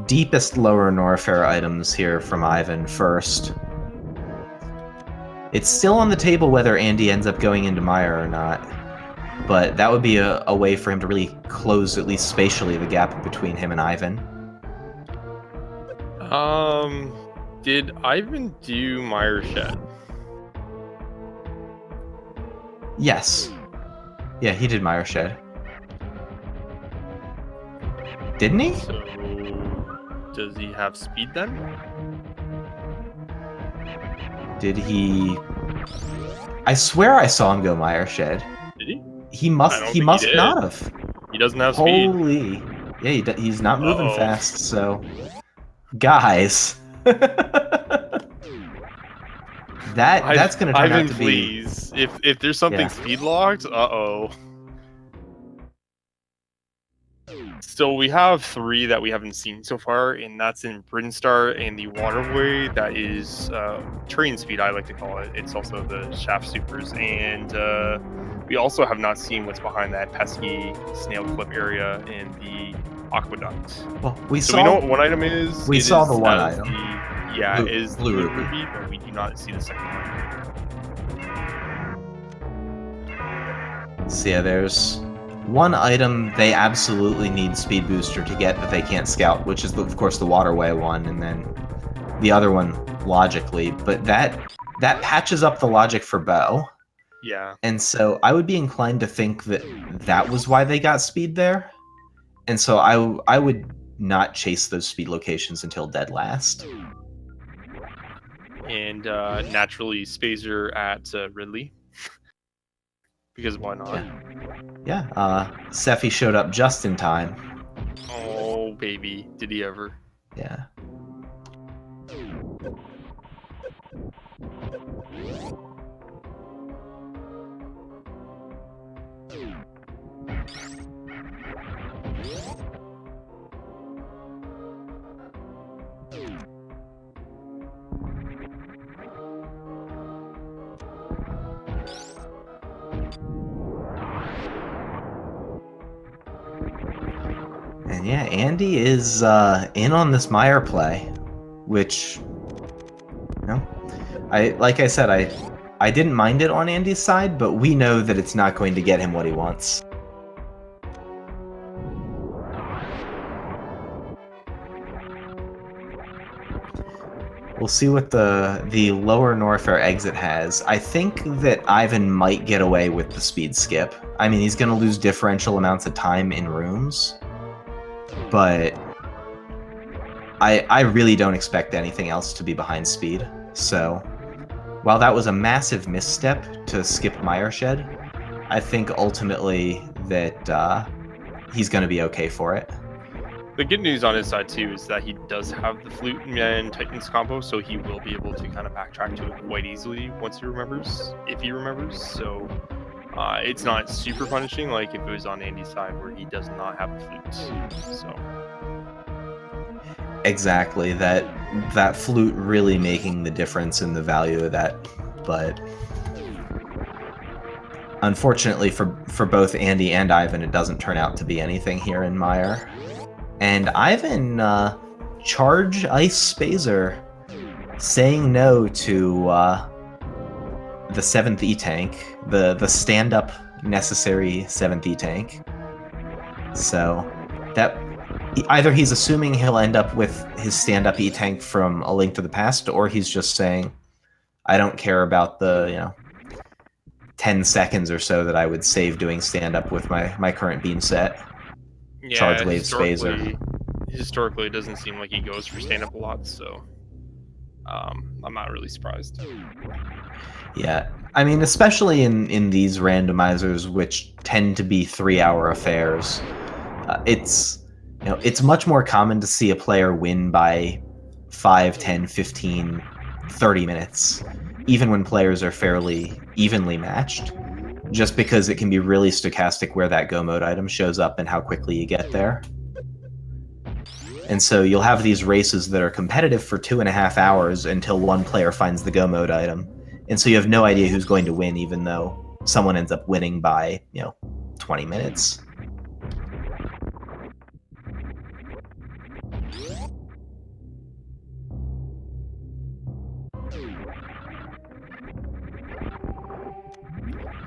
deepest lower Norfair items here from Ivan first. It's still on the table whether Andy ends up going into Meyer or not, but that would be a way for him to really close, at least spatially, the gap between him and Ivan. Did Ivan do Meyer Shed? Yes. Yeah, he did Meyer Shed. Didn't he? So, does he have speed then? Did he? I swear I saw him go Meyer Shed. Did he? He must not have. He doesn't have speed. Holy. Yeah, he's not moving fast, so... Guys. That's gonna turn out to be... please. If there's something speed locked, uh-oh. So we have 3 that we haven't seen so far, and that's in Brinstar and the Waterway. That is train speed, I like to call it. It's also the Shaft Supers, and we also have not seen what's behind that pesky snail clip area in the Aqueduct. Well, we know what one item is. We saw the one item. Is Blue Ruby, but we do not see the second one. So yeah, there's one item they absolutely need Speed Booster to get that they can't scout, which is, of course, the Waterway one, and then the other one, logically. But that patches up the logic for Bo. Yeah. And so I would be inclined to think that that was why they got speed there. And so I would not chase those speed locations until dead last. And naturally, Spazer at Ridley. Because why not? Yeah. Sephi showed up just in time. Oh, baby. Did he ever? Yeah. And yeah, Andy is in on this Meyer play, which, you know, like I said, I didn't mind it on Andy's side, but we know that it's not going to get him what he wants. We'll see what the lower Norfair exit has. I think that Ivan might get away with the speed skip. I mean, he's going to lose differential amounts of time in rooms, but I really don't expect anything else to be behind speed. So while that was a massive misstep to skip Meyer Shed, I think ultimately that he's going to be okay for it. The good news on his side too is that he does have the Flute and Titans combo, so he will be able to kind of backtrack to it quite easily once he remembers, if he remembers. So it's not super punishing like if it was on Andy's side where he does not have the Flute. So exactly, that Flute really making the difference in the value of that, but Unfortunately for both Andy and Ivan, it doesn't turn out to be anything here in Meyer. And Ivan, charge Ice Spazer, saying no to the 7th E-Tank, the stand-up necessary 7th E-Tank. So that either he's assuming he'll end up with his stand-up E-Tank from A Link to the Past, or he's just saying, I don't care about the 10 seconds or so that I would save doing stand-up with my current beam set. Yeah, Charge Wave Spazer. Historically, it doesn't seem like he goes for stand-up a lot, so I'm not really surprised. Yeah, I mean, especially in these randomizers, which tend to be 3-hour affairs, it's much more common to see a player win by 5, 10, 15, 30 minutes, even when players are fairly evenly matched, just because it can be really stochastic where that go mode item shows up and how quickly you get there. And so you'll have these races that are competitive for 2.5 hours until one player finds the go mode item. And so you have no idea who's going to win, even though someone ends up winning by, 20 minutes.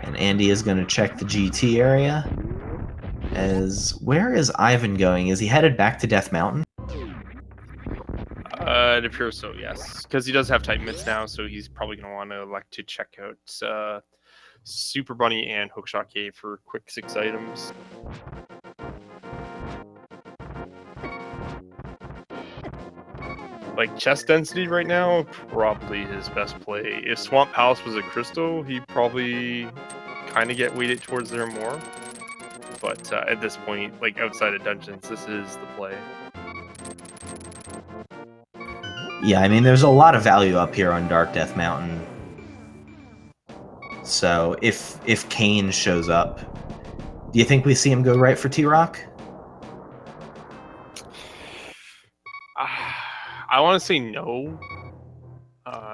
And Andy is going to check the GT area. Where is Ivan going? Is he headed back to Death Mountain? It appears so, yes. Because he does have tight mitts now, so he's probably going to want to elect to check out Super Bunny and Hookshot Cave for quick 6 items. Like, chest density right now, probably his best play. If Swamp Palace was a crystal, he'd probably kind of get weighted towards there more. But at this point, like, outside of dungeons, this is the play. Yeah, I mean, there's a lot of value up here on Dark Death Mountain. So if Kane shows up, do you think we see him go right for T-Rock? I want to say no,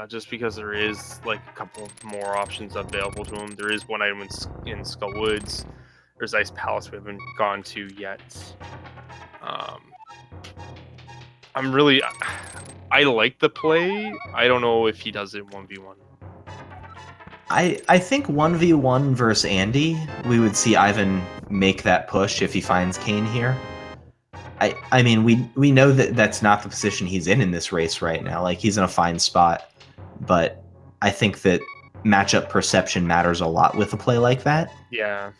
just because there is like a couple more options available to him. There is one item in Skull Woods. There's Ice Palace we haven't gone to yet. I like the play. I don't know if he does it 1v1. I think 1v1 versus Andy, we would see Ivan make that push if he finds Kane here. I mean, we know that that's not the position he's in this race right now. Like, he's in a fine spot, but I think that matchup perception matters a lot with a play like that. Yeah.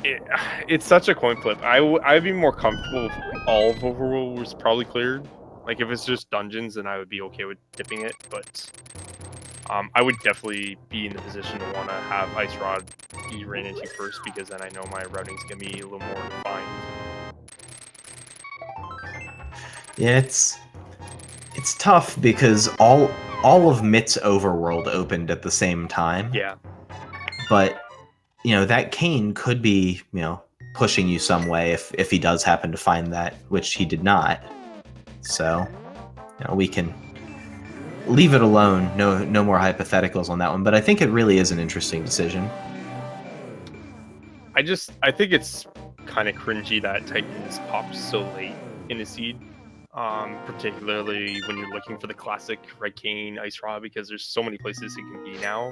It's such a coin flip. I'd be more comfortable if all of Overworld was probably cleared. Like, if it's just dungeons, then I would be okay with dipping it, but I would definitely be in the position to want to have Ice Rod be ran into first, because then I know my routing's going to be a little more defined. Yeah, it's tough because all of Mitt's Overworld opened at the same time. Yeah. But, that Kane could be, pushing you some way if he does happen to find that, which he did not. So, we can leave it alone. No more hypotheticals on that one. But I think it really is an interesting decision. I think it's kind of cringy that Titans popped so late in the seed. Particularly when you're looking for the classic Red Cane Ice Rod, because there's so many places it can be now,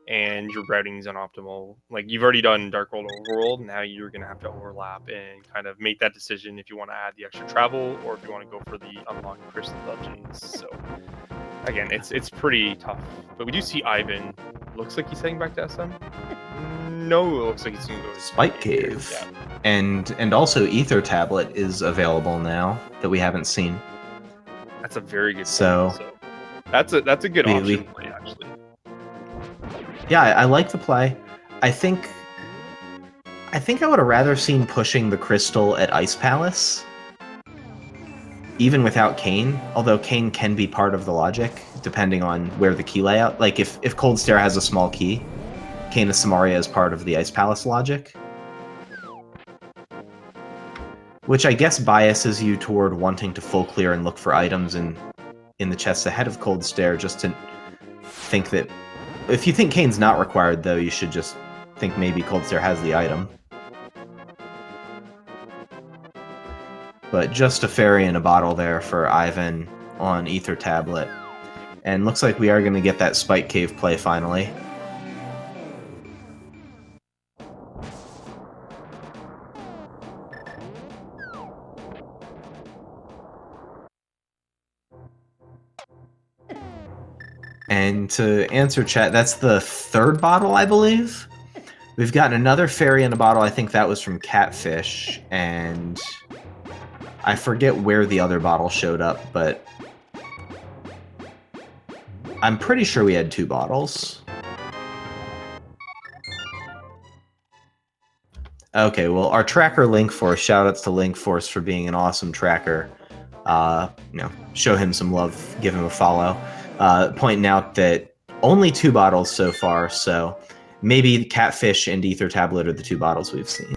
and your routing is unoptimal. Like, you've already done Dark World Overworld, now you're gonna have to overlap and kind of make that decision if you want to add the extra travel or if you want to go for the unlocked crystal dungeons. So again, it's pretty tough. But we do see Ivan. Looks like he's heading back to SM. No, it looks like he's gonna go to Spike Cave. Yeah. And also Ether Tablet is available now that we haven't seen. That's a very good so that's a good option play, actually. Yeah, I like the play. I think I would have rather seen pushing the crystal at Ice Palace, even without Kane, although Kane can be part of the logic, depending on where the key layout. Like, if Cold Stare has a small key, Kane of Samaria is part of the Ice Palace logic. Which I guess biases you toward wanting to full clear and look for items in the chests ahead of Cold Stare, just to think that If you think Kane's not required, though, you should just think maybe Cold Stare has the item. But just a fairy in a bottle there for Ivan on Ether Tablet. And looks like we are going to get that Spike Cave play finally. And to answer chat, that's the third bottle, I believe. We've gotten another fairy in a bottle. I think that was from Catfish, and I forget where the other bottle showed up, but I'm pretty sure we had 2 bottles. Okay, well, our tracker Linkforce, shoutouts to Linkforce for being an awesome tracker. Show him some love, give him a follow. Pointing out that only 2 bottles so far, so maybe Catfish and Ether Tablet are the 2 bottles we've seen.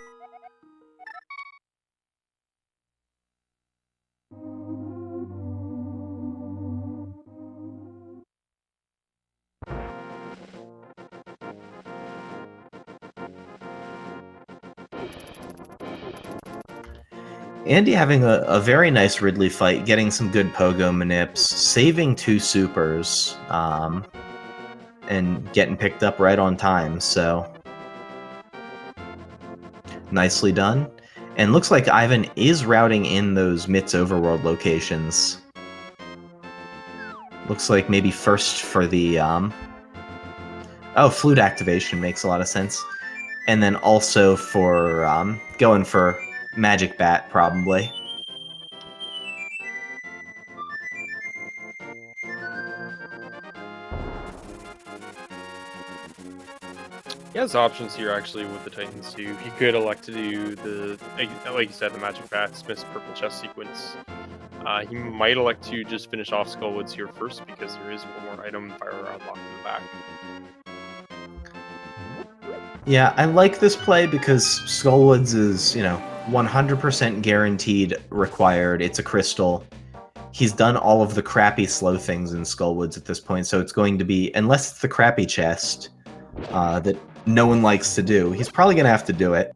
Andy having a very nice Ridley fight, getting some good pogo manips, saving 2 supers, and getting picked up right on time, so nicely done. And looks like Ivan is routing in those Mitz Overworld locations. Looks like maybe first for the, flute activation makes a lot of sense. And then also for, going for Magic Bat, probably. He has options here, actually, with the Titans, too. He could elect to do the, like you said, the Magic Bat, Smith's Purple Chest sequence. He might elect to just finish off Skullwoods here first, because there is one more item, Fire Rod locked in the back. Yeah, I like this play because Skullwoods is, 100% guaranteed required. It's a crystal. He's done all of the crappy slow things in Skullwoods at this point, so it's going to be, unless it's the crappy chest that no one likes to do, he's probably going to have to do it.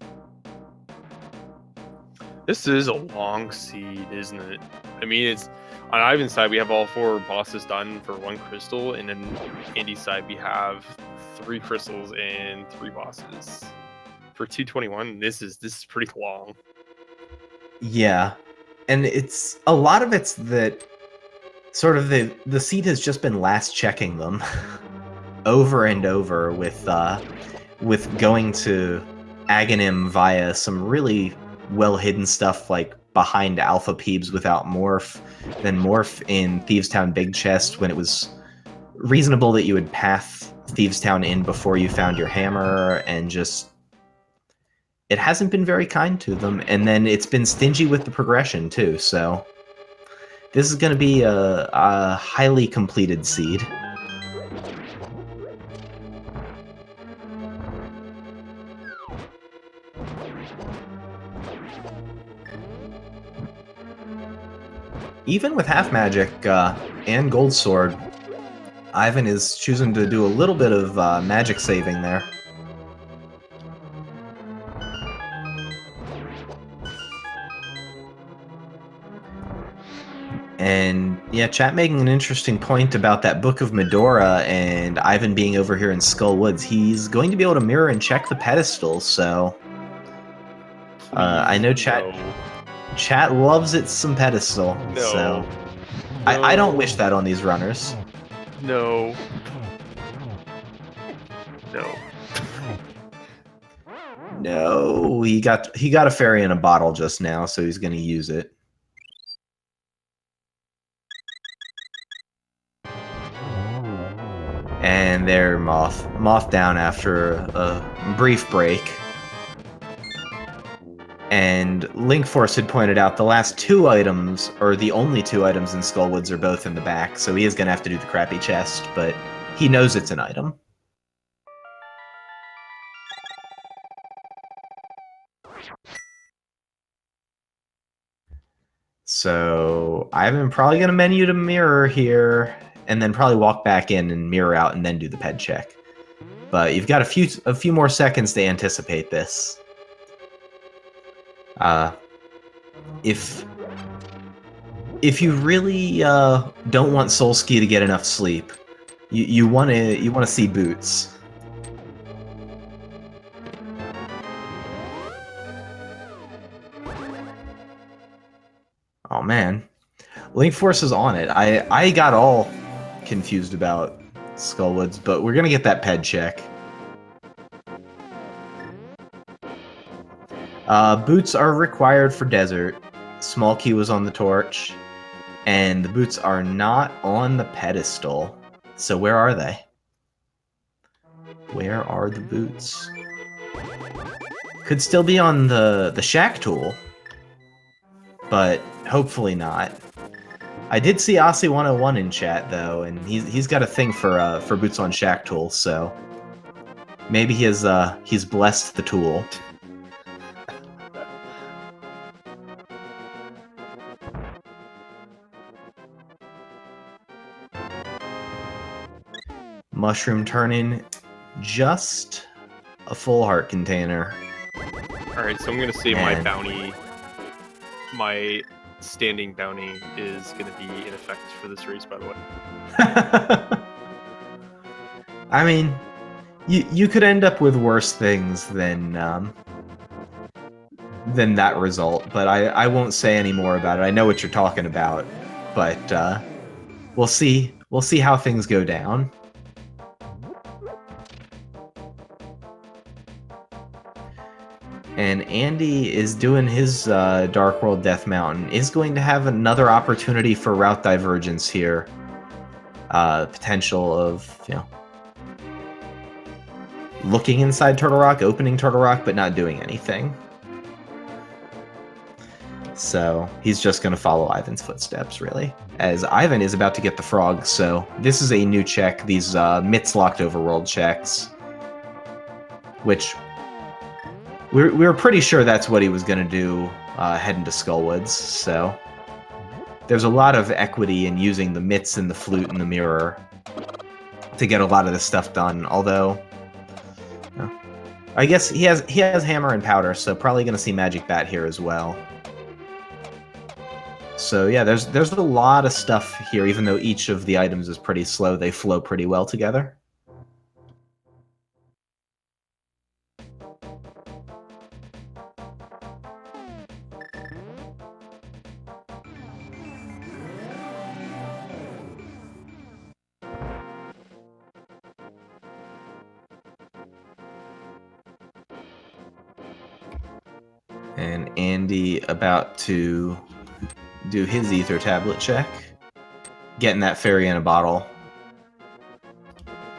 This is a long seed, isn't it? I mean, it's on Ivan's side, we have all 4 bosses done for 1 crystal, and then Andy's side, we have 3 crystals and 3 bosses. For 221, this is pretty long. Yeah, and it's a lot of it's that sort of the seed has just been last checking them over and over with going to Aghanim via some really well hidden stuff like behind Alpha Peebs without Morph, then Morph in Thieves Town Big Chest when it was reasonable that you would path Thieves Town in before you found your hammer, and just it hasn't been very kind to them, and then it's been stingy with the progression too, so this is going to be a highly completed seed. Even with half magic and gold sword, Ivan is choosing to do a little bit of magic saving there. And yeah, chat making an interesting point about that Book of Medora and Ivan being over here in Skull Woods. He's going to be able to mirror and check the pedestal, so I know chat loves it some pedestal, so I don't wish that on these runners. No. No, he got a fairy in a bottle just now, so he's going to use it. And there, Moth down after a brief break. And Linkforce had pointed out the last 2 items, or the only 2 items in Skullwoods, are both in the back, so he is going to have to do the crappy chest, but he knows it's an item. So I'm probably going to menu to mirror here, and then probably walk back in and mirror out and then do the ped check. but you've got a few more seconds to anticipate this. If you really don't want Solski to get enough sleep, you want to see Boots. Oh man, Link Force is on it. I got all confused about Skullwoods, but we're gonna get that ped check. Boots are required for desert. Small key was on the torch, and the boots are not on the pedestal. So where are they? Where are the boots? Could still be on the shack tool, but hopefully not. I did see Aussie 101 in chat though, and he's got a thing for boots on shack tool, so maybe he's blessed the tool. Mushroom turn-in, just a full heart container. Alright, so I'm gonna say my bounty, my standing bounty is gonna be in effect for this race, by the way. I mean, you could end up with worse things than that result, but I won't say any more about it. I know what you're talking about, but we'll see how things go down. And Andy is doing his Dark World Death Mountain. Is going to have another opportunity for route divergence here. Potential of, looking inside Turtle Rock, opening Turtle Rock, but not doing anything. So he's just going to follow Ivan's footsteps, really. As Ivan is about to get the frog, so this is a new check. These Mitts locked overworld checks. Which we were pretty sure that's what he was going to do heading to Skullwoods, so there's a lot of equity in using the mitts and the flute and the mirror to get a lot of this stuff done, although I guess he has hammer and powder, so probably going to see Magic Bat here as well. So yeah, there's a lot of stuff here, even though each of the items is pretty slow, they flow pretty well together. And Andy about to do his ether tablet check. Getting that fairy in a bottle.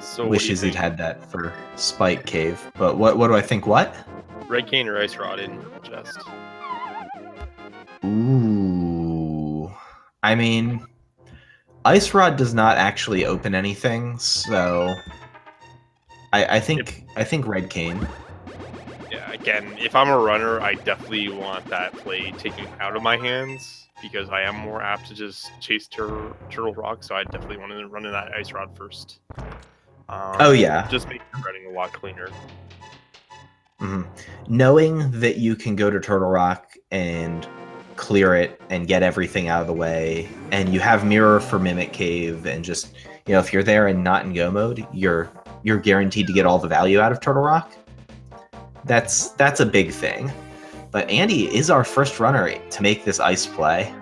So wishes he'd had that for Spike Cave. But what do I think? What? Red cane or ice rod in chest? Ooh. I mean, ice rod does not actually open anything, so I think red cane. Yeah, again, if I'm a runner, I definitely want that play taken out of my hands because I am more apt to just chase Turtle Rock, so I definitely want to run in that ice rod first. Oh yeah, just make running a lot cleaner. Mm-hmm. Knowing that you can go to Turtle Rock and clear it and get everything out of the way, and you have Mirror for Mimic Cave, and just if you're there and not in go mode, you're guaranteed to get all the value out of Turtle Rock. That's a big thing. But Andy is our first runner to make this ice play.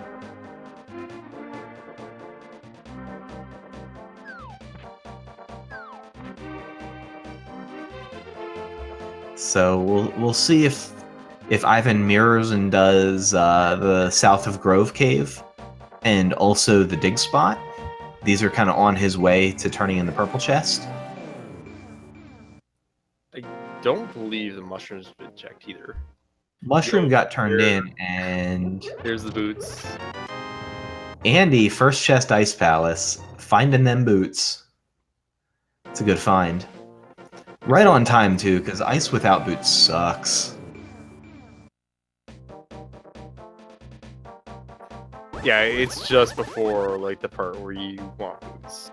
So we'll see if Ivan mirrors and does the south of Grove Cave and also the dig spot. These are kind of on his way to turning in the purple chest. I don't believe the mushroom's been checked either. Mushroom got turned in, and there's the boots. Andy, first chest Ice Palace, finding them boots. It's a good find. Right on time, too, because ice without boots sucks. Yeah, it's just before the part where you want boots.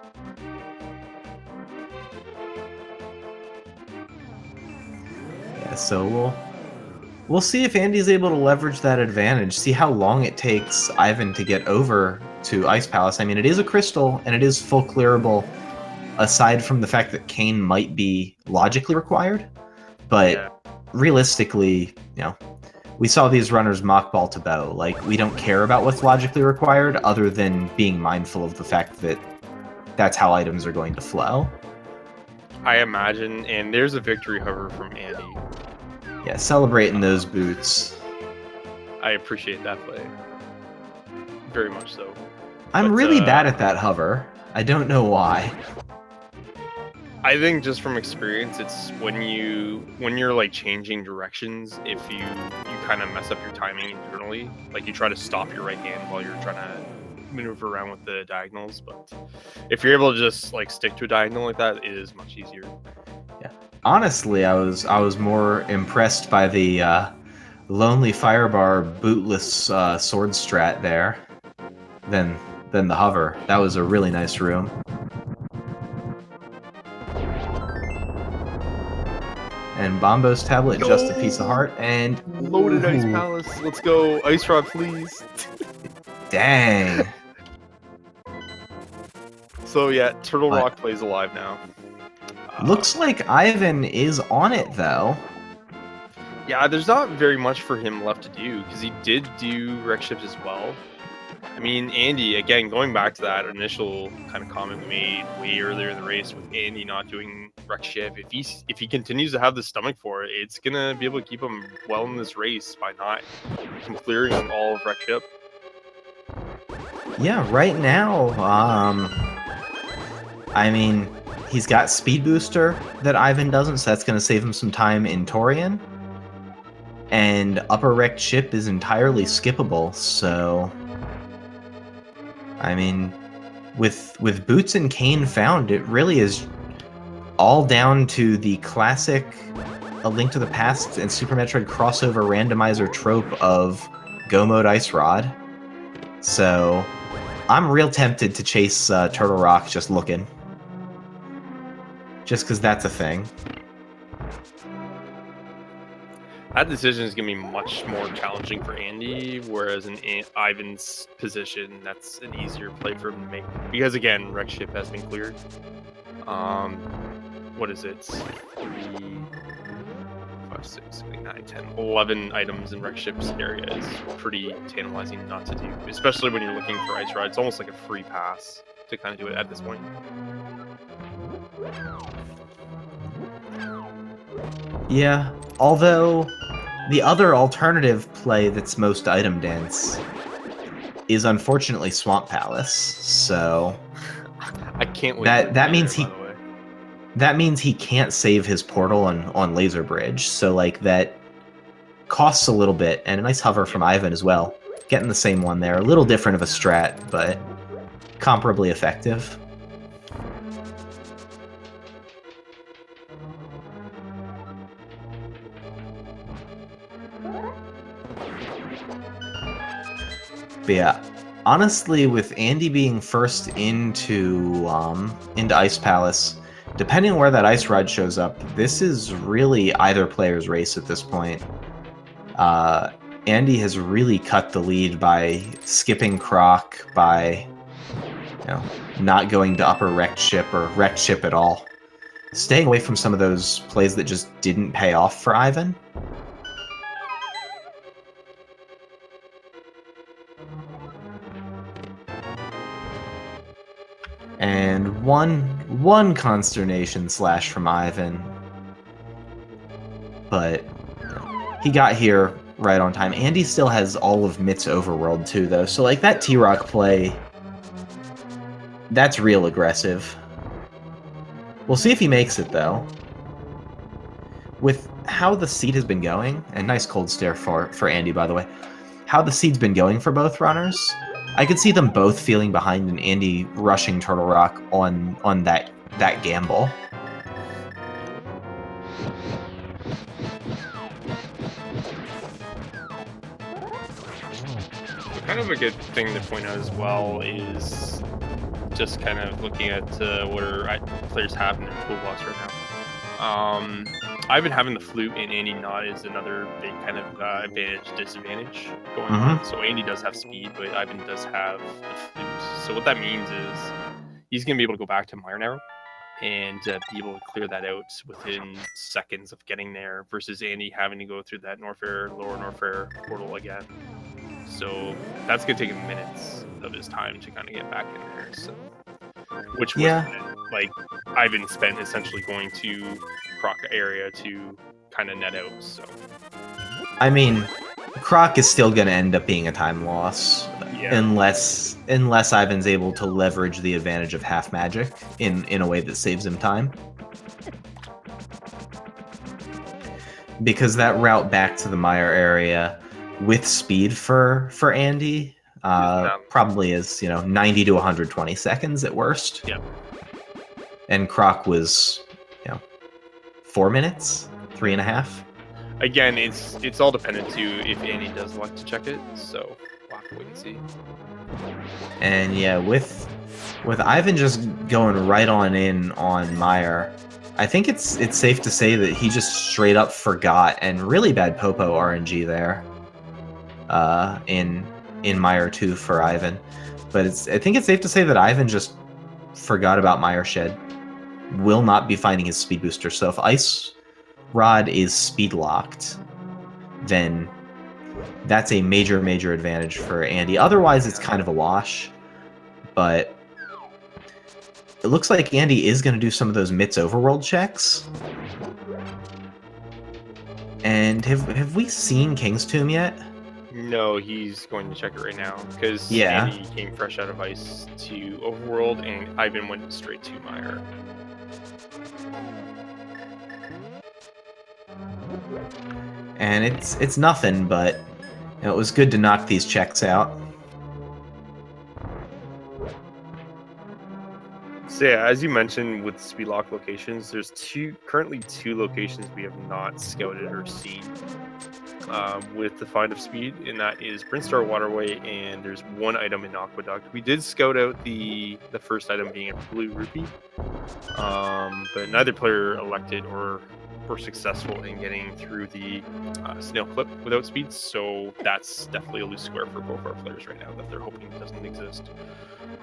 So we'll see if Andy's able to leverage that advantage. See how long it takes Ivan to get over to Ice Palace. I mean, it is a crystal and it is full clearable. Aside from the fact that Kane might be logically required, but realistically, we saw these runners mock ball to bow. Like, we don't care about what's logically required other than being mindful of the fact that that's how items are going to flow. I imagine, and there's a victory hover from Andy. Yeah, celebrating those boots. I appreciate that play. Very much so. I'm really bad at that hover. I don't know why. I think just from experience, it's when you're like changing directions, if you kind of mess up your timing internally, like you try to stop your right hand while you're trying to maneuver around with the diagonals, but if you're able to just like stick to a diagonal like that, it is much easier. Yeah. Honestly, I was more impressed by the Lonely Firebar bootless sword strat there than the hover. That was a really nice room. And Bombo's tablet, just a piece of heart, and loaded Ice Palace. Let's go, Ice Rod, please. Dang. So yeah, Turtle Rock plays alive now. Looks like Ivan is on it though. Yeah, there's not very much for him left to do because he did do wreck ships as well. I mean, Andy, again, going back to that initial kind of comment we made way earlier in the race with Andy not doing wreck ship, if he continues to have the stomach for it, it's gonna be able to keep him well in this race by not clearing all of wreck ship. Yeah, right now, I mean, he's got speed booster that Ivan doesn't, so that's gonna save him some time in Torian. And upper wrecked ship is entirely skippable, so I mean, with Boots and Kane found, it really is all down to the classic A Link to the Past and Super Metroid crossover randomizer trope of Go Mode Ice Rod. So I'm real tempted to chase Turtle Rock just looking. Just because that's a thing. That decision is going to be much more challenging for Andy, whereas in Ivan's position, that's an easier play for him to make. Because again, wreck ship has been cleared. What is it? 3, 5, 6, 9, 10, 11 items in wreck ship's area is pretty tantalizing not to do, especially when you're looking for Ice Rod. It's almost like a free pass to kind of do it at this point. Yeah, although the other alternative play that's most item dense is unfortunately Swamp Palace, so I can't wait. That means he can't save his portal on Laser Bridge, so like that costs a little bit, and a nice hover from Ivan as well. Getting the same one there, a little different of a strat, but comparably effective. But yeah, honestly, with Andy being first into Ice Palace, depending on where that Ice Rod shows up, this is really either player's race at this point. Andy has really cut the lead by skipping Croc, by not going to upper wrecked ship or wrecked ship at all. Staying away from some of those plays that just didn't pay off for Ivan. And one consternation slash from Ivan, but he got here right on time. Andy still has all of Mitt's Overworld too, though, so like that T-Rock play, that's real aggressive. We'll see if he makes it though. With how the seed has been going, and nice cold stare for Andy, by the way, how the seed's been going for both runners, I could see them both feeling behind and Andy rushing Turtle Rock on that gamble. Kind of a good thing to point out as well is just kind of looking at what our players have in their toolbox right now. Ivan having the flute and Andy not is another big kind of advantage disadvantage going on. So Andy does have speed, but Ivan does have the flute. So what that means is he's going to be able to go back to Mire Narrow and be able to clear that out within seconds of getting there, versus Andy having to go through that Lower Norfair portal again. So that's going to take him minutes of his time to kind of get back in there. So, which was like Ivan spent essentially going to Croc area to kind of net out. So, I mean, Croc is still going to end up being a time loss, unless Ivan's able to leverage the advantage of half magic in a way that saves him time. Because that route back to the Mire area with speed for Andy probably is 90 to 120 seconds at worst. Yeah. And Croc was 4 minutes, 3.5. Again, it's all dependent too if Andy does like to check it, so we'll have to wait and see. And yeah, with Ivan just going right on in on Mire, I think it's safe to say that he just straight up forgot, and really bad Popo RNG there in Mire 2 for Ivan. But I think it's safe to say that Ivan just forgot about Mire Shed. Will not be finding his speed booster. So if Ice Rod is speed locked, then that's a major advantage for Andy. Otherwise, it's kind of a wash. But it looks like Andy is going to do some of those MITS overworld checks. And have we seen King's Tomb yet? No, he's going to check it right now because Andy came fresh out of Ice to overworld, and Ivan went straight to Mire. And it's nothing, but it was good to knock these checks out. So yeah, as you mentioned with speed lock locations, there's currently two locations we have not scouted or seen with the Find of Speed, and that is Brinstar Waterway, and there's one item in Aqueduct. We did scout out the first item being a Blue Rupee, but neither player elected or were successful in getting through the snail clip without speed, so that's definitely a loose square for both our players right now that they're hoping doesn't exist.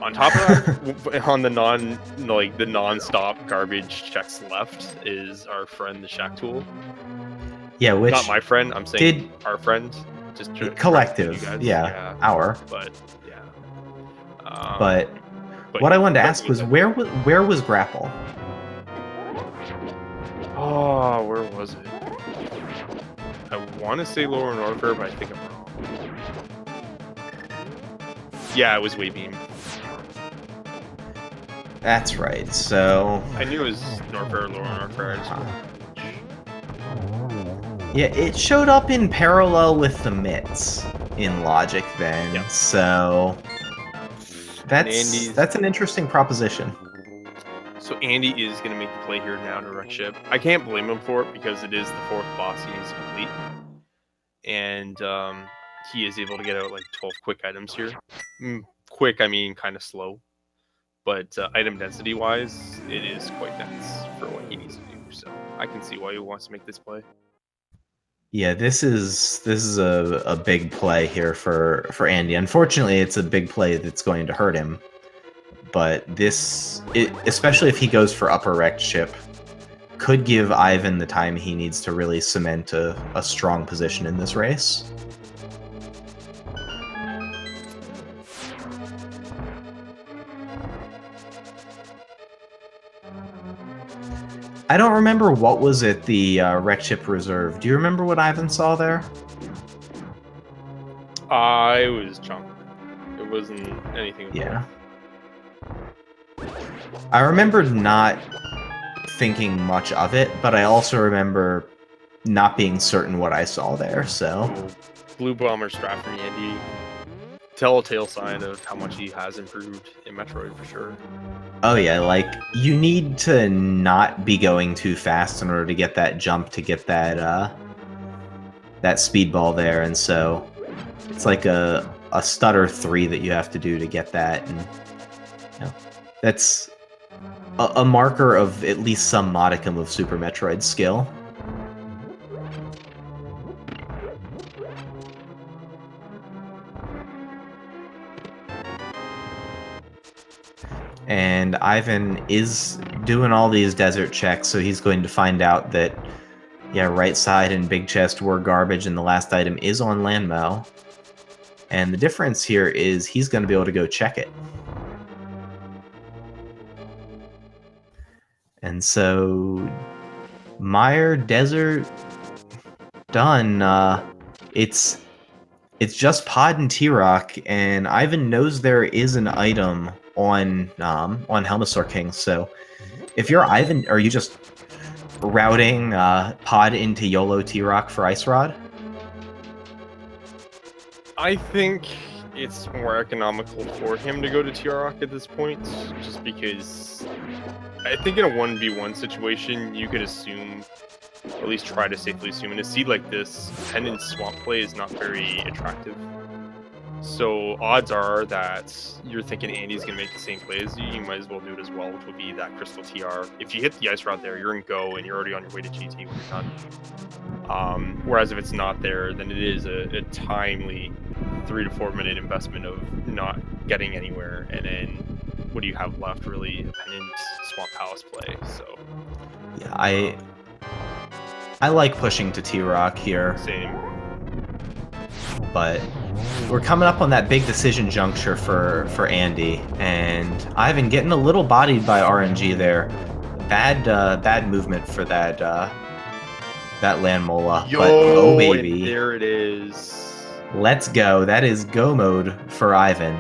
On top of that, on the non-stop garbage checks left is our friend the Shack Tool. Yeah, which not my friend. I'm saying our friend, just collective. Yeah, our. But yeah. But what I wanted to ask was where was Grapple? Oh, where was it? I want to say Lower Norfair, but I think I'm wrong. Yeah, it was Waybeam. That's right. So I knew it was Norfair or Lower Norfair. Yeah, it showed up in parallel with the MITS in Logic then. Yep. So that's an interesting proposition. So Andy is going to make the play here now to wreck ship. I can't blame him for it because it is the fourth boss he needs to complete. And he is able to get out like 12 quick items here. Quick, I mean kind of slow. But item density wise, it is quite dense for what he needs to do. So I can see why he wants to make this play. Yeah, this is a big play here for Andy. Unfortunately, it's a big play that's going to hurt him. But especially if he goes for upper wrecked ship, could give Ivan the time he needs to really cement a strong position in this race. I don't remember what was at the wrecked ship reserve. Do you remember what Ivan saw there? It was junk. It wasn't anything. Yeah. I remember not thinking much of it, but I also remember not being certain what I saw there, so... Blue Bomber strat from Andy. Telltale sign of how much he has improved in Metroid, for sure. Oh yeah, like, you need to not be going too fast in order to get that jump, to get that, that speedball there, and so... It's like a stutter 3 that you have to do to get that, and... That's a marker of at least some modicum of Super Metroid skill. And Ivan is doing all these desert checks, so he's going to find out that, yeah, right side and big chest were garbage, and the last item is on landmo. And the difference here is he's going to be able to go check it. And so, Meyer, desert, done. It's just Pod and T-Rock, and Ivan knows there is an item on Helmasaur King. So, if you're Ivan, are you just routing Pod into YOLO T-Rock for Ice Rod? I think it's more economical for him to go to T-Rock at this point, just because I think in a 1v1 situation, you could assume, at least try to safely assume, in a seed like this, Pendant Swamp play is not very attractive. So odds are that you're thinking Andy's going to make the same play as you. You might as well do it as well, which would be that Crystal TR. If you hit the Ice Rod there, you're in go, and you're already on your way to GT when you're done. Whereas if it's not there, then it is a timely 3 to 4 minute investment of not getting anywhere, and then what do you have left? Really, a Pendant Swamp Palace play. So yeah, I like pushing to T-Rock here. Same. But we're coming up on that big decision juncture for Andy, and Ivan getting a little bodied by RNG there. Bad movement for that land mola. Yo, but oh baby, there it is. Let's go. That is go mode for Ivan.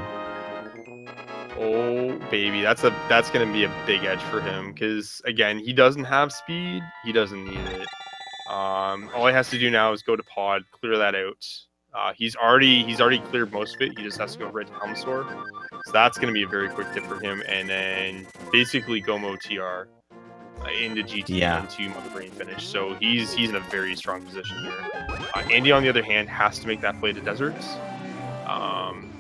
Oh baby, that's gonna be a big edge for him, because again, he doesn't have speed. He doesn't need it. All he has to do now is go to Pod, clear that out. He's already cleared most of it. He just has to go right to Helmasaur. So that's going to be a very quick tip for him. And then basically Gomo TR into GT into Mother Brain finish. So he's in a very strong position here. Andy, on the other hand, has to make that play to Deserts.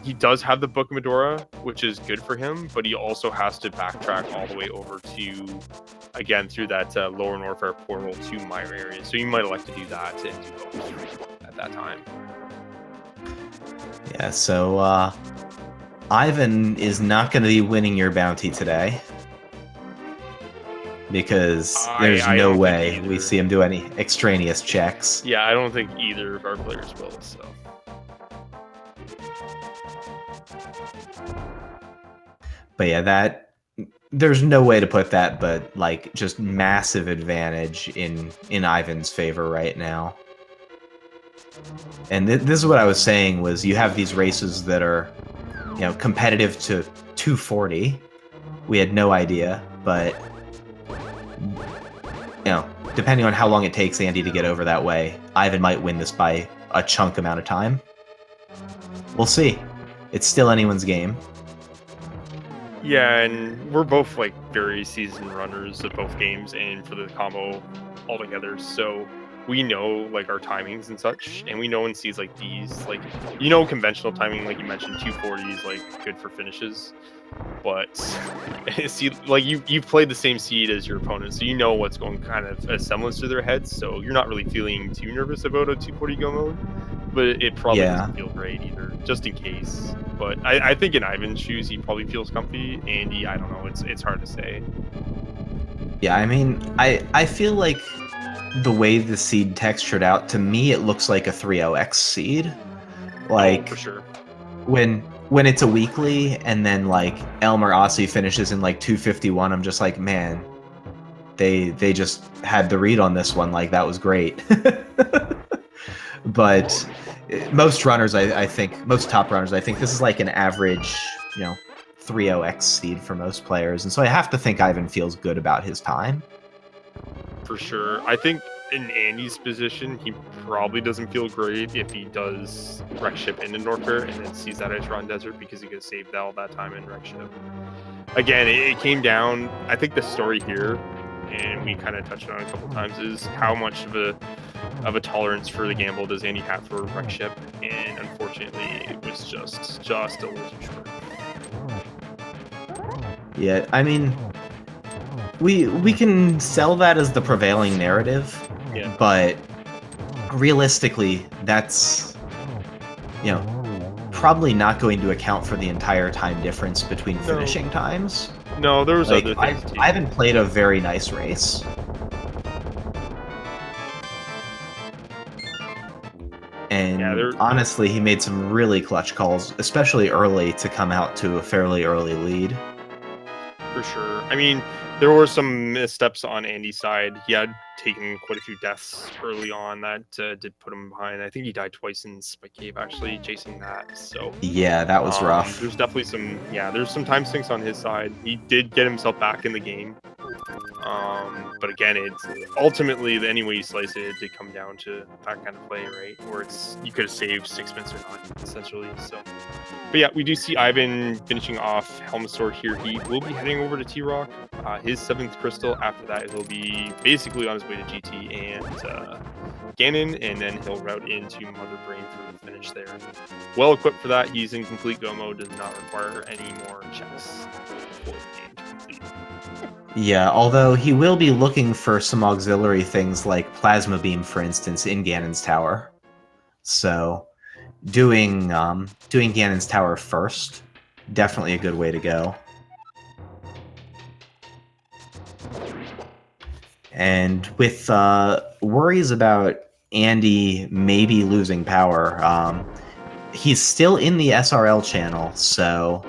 He does have the Book of Medora, which is good for him, but he also has to backtrack all the way over to, again, through that lower Norfair portal to Meyer area. So you might elect to do that and do both at that time. Yeah, so Ivan is not going to be winning your bounty today, because there's no way we see him do any extraneous checks. Yeah, I don't think either of our players will, so. But yeah, there's no way to put that but like just massive advantage in Ivan's favor right now. And this is what I was saying, was you have these races that are, competitive to 240. We had no idea, but depending on how long it takes Andy to get over that way, Ivan might win this by a chunk amount of time. We'll see. It's still anyone's game. Yeah, and we're both like very seasoned runners of both games and for the combo altogether, so we know like our timings and such, and we know in seeds like these, like conventional timing, like you mentioned, 240 is like good for finishes, but see, like you've played the same seed as your opponent, so you know what's going kind of a semblance to their heads, so you're not really feeling too nervous about a 240 go mode, but it probably doesn't feel great either, just in case. But I think in Ivan's shoes, he probably feels comfy. Andy, I don't know. It's hard to say. Yeah, I mean, I feel like the way the seed textured out, to me, it looks like a 3.0x seed. Like, for sure. When it's a weekly, and then like Elmer Aussie finishes in like 251, I'm just like, man, they just had the read on this one. Like, that was great. But most runners, I think, most top runners, I think this is like an average, 3.0x seed for most players. And so I have to think Ivan feels good about his time. For sure. I think in Andy's position, he probably doesn't feel great if he does wreck ship into Norfair and then sees that Ice Rod Desert, because he could save all that time in wreck ship. Again, it came down, I think the story here, and we kind of touched on it a couple times, is how much of a tolerance for the gamble does Andy have for wreck ship, and unfortunately it was just a little too short. Yeah, I mean, we can sell that as the prevailing narrative, but realistically, that's probably not going to account for the entire time difference between finishing times. No, there was Like, other things too. Ivan played a very nice race. And Yeah, honestly, he made some really clutch calls, especially early, to come out to a fairly early lead. for sure. I mean, there were some missteps on Andy's side. He had taken quite a few deaths early on that did put him behind. I think he died twice in Spike Cave, actually, chasing that. So Yeah, that was rough. there's definitely there's some time sinks on his side. He did get himself back in the game. But again, it's ultimately, any way you slice it, it did come down to that kind of play, right? Where it's you could have saved sixpence or not, essentially. So, but yeah, we do see Ivan finishing off Helmet Sword here. He will be heading over to T-Rock, his 7th crystal. After that, he'll be basically on his way to GT and Ganon, and then he'll route into Mother Brain for the finish there. Well equipped for that. He's in complete go mode, does not require any more checks for the game to complete. Yeah, although he will be looking for some auxiliary things like Plasma Beam, for instance, in Ganon's Tower. So, doing Ganon's Tower first, definitely a good way to go. And with worries about Andy maybe losing power, he's still in the SRL channel, so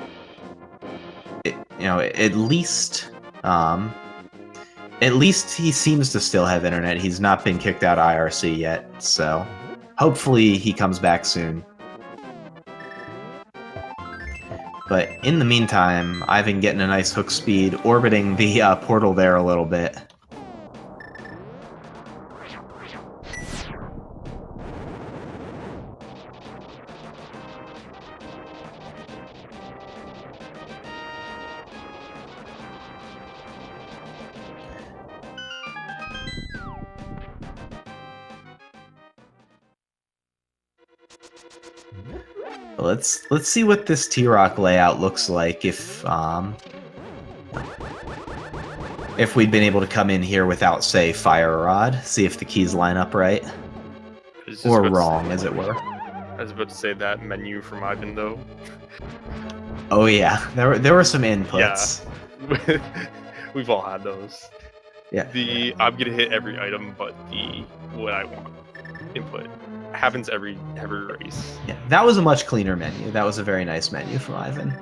at least he seems to still have internet. He's not been kicked out of IRC yet, so hopefully he comes back soon. But in the meantime, I've been getting a nice hook speed, orbiting the portal there a little bit. Let's see what this T-Rock layout looks like if we'd been able to come in here without, say, Fire Rod. See if the keys line up right. Or wrong, as it were. I was about to say that menu from Ivan, though. Oh yeah, there were some inputs. Yeah. We've all had those. Yeah. I'm gonna hit every item but the what I want input. Happens every race. Yeah, that was a much cleaner menu. That was a very nice menu from Ivan.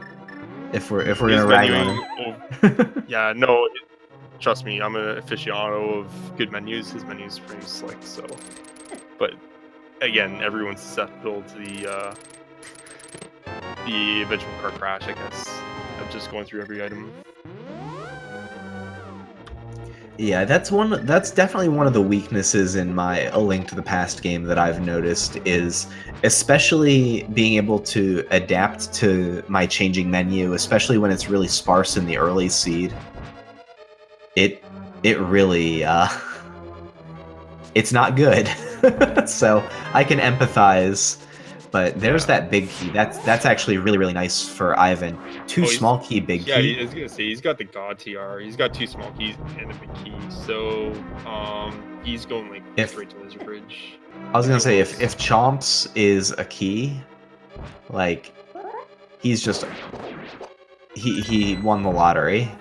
If we're gonna rag on him. Yeah, no, trust me, I'm an aficionado of good menus. His menu's pretty slick, so. But again, everyone's susceptible to the eventual car crash, I guess. Of just going through every item. Yeah, that's definitely one of the weaknesses in my A Link to the Past game that I've noticed, is especially being able to adapt to my changing menu, especially when it's really sparse in the early seed. It really it's not good. So I can empathize. But there's that big key. That's actually really, really nice for Ivan. Two small key, big key. Yeah, I was gonna say he's got the God TR. He's got 2 small keys and a big key. So he's going like straight to Lizard Bridge. I was gonna say if Chomps is a key, like he's just he won the lottery.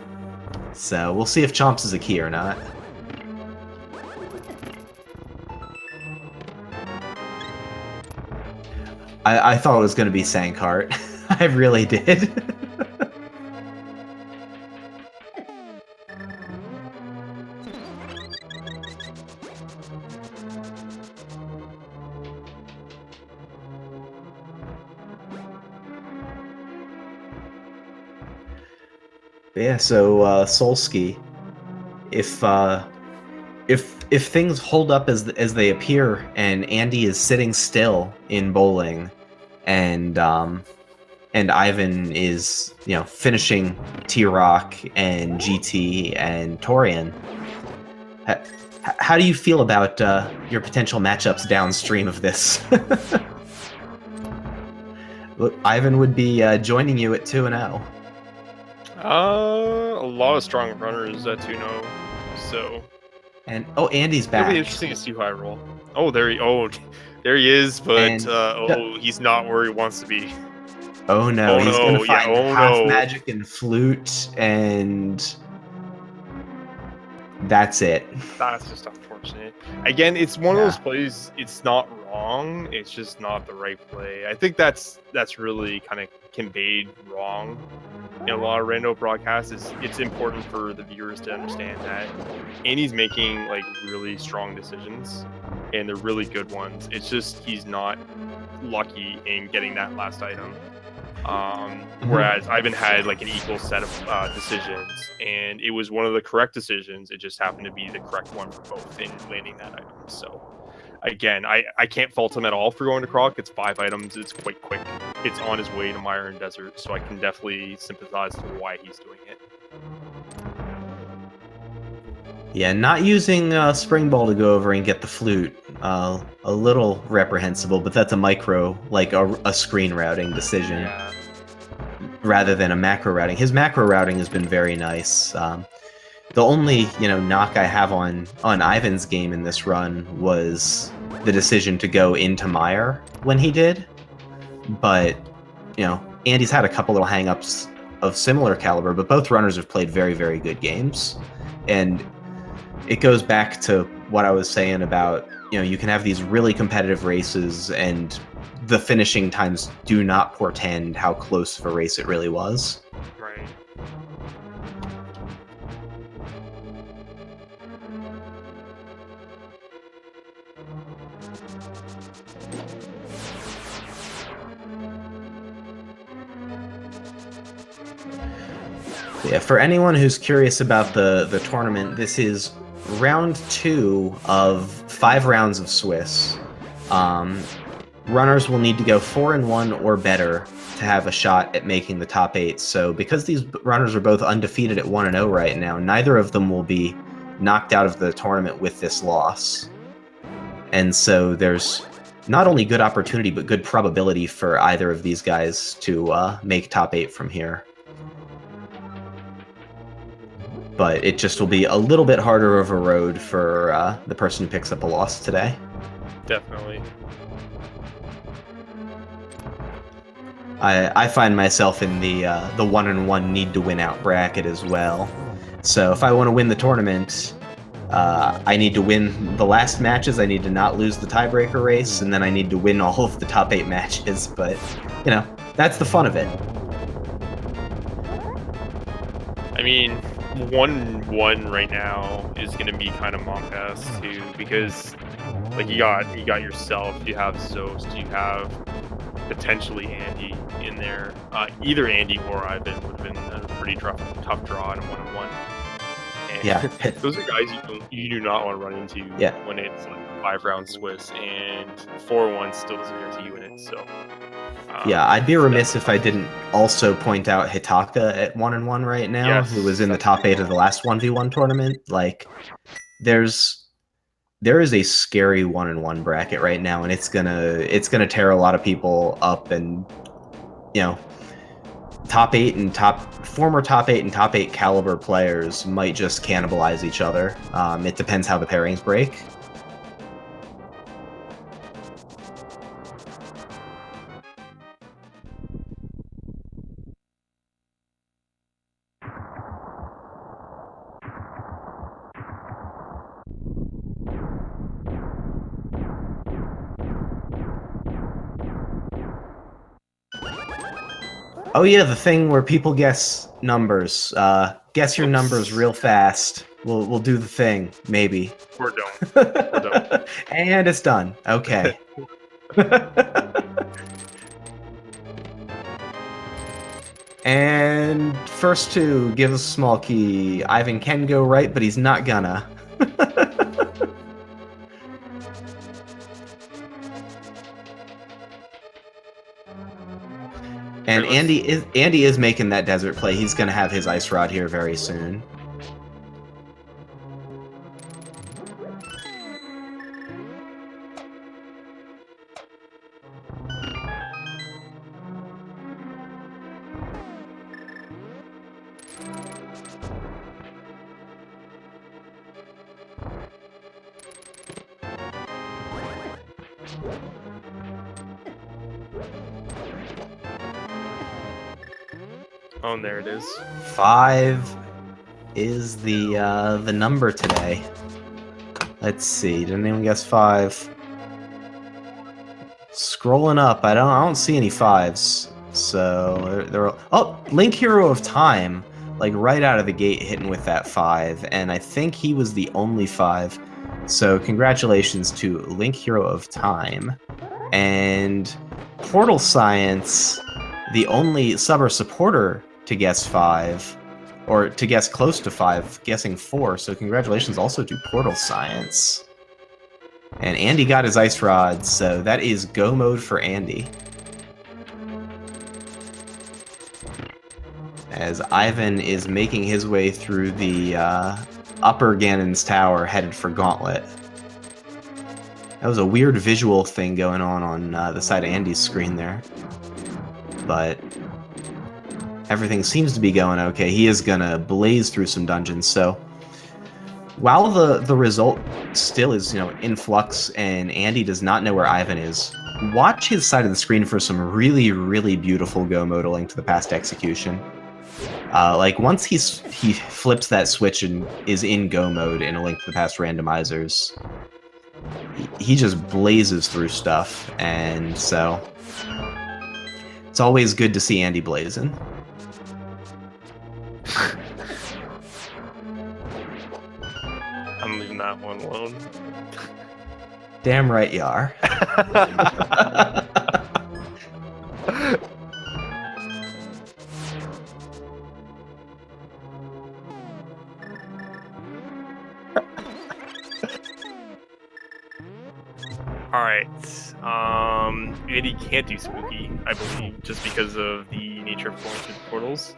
So we'll see if Chomps is a key or not. I thought it was going to be Sankart. I really did. Yeah, so Solski, if things hold up as they appear, and Andy is sitting still in bowling, and Ivan is finishing T-Rock and GT and Torian, how do you feel about your potential matchups downstream of this? Look, Ivan would be joining you at 2-0. A lot of strong runners at 2-0, so. And Andy's back. It'll be interesting to see who I roll. There he is, but he's not where he wants to be. Oh no, Oh he's gonna no, yeah, find oh half no. magic and flute, and that's it. That's just unfortunate. Again, it's one of Yeah. those plays. It's not wrong. It's just not the right play. I think that's really kind of conveyed wrong in a lot of rando broadcasts. It's important for the viewers to understand that Andy's making like really strong decisions, and they're really good ones. It's just he's not lucky in getting that last item. Whereas Ivan had like an equal set of decisions, and it was one of the correct decisions. It just happened to be the correct one for both in landing that item. So again, I can't fault him at all for going to Croc. It's 5 items. It's quite quick. It's on his way to Mire and Desert, so I can definitely sympathize for why he's doing it. Yeah, not using Spring Ball to go over and get the flute, a little reprehensible, but that's a micro, like a screen routing decision, Yeah. rather than a macro routing. His macro routing has been very nice. The only, knock I have on Ivan's game in this run was the decision to go into Mire when he did. But, Andy's had a couple little hang-ups of similar caliber, but both runners have played very, very good games. And it goes back to what I was saying about, you can have these really competitive races and the finishing times do not portend how close of a race it really was. Right. Yeah, for anyone who's curious about the tournament, this is round 2 of 5 rounds of Swiss. Runners will need to go 4-1 or better to have a shot at making the top 8. So because these runners are both undefeated at 1-0 right now, neither of them will be knocked out of the tournament with this loss. And so there's not only good opportunity, but good probability for either of these guys to make top 8 from here. But it just will be a little bit harder of a road for the person who picks up a loss today. Definitely. I find myself in the 1-1 need to win out bracket as well. So if I want to win the tournament, I need to win the last matches. I need to not lose the tiebreaker race, and then I need to win all of the top 8 matches. But that's the fun of it. I mean, 1-1 right now is going to be kind of Moncast too, because like you got yourself, you have Zost, you have potentially Andy in there. Either Andy or Ivan would have been a pretty tough draw in a 1-1. And Yeah. those are guys you do not want to run into when it's like 5 round Swiss, and 4-1 still doesn't guarantee you win it. So yeah, I'd be remiss if I didn't also point out Hitaka at 1-1 right now, Yes, who was in the top 8 of the last 1v1 tournament. Like, there is a scary 1-1 bracket right now, and it's gonna tear a lot of people up, and former top 8 and top 8 caliber players might just cannibalize each other. It depends how the pairings break. Oh yeah, the thing where people guess numbers. Guess your numbers real fast. We'll do the thing, maybe. We're done. And it's done. Okay. And first 2, give us a small key. Ivan can go right, but he's not gonna. And Andy is making that desert play. He's gonna have his ice rod here very soon. Oh, and there it is. 5 is the number today. Let's see. Did anyone guess 5? Scrolling up, I don't see any 5s. So they're oh, Link Hero of Time, like right out of the gate hitting with that 5, and I think he was the only 5. So congratulations to Link Hero of Time. And Portal Science, the only sub or supporter to guess 5, or to guess close to 5, guessing 4. So congratulations also to Portal Science. And Andy got his ice rod, so that is go mode for Andy. As Ivan is making his way through the upper Ganon's Tower, headed for Gauntlet. That was a weird visual thing going on the side of Andy's screen there. But everything seems to be going okay. He is gonna blaze through some dungeons, so while the result still is, in flux and Andy does not know where Ivan is, watch his side of the screen for some really, really beautiful go mode A Link to the Past execution. Like, once he flips that switch and is in go mode in A Link to the Past randomizers, he just blazes through stuff, and so it's always good to see Andy blazing. I'm leaving that one alone. Damn right you are. Alright. Andy can't do spooky, I believe, just because of the nature of going through the portals.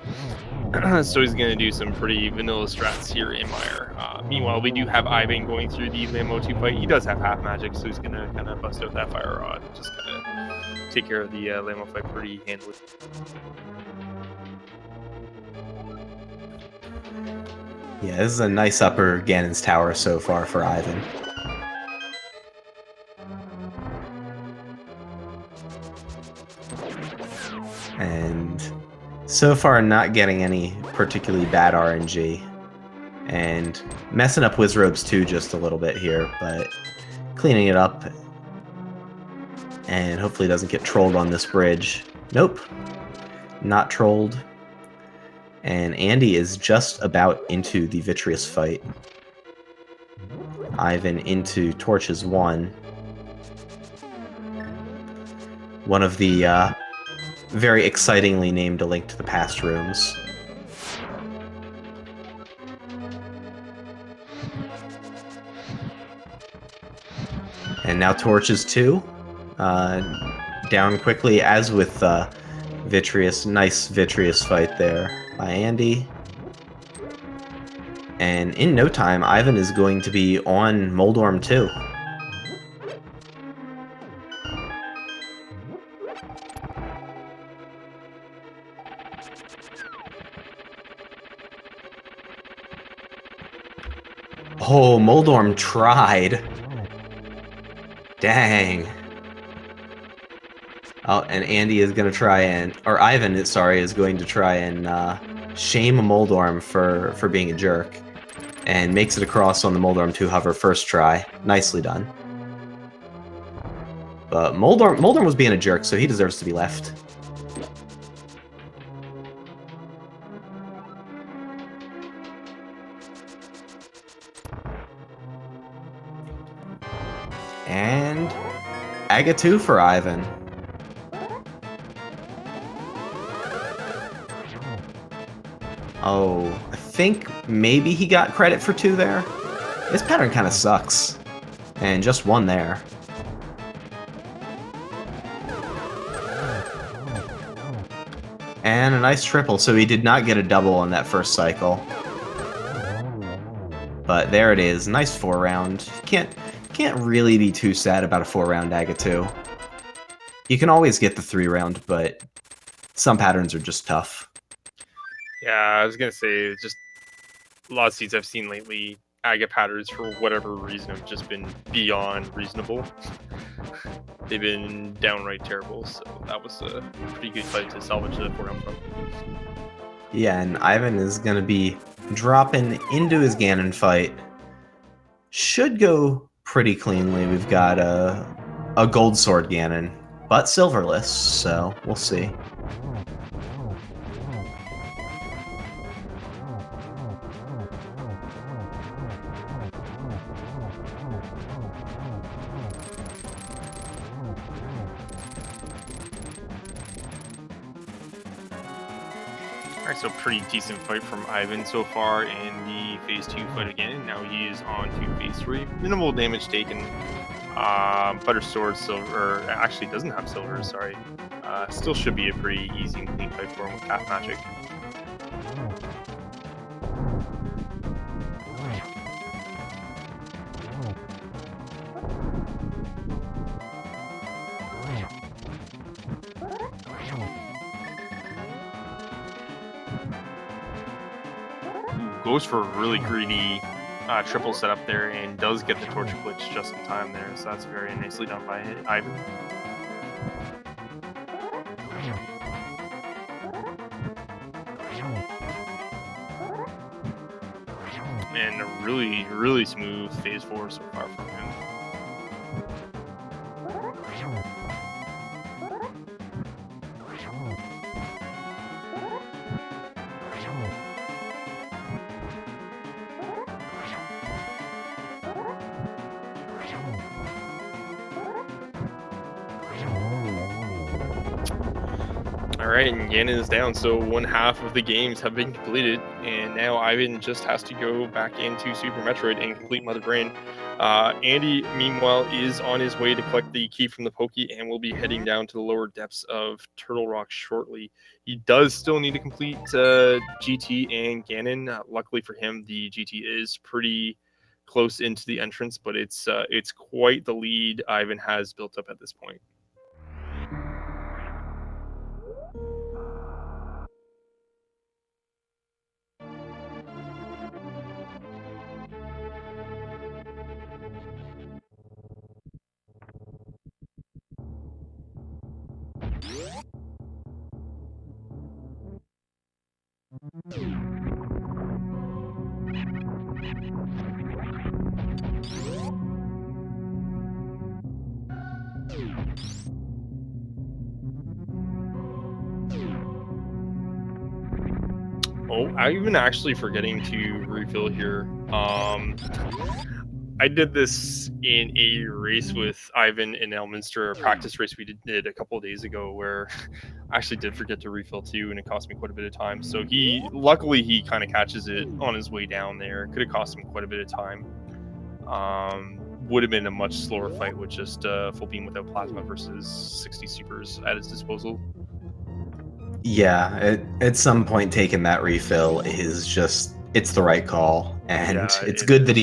So he's going to do some pretty vanilla strats here in Mire. Meanwhile, we do have Ivan going through the Lamo 2 fight. He does have half magic, so he's going to kind of bust out that fire rod. Just kind of take care of the Lamo fight pretty handily. Yeah, this is a nice upper Ganon's Tower so far for Ivan. And so far not getting any particularly bad RNG. And messing up Wizrobes too just a little bit here, but cleaning it up. And hopefully doesn't get trolled on this bridge. Nope. Not trolled. And Andy is just about into the Vitreous fight. Ivan into Torches 1. One of the very excitingly named A Link to the Past rooms. And now Torches 2. Down quickly, as with Vitreous. Nice Vitreous fight there by Andy. And in no time, Ivan is going to be on Moldorm 2. Oh, Moldorm tried. Dang. Oh, and Andy is going to try and... Or Ivan, sorry, is going to try and shame Moldorm for being a jerk. And makes it across on the Moldorm 2 hover first try. Nicely done. But Moldorm was being a jerk, so he deserves to be left. And Aga 2 for Ivan. Oh, I think maybe he got credit for 2 there. This pattern kind of sucks. And just 1 there. And a nice triple, so he did not get a double on that first cycle. But there it is, nice 4-round. Can't really be too sad about a 4-round Aga 2. You can always get the 3-round, but some patterns are just tough. Yeah, I was gonna say, just a lot of seeds I've seen lately, Aga patterns for whatever reason have just been beyond reasonable. They've been downright terrible, so that was a pretty good fight to salvage the 4-round from. Yeah, and Ivan is going to be dropping into his Ganon fight. Should go pretty cleanly. We've got a gold sword Ganon, but silverless, so we'll see. Alright, so pretty decent fight from Ivan so far in the Phase 2 fight again. Now he is on to Phase 3. Minimal damage taken. Butter Sword, silver, or actually doesn't have silver, sorry. Still should be a pretty easy and clean fight for him with Calf Magic. Goes for a really greedy triple setup there and does get the torch glitch just in time there, so that's very nicely done by Ivan. And a really, really smooth Phase 4 so far from him. Alright, and Ganon is down, so one half of the games have been completed, and now Ivan just has to go back into Super Metroid and complete Mother Brain. Andy, meanwhile, is on his way to collect the key from the Pokey and will be heading down to the lower depths of Turtle Rock shortly. He does still need to complete GT and Ganon. Luckily for him, the GT is pretty close into the entrance, but it's quite the lead Ivan has built up at this point. Oh, I've been actually forgetting to refill here. I did this in a race with Ivan in Elminster, a practice race we did a couple of days ago, where I actually did forget to refill too, and it cost me quite a bit of time. So luckily he kind of catches it on his way down there. Could have cost him quite a bit of time. Would have been a much slower fight with just full beam without plasma versus 60 supers at his disposal. Yeah, at some point taking that refill is just, it's the right call, and Yeah, it's it good is. that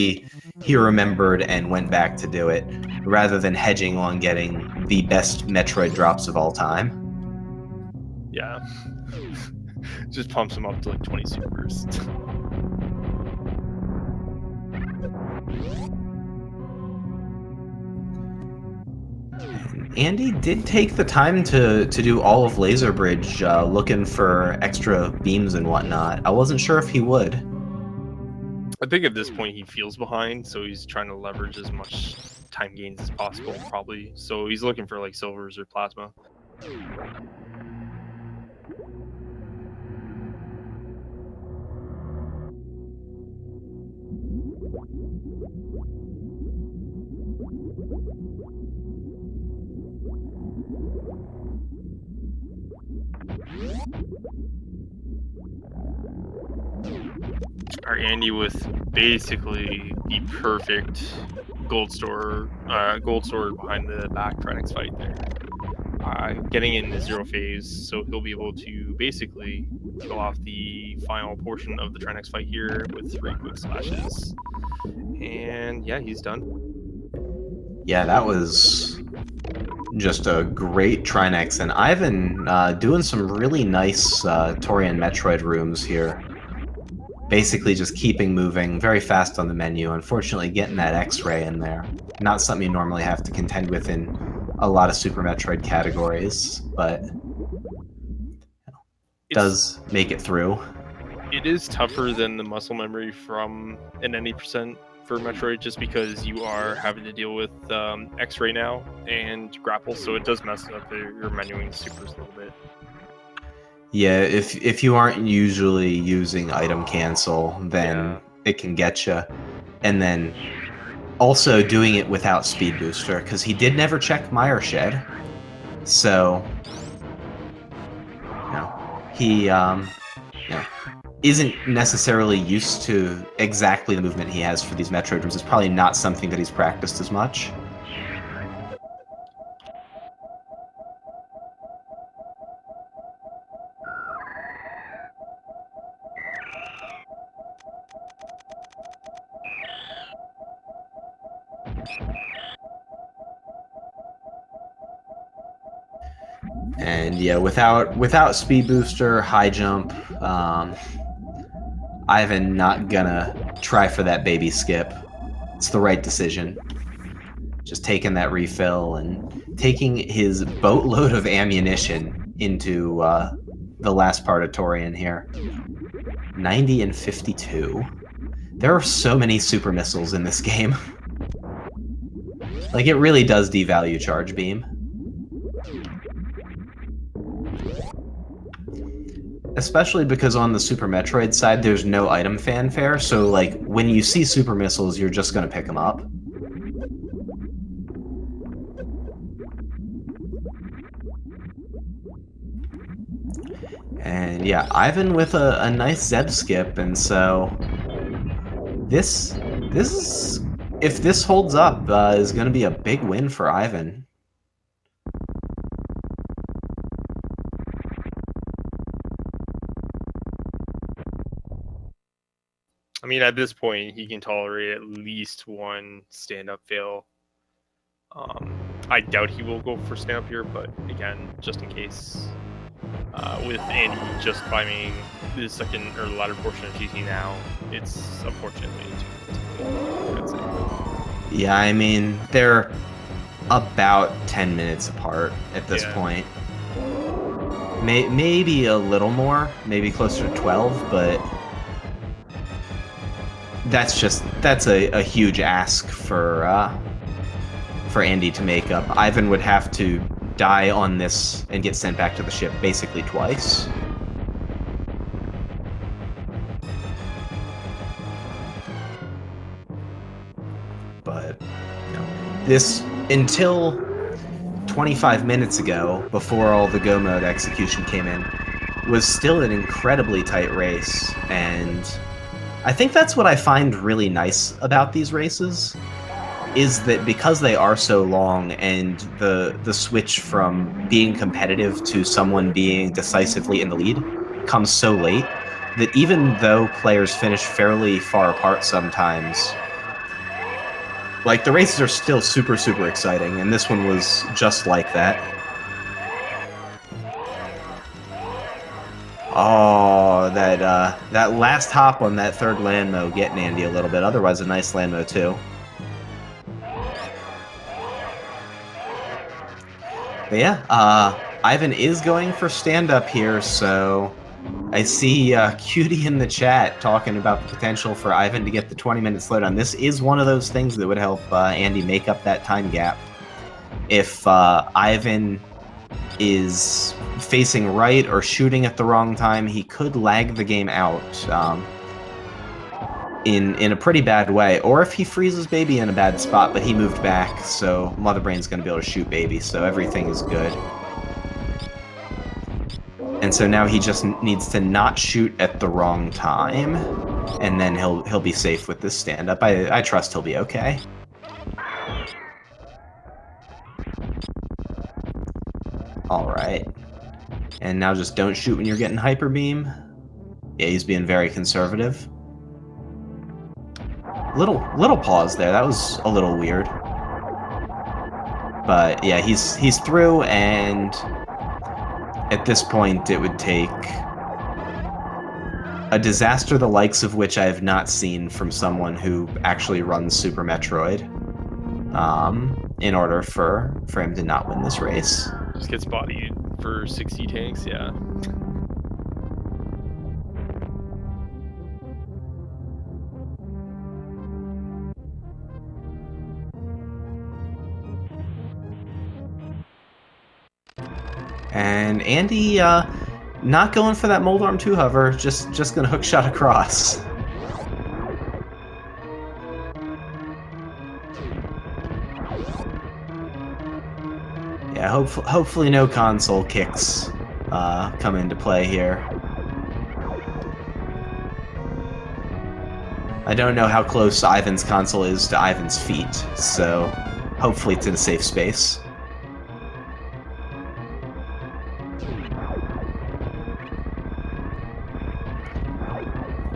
he remembered and went back to do it, rather than hedging on getting the best Metroid drops of all time. Yeah. Just pumps him up to like 20 supers. Andy did take the time to do all of Laser Bridge, looking for extra beams and whatnot. I wasn't sure if he would. I think at this point he feels behind, so he's trying to leverage as much time gains as possible, probably. So he's looking for like silvers or plasma. Andy with basically the perfect gold sword behind the back Trinex fight there. Getting in the 0 phase, so he'll be able to basically kill off the final portion of the Trinex fight here with 3 quick slashes. And yeah, he's done. Yeah, that was just a great Trinex, and Ivan doing some really nice Torian Metroid rooms here. Basically just keeping moving very fast on the menu. Unfortunately, getting that X-ray in there. Not something you normally have to contend with in a lot of Super Metroid categories, but does make it through. It is tougher than the muscle memory from an 90% for Metroid, just because you are having to deal with X right now and grapple, so it does mess up your menuing supers a little bit. Yeah, if you aren't usually using item cancel, then it can get you. And then also doing it without speed booster, because he did never check Mire Shed. So, he isn't necessarily used to exactly the movement he has for these Metroid rooms. It's probably not something that he's practiced as much. And yeah, without speed booster, high jump, Ivan not gonna try for that baby skip. It's the right decision. Just taking that refill and taking his boatload of ammunition into the last part of Torian here. 90 and 52. There are so many super missiles in this game. Like, it really does devalue Charge Beam. Especially because on the Super Metroid side, there's no item fanfare, so, like, when you see super missiles, you're just gonna pick them up. And yeah, Ivan with a nice Zeb skip, and so this is, if this holds up, is going to be a big win for Ivan. I mean, at this point, he can tolerate at least one stand-up fail. I doubt he will go for stand-up here, but again, just in case. With Andy just climbing the second or the latter portion of GT now, it's unfortunately too late, I'd say. Yeah, I mean, they're about 10 minutes apart at this point. Maybe a little more, maybe closer to 12, but that's a huge ask for Andy to make up. Ivan would have to die on this and get sent back to the ship basically twice. But this, until 25 minutes ago, before all the Go mode execution came in, was still an incredibly tight race, and I think that's what I find really nice about these races, is that because they are so long and the switch from being competitive to someone being decisively in the lead comes so late, that even though players finish fairly far apart sometimes, like, the races are still super, super exciting, and this one was just like that. Oh, that last hop on that third Landmo getting Andy a little bit. Otherwise, a nice Landmo too. But yeah, Ivan is going for stand-up here, so I see Cutie in the chat talking about the potential for Ivan to get the 20-minute slowdown. This is one of those things that would help Andy make up that time gap. If Ivan is facing right or shooting at the wrong time, he could lag the game out in a pretty bad way. Or if he freezes Baby in a bad spot, but he moved back, so Mother Brain's going to be able to shoot Baby, so everything is good. And so now he just needs to not shoot at the wrong time, and then he'll be safe with this stand-up. I trust he'll be okay. Alright. And now just don't shoot when you're getting Hyper Beam. Yeah, he's being very conservative. Little pause there. That was a little weird. But yeah, he's through, and at this point it would take a disaster the likes of which I have not seen from someone who actually runs Super Metroid in order for him to not win this race. Just gets bodied for 60 tanks, yeah. and Andy not going for that Mold Arm 2 hover, just gonna hook shot across. Yeah, hopefully no console kicks come into play here. I don't know how close Ivan's console is to Ivan's feet, so hopefully it's in a safe space.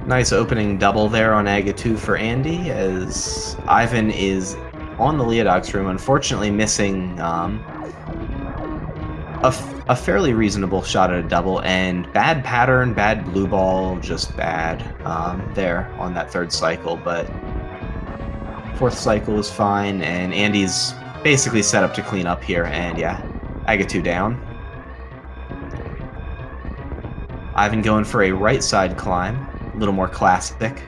Nice opening double there on Aga 2 for Andy, as Ivan is on the Leodox room, unfortunately missing a fairly reasonable shot at a double, and bad pattern, bad blue ball, just bad there on that third cycle, but fourth cycle is fine, and Andy's basically set up to clean up here, and yeah, Aga 2 down. Ivan going for a right side climb, a little more classic.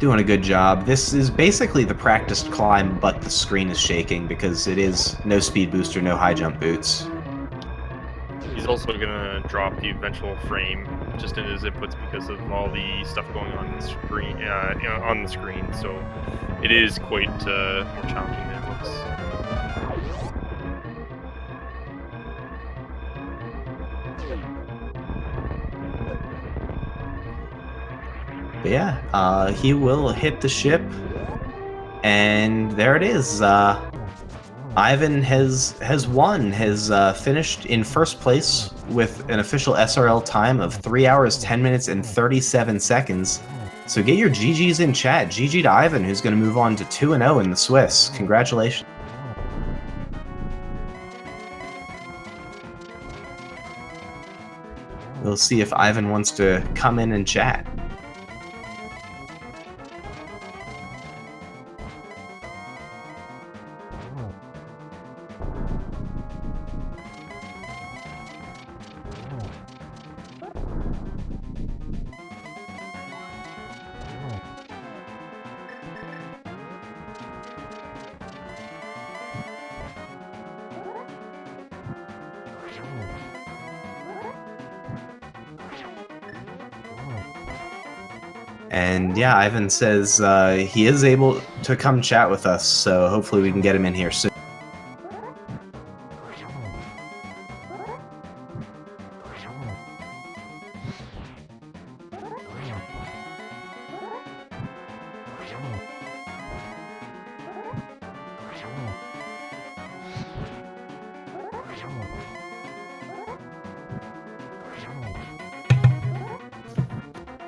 Doing a good job. This is basically the practiced climb, but the screen is shaking because it is no speed booster, no high jump boots. He's also going to drop the eventual frame just in his inputs because of all the stuff going on the screen. On the screen, so it is quite more challenging than it looks. But yeah, he will hit the ship, and there it is. Ivan has won, has finished in first place with an official SRL time of 3 hours, 10 minutes, and 37 seconds. So get your GGs in chat. GG to Ivan, who's going to move on to 2-0 in the Swiss. Congratulations. We'll see if Ivan wants to come in and chat. And yeah, Ivan says he is able to come chat with us, so hopefully we can get him in here soon.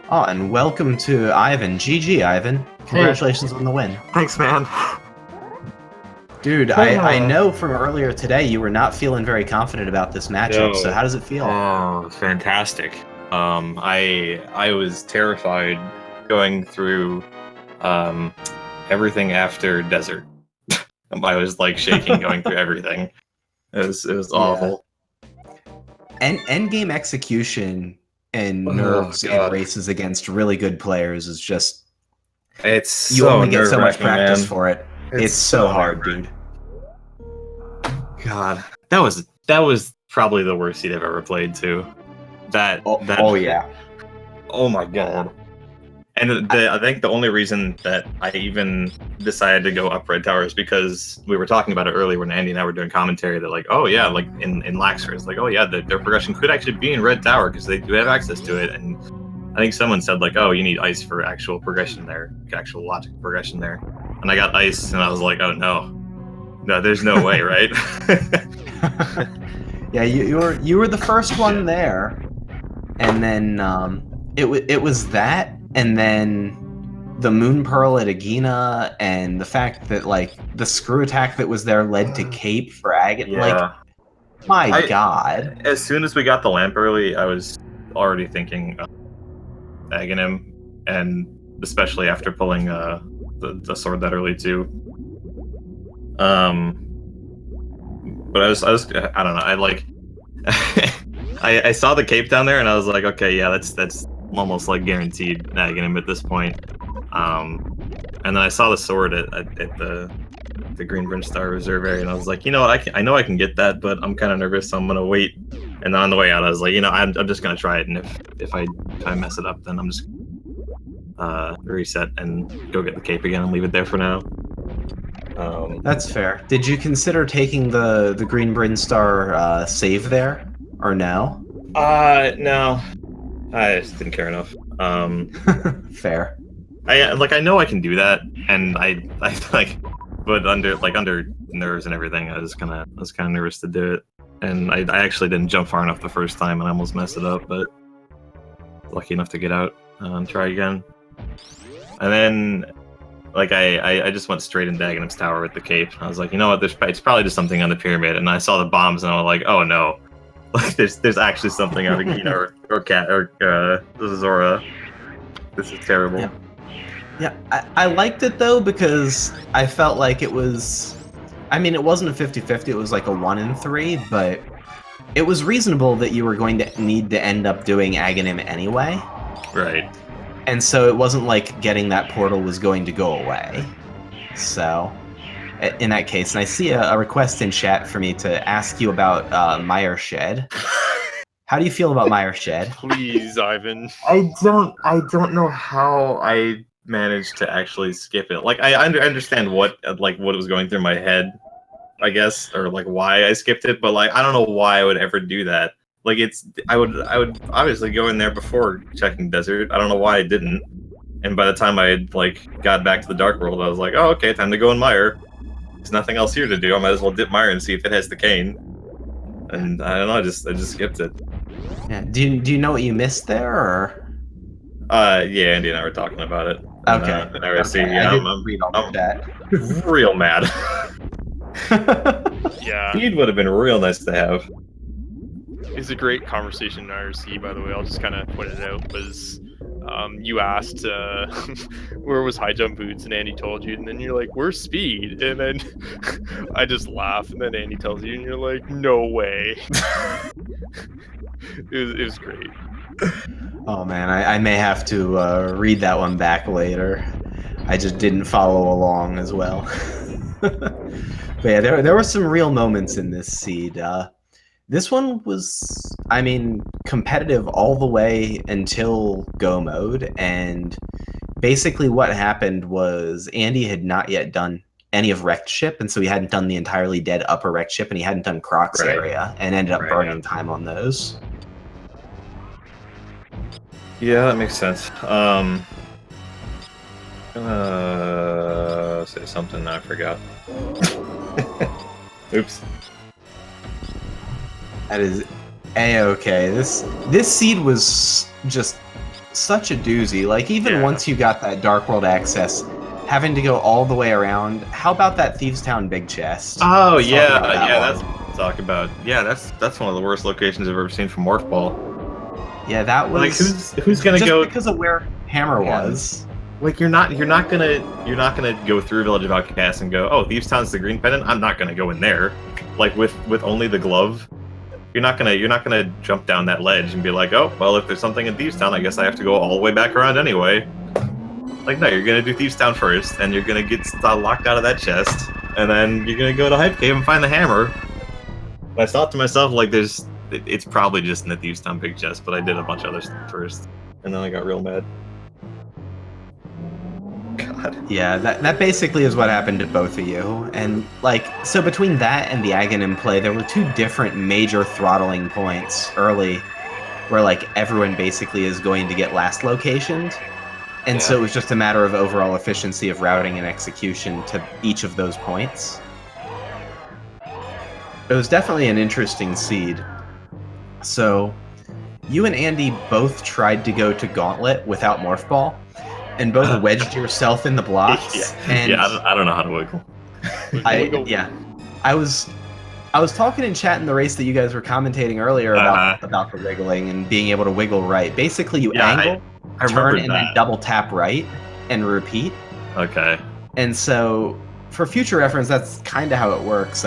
Oh, and welcome to Ivan. GG, Ivan. Congratulations on the win. Thanks, man. Dude, I know from earlier today you were not feeling very confident about this matchup, so how does it feel? Oh, fantastic. I was terrified going through everything after Desert. I was like shaking going through everything. It was awful. And endgame execution and nerves in races against really good players is just you so only get so much practice man. for it. It's so hard, dude. God, that was probably the worst seed I've ever played too. Oh yeah. Oh my god. And I think the only reason that I even decided to go up Red Tower is because we were talking about it earlier when Andy and I were doing commentary that like, oh yeah, like in Laxer, it's like, oh yeah, their progression could actually be in Red Tower because they do have access to it. And I think someone said like, oh, you need ice for actual progression there, actual logic progression there. And I got ice and I was like, oh no, there's no way, right? Yeah, you were the first one there, and then it was that. And then the Moon Pearl at Agena, and the fact that like the screw attack that was there led to Cape for Agate. Yeah. Like, my god. As soon as we got the lamp early, I was already thinking Aghanim, and especially after pulling the sword that early too. But I don't know. I like I saw the Cape down there, and I was like, okay, yeah, that's almost like guaranteed Aghanim at this point. And then I saw the sword at the the Green Bridge Star Reserve area, and I was like, you know what, I know I can get that, but I'm kind of nervous, so I'm gonna wait. And then on the way out, I was like, you know, I'm just gonna try it, and if I mess it up, then I'm just reset and go get the cape again and leave it there for now. That's fair. Did you consider taking the Green Bryn Star save there, or no? No, I just didn't care enough. Fair. I know I can do that, and I like, but under nerves and everything, I was kind of nervous to do it, and I actually didn't jump far enough the first time, and I almost messed it up, but lucky enough to get out and try again. And then, like, I just went straight into Aghanim's tower with the cape. I was like, you know what? It's probably just something on the pyramid, and I saw the bombs, and I was like, oh no, like there's actually something on the or cat or Zora. This is terrible. Yeah. Yeah, I liked it though because I felt like it was, I mean, it wasn't a 50-50, it was like a 1 in 3, but it was reasonable that you were going to need to end up doing Aghanim anyway. Right. And so it wasn't like getting that portal was going to go away. So, in that case, and I see a request in chat for me to ask you about Meyer Shed. How do you feel about Meyer Shed? Please, Ivan. I don't know how I managed to actually skip it. Like I understand what was going through my head, I guess, or like why I skipped it, but like I don't know why I would ever do that. Like I would obviously go in there before checking desert. I don't know why I didn't. And by the time I had like got back to the Dark World, I was like, oh okay, time to go in Meyer. There's nothing else here to do. I might as well dip Meyer and see if it has the cane. And I don't know, I just skipped it. Yeah. Do you know what you missed there, or? Yeah, Andy and I were talking about it. Okay. RSC, yeah, I'm real mad. Yeah. Speed would have been real nice to have. It's a great conversation in IRC, by the way. I'll just kind of point it out. Was you asked where was high jump boots, and Andy told you, and then you're like, where's speed? And then I just laugh, and then Andy tells you, and you're like, no way. It was great. Oh man, I may have to read that one back later. I just didn't follow along as well. But yeah, there were some real moments in this seed. This one was, I mean, competitive all the way until go mode, and basically what happened was Andy had not yet done any of wrecked ship, and so he hadn't done the entirely dead upper wrecked ship, and he hadn't done Croc's area, and ended up burning time on those. Yeah, that makes sense. Say something I forgot. Oops. That is a-okay. This seed was just such a doozy. Like, even once you got that Dark World access, having to go all the way around. How about that Thieves Town big chest? Oh yeah, that's what I'm talking about. Yeah, that's one of the worst locations I've ever seen from Morph Ball. Yeah, that was like who's gonna just go because of where Hammer was. Like you're not gonna go through Village of Outcasts and go, oh, Thieves Town's the green pendant. I'm not gonna go in there. Like with only the glove, you're not gonna jump down that ledge and be like, oh, well, if there's something in Thieves Town, I guess I have to go all the way back around anyway. Like no, you're gonna do Thieves Town first, and you're gonna get locked out of that chest, and then you're gonna go to Hype Cave and find the hammer. And I thought to myself, like, it's probably just in the Thieves Town big chest, but I did a bunch of other stuff first, and then I got real mad. God. Yeah, that basically is what happened to both of you. And, like, so between that and the Aghanim play, there were two different major throttling points early where, like, everyone basically is going to get last locationed. And so it was just a matter of overall efficiency of routing and execution to each of those points. It was definitely an interesting seed. So, you and Andy both tried to go to Gauntlet without Morph Ball, and both wedged yourself in the blocks. I don't know how to wiggle. I was talking in chat in the race that you guys were commentating earlier about the wiggling and being able to wiggle right. Basically, you angle, turn, and then double tap right, and repeat. Okay. And so, for future reference, that's kind of how it works.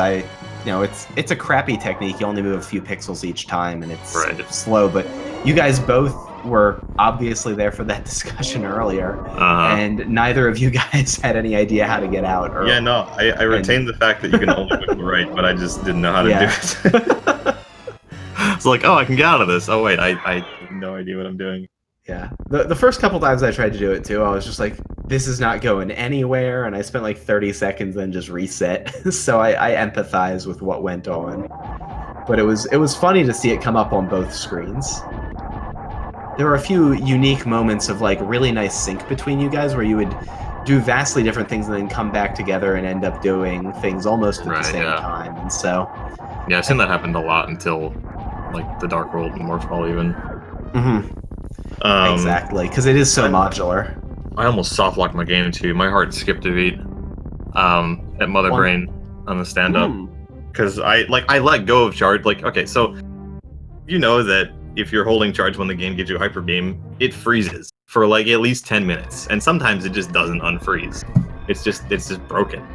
It's a crappy technique. You only move a few pixels each time, and it's slow. But you guys both were obviously there for that discussion earlier, Uh-huh. and neither of you guys had any idea how to get out. Yeah, no, I retained the fact that you can only wiggle right, but I just didn't know how to do it. It's like, oh, I can get out of this. Oh wait, I have no idea what I'm doing. Yeah. The first couple times I tried to do it too, I was just like, this is not going anywhere, and I spent like 30 seconds then just reset. So I empathize with what went on. But it was funny to see it come up on both screens. There were a few unique moments of like really nice sync between you guys where you would do vastly different things and then come back together and end up doing things almost at the same time. And so yeah, I've seen that happen a lot until like the Dark World and Morphball even. Exactly, because it is so modular. I almost soft locked my game too. My heart skipped a beat at Mother Brain on the stand up because I let go of charge. Like, okay, so you know that if you're holding charge when the game gives you hyper beam, it freezes for like at least 10 minutes, and sometimes it just doesn't unfreeze. It's just broken.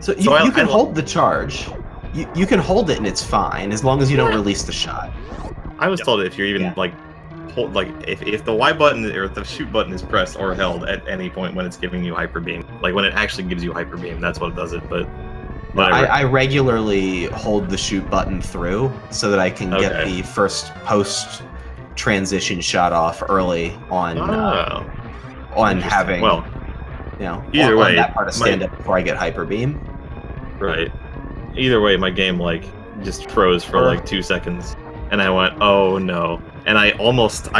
So you can hold the charge. You can hold it and it's fine as long as you don't release the shot. I was told that if you're even like hold, like if the Y button or the shoot button is pressed or held at any point when it's giving you hyper beam, like when it actually gives you hyper beam, that's what does it. But whatever. I regularly hold the shoot button through so that I can get the first post transition shot off early on having either way that part of stand up before I get hyper beam. Right. Either way, my game like just froze for like 2 seconds, and I went, "Oh no!" And I almost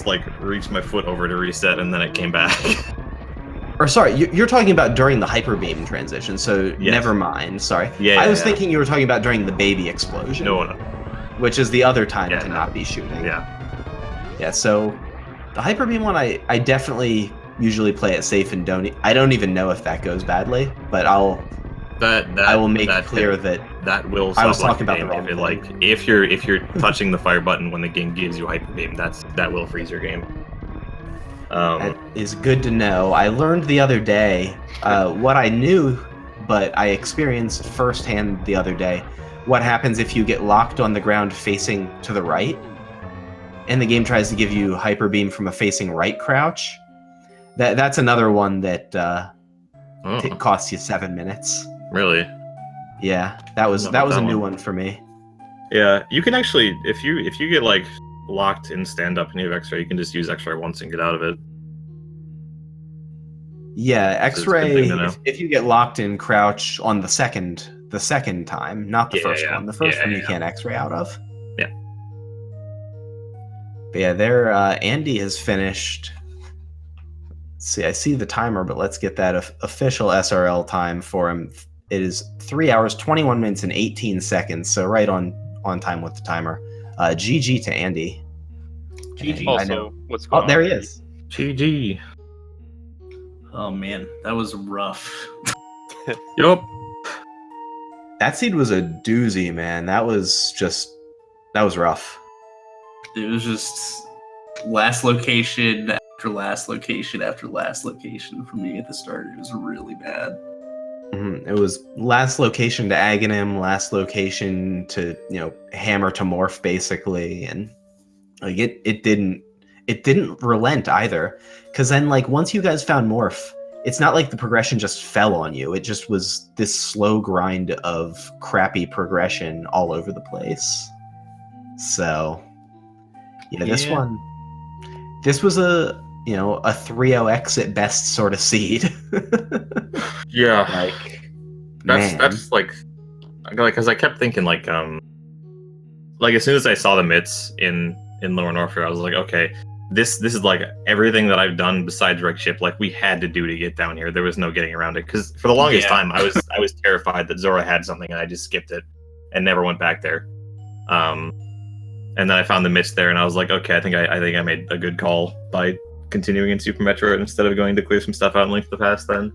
like reached my foot over to reset, and then it came back. Or sorry, you're talking about during the hyper beam transition. So never mind. Sorry. I was thinking you were talking about during the baby explosion. No. Which is the other time to not be shooting. Yeah. So the hyper beam one, I definitely usually play it safe and I don't even know if that goes badly, but I will make clear that will. I was talking about the wrong thing. If you're touching the fire button when the game gives you hyper beam, that will freeze your game. That is good to know. I learned the other day what I knew, but I experienced firsthand the other day. What happens if you get locked on the ground facing to the right, and the game tries to give you hyper beam from a facing right crouch? That's another one that costs you 7 minutes. Really? Yeah, that was a new one for me. Yeah, you can actually, if you get like locked in stand up and you have X-ray, you can just use X-ray once and get out of it. Yeah, X-ray. If you get locked in crouch on the second time, not the first one. The first one you can't X-ray out of. Yeah. But yeah, there. Andy has finished. See, I see the timer, but let's get that official SRL time for him. It is 3 hours, 21 minutes, and 18 seconds. So right on time with the timer. GG to Andy. GG. Also, what's going on? Oh, there he is. GG. Oh man, that was rough. Yup. That seed was a doozy, man. That was rough. It was just last location after last location after last location for me at the start. It was really bad. It was last location to Aghanim, last location to hammer to morph basically, and like it didn't relent either. Because then like once you guys found morph, it's not like the progression just fell on you. It just was this slow grind of crappy progression all over the place. So this was a 3-0 exit best sort of seed. Yeah, that's like because I kept thinking like as soon as I saw the mitts in Lower Norfolk, I was like, okay, this is like everything that I've done besides wreck ship, like we had to do to get down here. There was no getting around it because for the longest time I was terrified that Zora had something and I just skipped it and never went back there. And then I found the mitts there and I was like, okay, I think I made a good call by continuing in Super Metroid instead of going to clear some stuff out in Link to the Past then.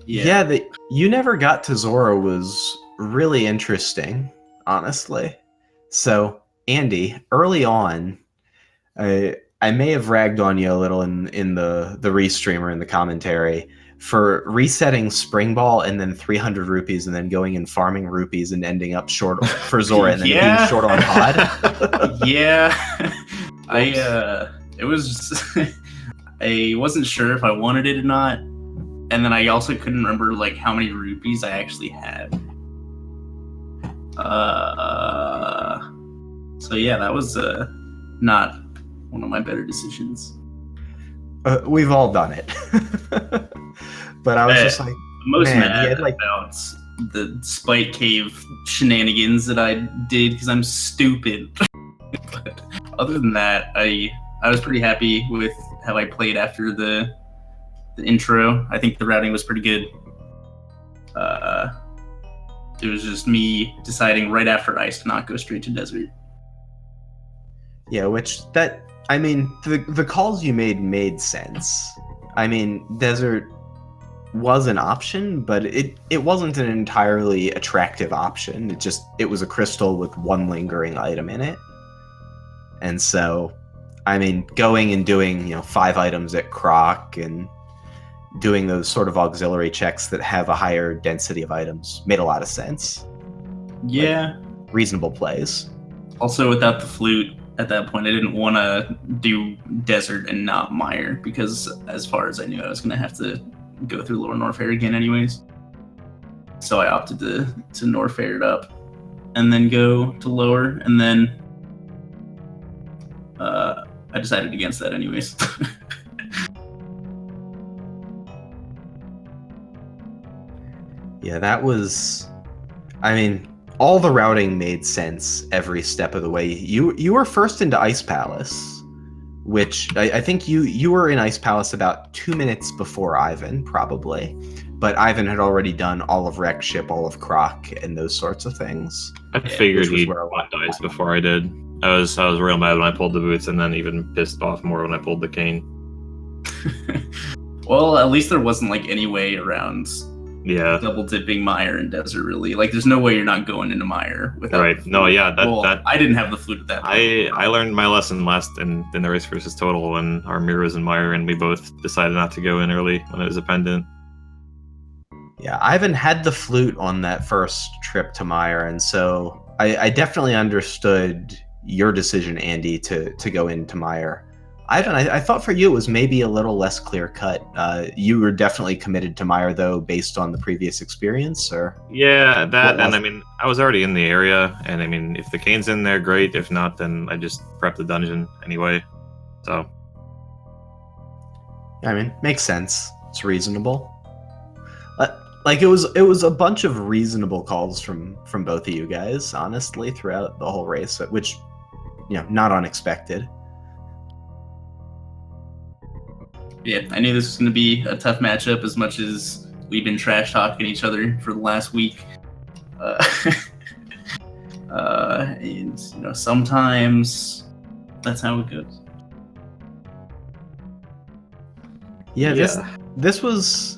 Yeah, you never got to Zora was really interesting, honestly. So, Andy, early on, I may have ragged on you a little in the restreamer in the commentary for resetting Spring Ball and then 300 rupees and then going and farming rupees and ending up short for Zora and then Yeah. being short on Pod. Yeah, it was. I wasn't sure if I wanted it or not, and then I also couldn't remember like how many rupees I actually had. So yeah, that was not one of my better decisions. We've all done it. But I was just like, Most man, mad he had, like, about the Spike Cave shenanigans that I did because I'm stupid. But other than that, I was pretty happy with how I played after the intro. I think the routing was pretty good. It was just me deciding right after Ice to not go straight to Desert. yeah, I mean, the calls you made sense. I mean, Desert was an option, but it wasn't an entirely attractive option. It was a crystal with one lingering item in it. And so, I mean, going and doing, 5 items at Croc and doing those sort of auxiliary checks that have a higher density of items made a lot of sense. Yeah. Reasonable plays. Also, without the flute, at that point, I didn't want to do Desert and not Mire, because as far as I knew, I was going to have to go through Lower Norfair again anyways. So I opted to Norfair it up and then go to Lower, and then I decided against that anyways. Yeah, that was... I mean, all the routing made sense every step of the way. You were first into Ice Palace, which I think you were in Ice Palace about 2 minutes before Ivan, probably. But Ivan had already done all of Wreck Ship, all of Croc, and those sorts of things. I figured which was he'd where I want dice before I did. I was real mad when I pulled the boots, and then even pissed off more when I pulled the cane. Well, at least there wasn't like any way around Yeah. double dipping Mire and Desert, really. Like, there's no way you're not going into Mire without. Right. No, yeah, that I didn't have the flute at that point. I learned my lesson last in the race versus total when our mirror was in Mire, and we both decided not to go in early when it was a pendant. Yeah, Ivan had the flute on that first trip to Mire, and so I definitely understood your decision, Andy, to go into Mire. Ivan, I thought for you it was maybe a little less clear cut. You were definitely committed to Mire, though, based on the previous experience, or? Yeah, that, and I mean, I was already in the area, and I mean, if the cane's in there, great. If not, then I just prep the dungeon anyway. So. I mean, makes sense. It's reasonable. Like, it was a bunch of reasonable calls from both of you guys, honestly, throughout the whole race, which, not unexpected. Yeah, I knew this was going to be a tough matchup as much as we've been trash talking each other for the last week. And, sometimes that's how it goes. Yeah, this was,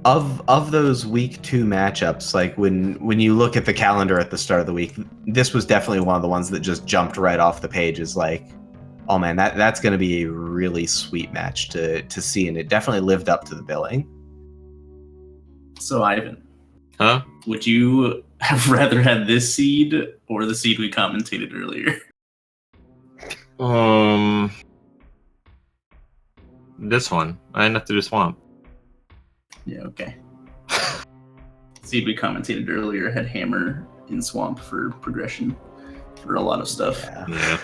of those week 2 matchups, like when you look at the calendar at the start of the week, this was definitely one of the ones that just jumped right off the page as like, oh man, that's going to be a really sweet match to see, and it definitely lived up to the billing. So, Ivan, Huh? would you have rather had this seed or the seed we commentated earlier? This one. I didn't have to do Swamp. Yeah, okay. Seed we commentated earlier had Hammer in Swamp for progression for a lot of stuff. Yeah.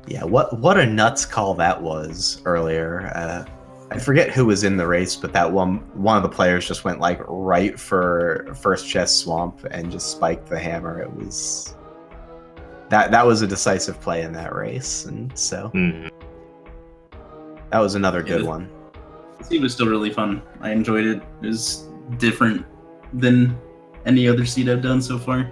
Yeah, what a nuts call that was earlier. I forget who was in the race, but that one of the players just went like right for first chest Swamp and just spiked the hammer. It was that was a decisive play in that race, and so that was another good one. The seed was still really fun. I enjoyed it. It was different than any other seed I've done so far.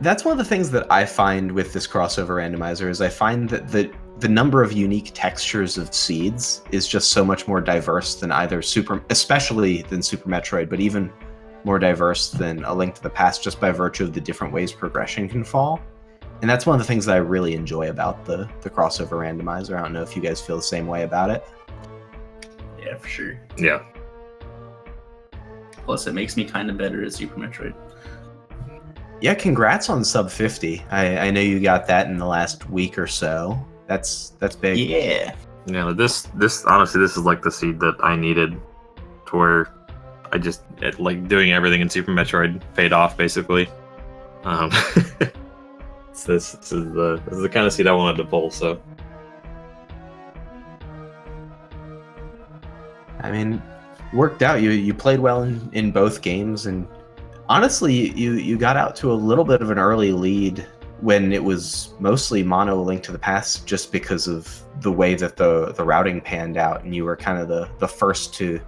That's one of the things that I find with this crossover randomizer is I find that the number of unique textures of seeds is just so much more diverse than especially than Super Metroid, but even more diverse than A Link to the Past, just by virtue of the different ways progression can fall. And that's one of the things that I really enjoy about the crossover randomizer. I don't know if you guys feel the same way about it. Yeah, Yeah, for sure. Yeah. Plus, it makes me kind of better at Super Metroid. Yeah, congrats on sub 50. I know you got that in the last week or so. That's big. Yeah. Yeah, this honestly, this is like the seed that I needed, to where I just like doing everything in Super Metroid paid off basically. This is the kind of seed I wanted to pull. So I mean, worked out. You played well in both games, and honestly, you got out to a little bit of an early lead when it was mostly mono Link to the Past, just because of the way that the routing panned out, and you were kind of the first to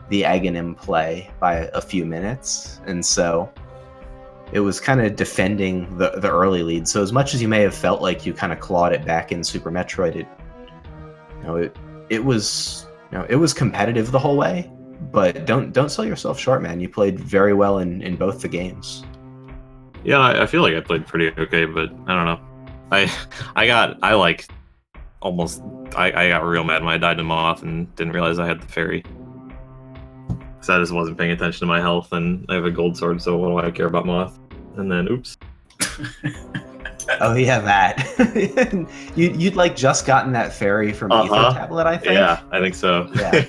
the Aghanim play by a few minutes, and so it was kind of defending the early lead. So as much as you may have felt like you kind of clawed it back in Super Metroid, it was competitive the whole way. But don't sell yourself short, man. You played very well in both the games. yeah, I feel like I played pretty okay, but I don't know. I got real mad when I died to Moth and didn't realize I had the fairy. Because I just wasn't paying attention to my health, and I have a gold sword, so what do I care about Moth? And then, oops. Oh yeah, that. You'd like just gotten that fairy from Ether Tablet, I think. Yeah, I think so. Yeah.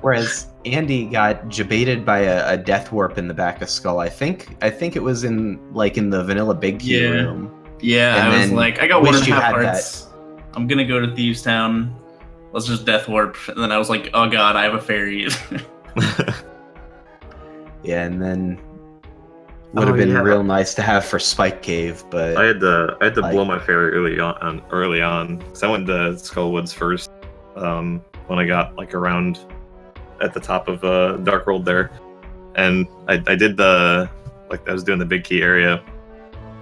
Whereas Andy got jebaited by a death warp in the back of Skull. I think it was in the vanilla big key room. Yeah, And I was then like, I got 1.5 you had hearts. I'm gonna go to Thieves Town. Let's just death warp. And then I was like, oh god, I have a fairy. Yeah, and then would have been real nice to have for Spike Cave, but I had to blow my fairy early on. Because I went to Skullwoods first. When I got like around at the top of Dark World there, and I did I was doing the big key area.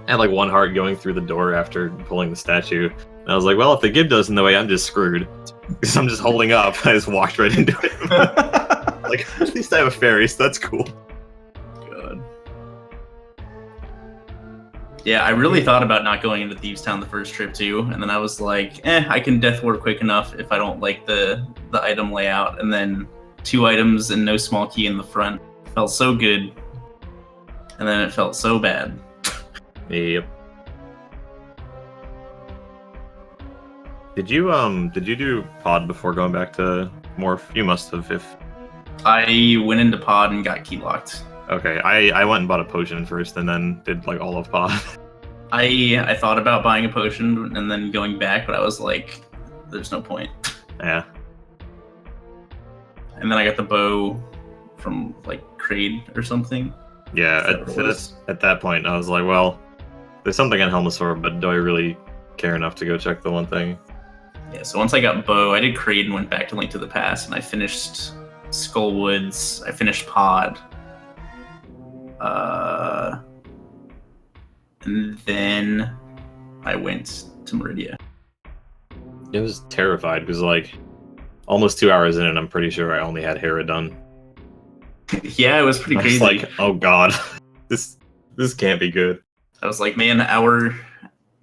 I had like 1 heart going through the door after pulling the statue. And I was like, well, if the Gib does in the way, I'm just screwed. Because I'm just holding up. I just walked right into it. Like, at least I have a fairy, so that's cool. God. Yeah, I really thought about not going into Thieves Town the first trip too, and then I was like, I can death warp quick enough if I don't like the item layout. And then 2 items and no small key in the front felt so good, and then it felt so bad. Yep. Did you do pod before going back to Morph? You must have. If I went into pod and got key locked. okay, I went and bought a potion first, and then did like all of pod. I thought about buying a potion and then going back, but I was like, there's no point. Yeah. And then I got the bow from like Kraid or something. Yeah. At that point, I was like, well, there's something on Helmasaur, but do I really care enough to go check the one thing? Yeah. So once I got bow, I did Kraid and went back to Link to the Past, and I finished Skullwoods. I finished pod. And then I went to Meridia. It was terrified because like almost 2 hours in, and I'm pretty sure I only had Hera done. Yeah, it was pretty I was crazy. like, oh god, this can't be good. I was like, man, hour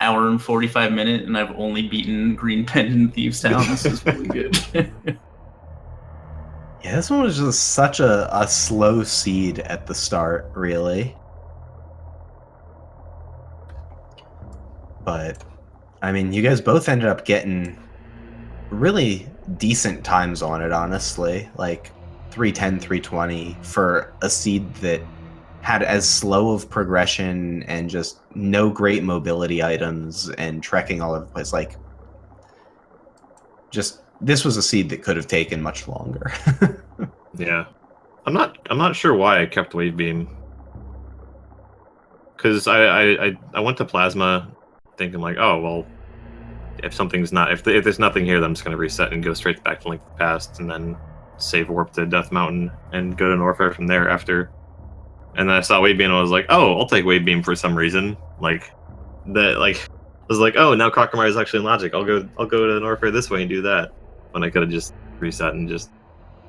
and 45 minutes, and I've only beaten Green Pen in Thieves Town. This is really good. yeah, this one was just such a slow seed at the start, really. But I mean, you guys both ended up getting really decent times on it, honestly. Like 310, 320 for a seed that had as slow of progression and just no great mobility items and trekking all over the place. Like, just this was a seed that could have taken much longer. Yeah, I'm not sure why I kept Wave Beam. Because I went to Plasma thinking like, oh well, if there's nothing here, then I'm just gonna reset and go straight back to Link to the Past, and then save warp to Death Mountain and go to Norfair from there after. And then I saw Wave Beam and I was like, oh, I'll take Wave Beam for some reason. I was like, oh, now Kakamari is actually in logic. I'll go to Norfair this way and do that. When I could have just reset and just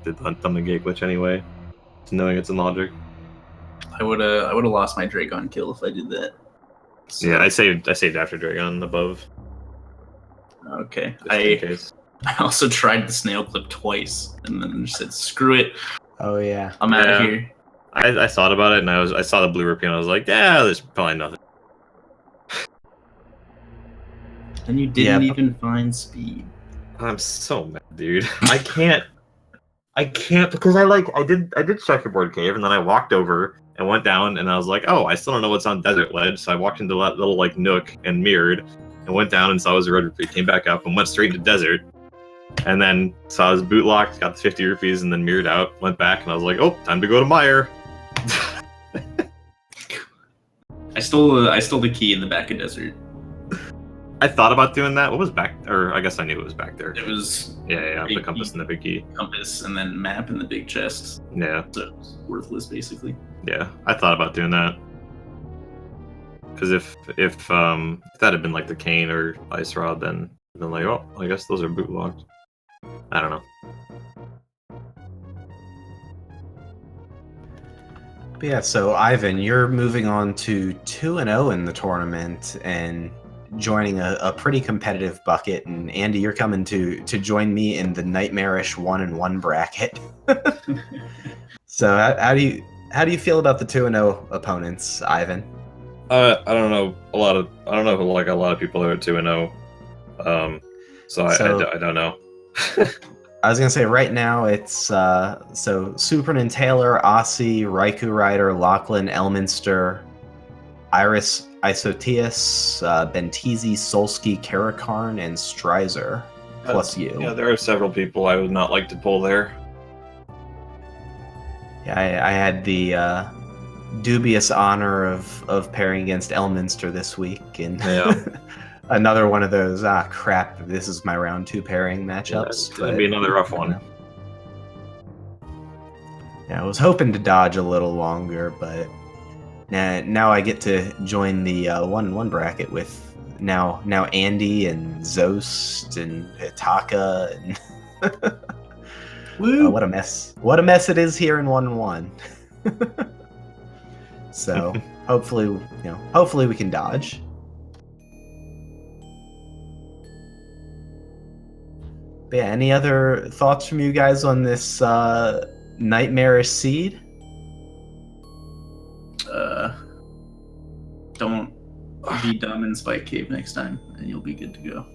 did the gate glitch anyway, knowing it's in logic. I would have lost my Dragon kill if I did that. So, Yeah, I saved after Dragon above. Okay. Just in case. I also tried the snail clip twice, and then just said, "Screw it, Oh yeah. I'm out Yeah. of here." I thought about it, and I saw the blue rupee, and I was like, yeah, there's probably nothing. And you didn't Yeah. even find speed. I'm so mad, dude. I can't because I did checkerboard cave, and then I walked over and went down, and I was like, oh, I still don't know what's on desert ledge, so I walked into that little like nook and mirrored, and went down and saw it was a red rupee, came back up and went straight into desert, and then saw his boot locked, got the 50 rupees, and then mirrored out, went back, and I was like, oh, time to go to Meyer. I stole the key in the back of desert. I thought about doing that. What was back? Or I guess I knew it was back there. It was Yeah, the big compass key. and the big key. compass and then map in the big chest. Yeah, So it was worthless, basically. yeah. I thought about doing that. Because if that had been like the cane or ice rod, then like, oh, I guess those are boot locked. I don't know. But yeah, so Ivan, you're moving on to 2-0 in the tournament and joining a pretty competitive bucket. And Andy, you're coming to join me in the nightmarish 1-1 bracket. So how do you feel about the 2-0 opponents, Ivan? I don't know a lot of people who are 2-0. So I don't know. I was gonna say right now it's so Superman Taylor, Aussie, Raikou Rider, Lachlan, Elminster, Iris, Isotius, Bentizi, Solski, Karakarn, and Strizer, plus you. Yeah, there are several people I would not like to pull there. Yeah, I had the dubious honor of pairing against Elminster this week, and Yeah. another one of those crap. This is my round 2 pairing matchups. It's gonna be another rough one. Yeah, I was hoping to dodge a little longer, but now I get to join the 1-1 bracket with now Andy and Zost and Hitaka and Woo! what a mess! What a mess it is here in 1-1. So hopefully we can dodge. But yeah, any other thoughts from you guys on this nightmarish seed? Don't be dumb in Spike Cave next time, and you'll be good to go.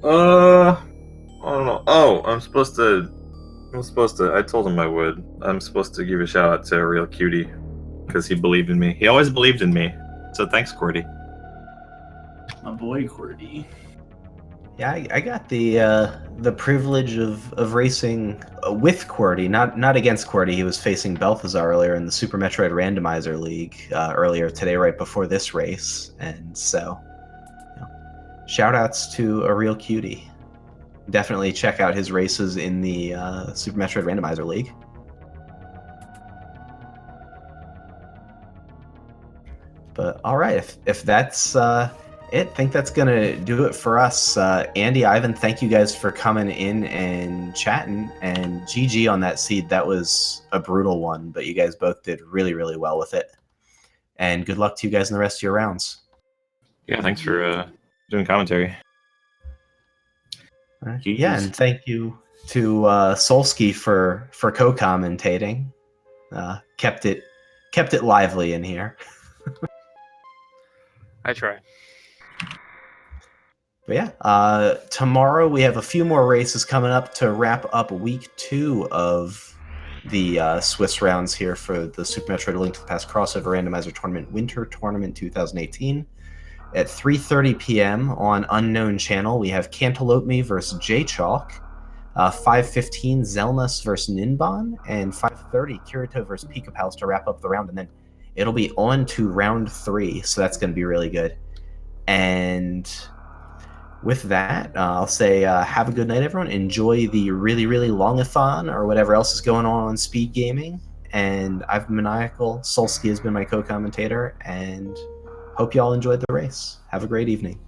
I don't know. Oh, I'm supposed to. I told him I would. I'm supposed to give a shout out to a real cutie because he believed in me. He always believed in me. So thanks, Cordy. My boy, Cordy. Yeah, I got the privilege of racing with Cordy, not against Cordy. He was facing Balthazar earlier in the Super Metroid Randomizer League earlier today, right before this race. And so, shout outs to a real cutie. Definitely check out his races in the Super Metroid Randomizer League. But all right, if that's it, think that's gonna do it for us. Andy, Ivan, thank you guys for coming in and chatting, and GG on that seed. That was a brutal one, but you guys both did really, really well with it. And good luck to you guys in the rest of your rounds. Yeah, thanks for doing commentary. All right. Jeez. Yeah, and thank you to Solski for co-commentating. Kept it lively in here. I try. But yeah, tomorrow we have a few more races coming up to wrap up week 2 of the Swiss rounds here for the Super Metroid Link to the Past Crossover Randomizer Tournament Winter Tournament 2018. At 3:30 p.m. on Unknown Channel, we have Cantaloupe Me versus J-Chalk, 5:15 Zelnus versus Ninbon, and 5:30 Kirito versus Pika Pals to wrap up the round, and then it'll be on to round 3, so that's going to be really good. And with that, I'll say have a good night, everyone. Enjoy the really, really longathon or whatever else is going on Speed Gaming. And I've been Maniacal. Solski has been my co-commentator, and hope you all enjoyed the race. Have a great evening.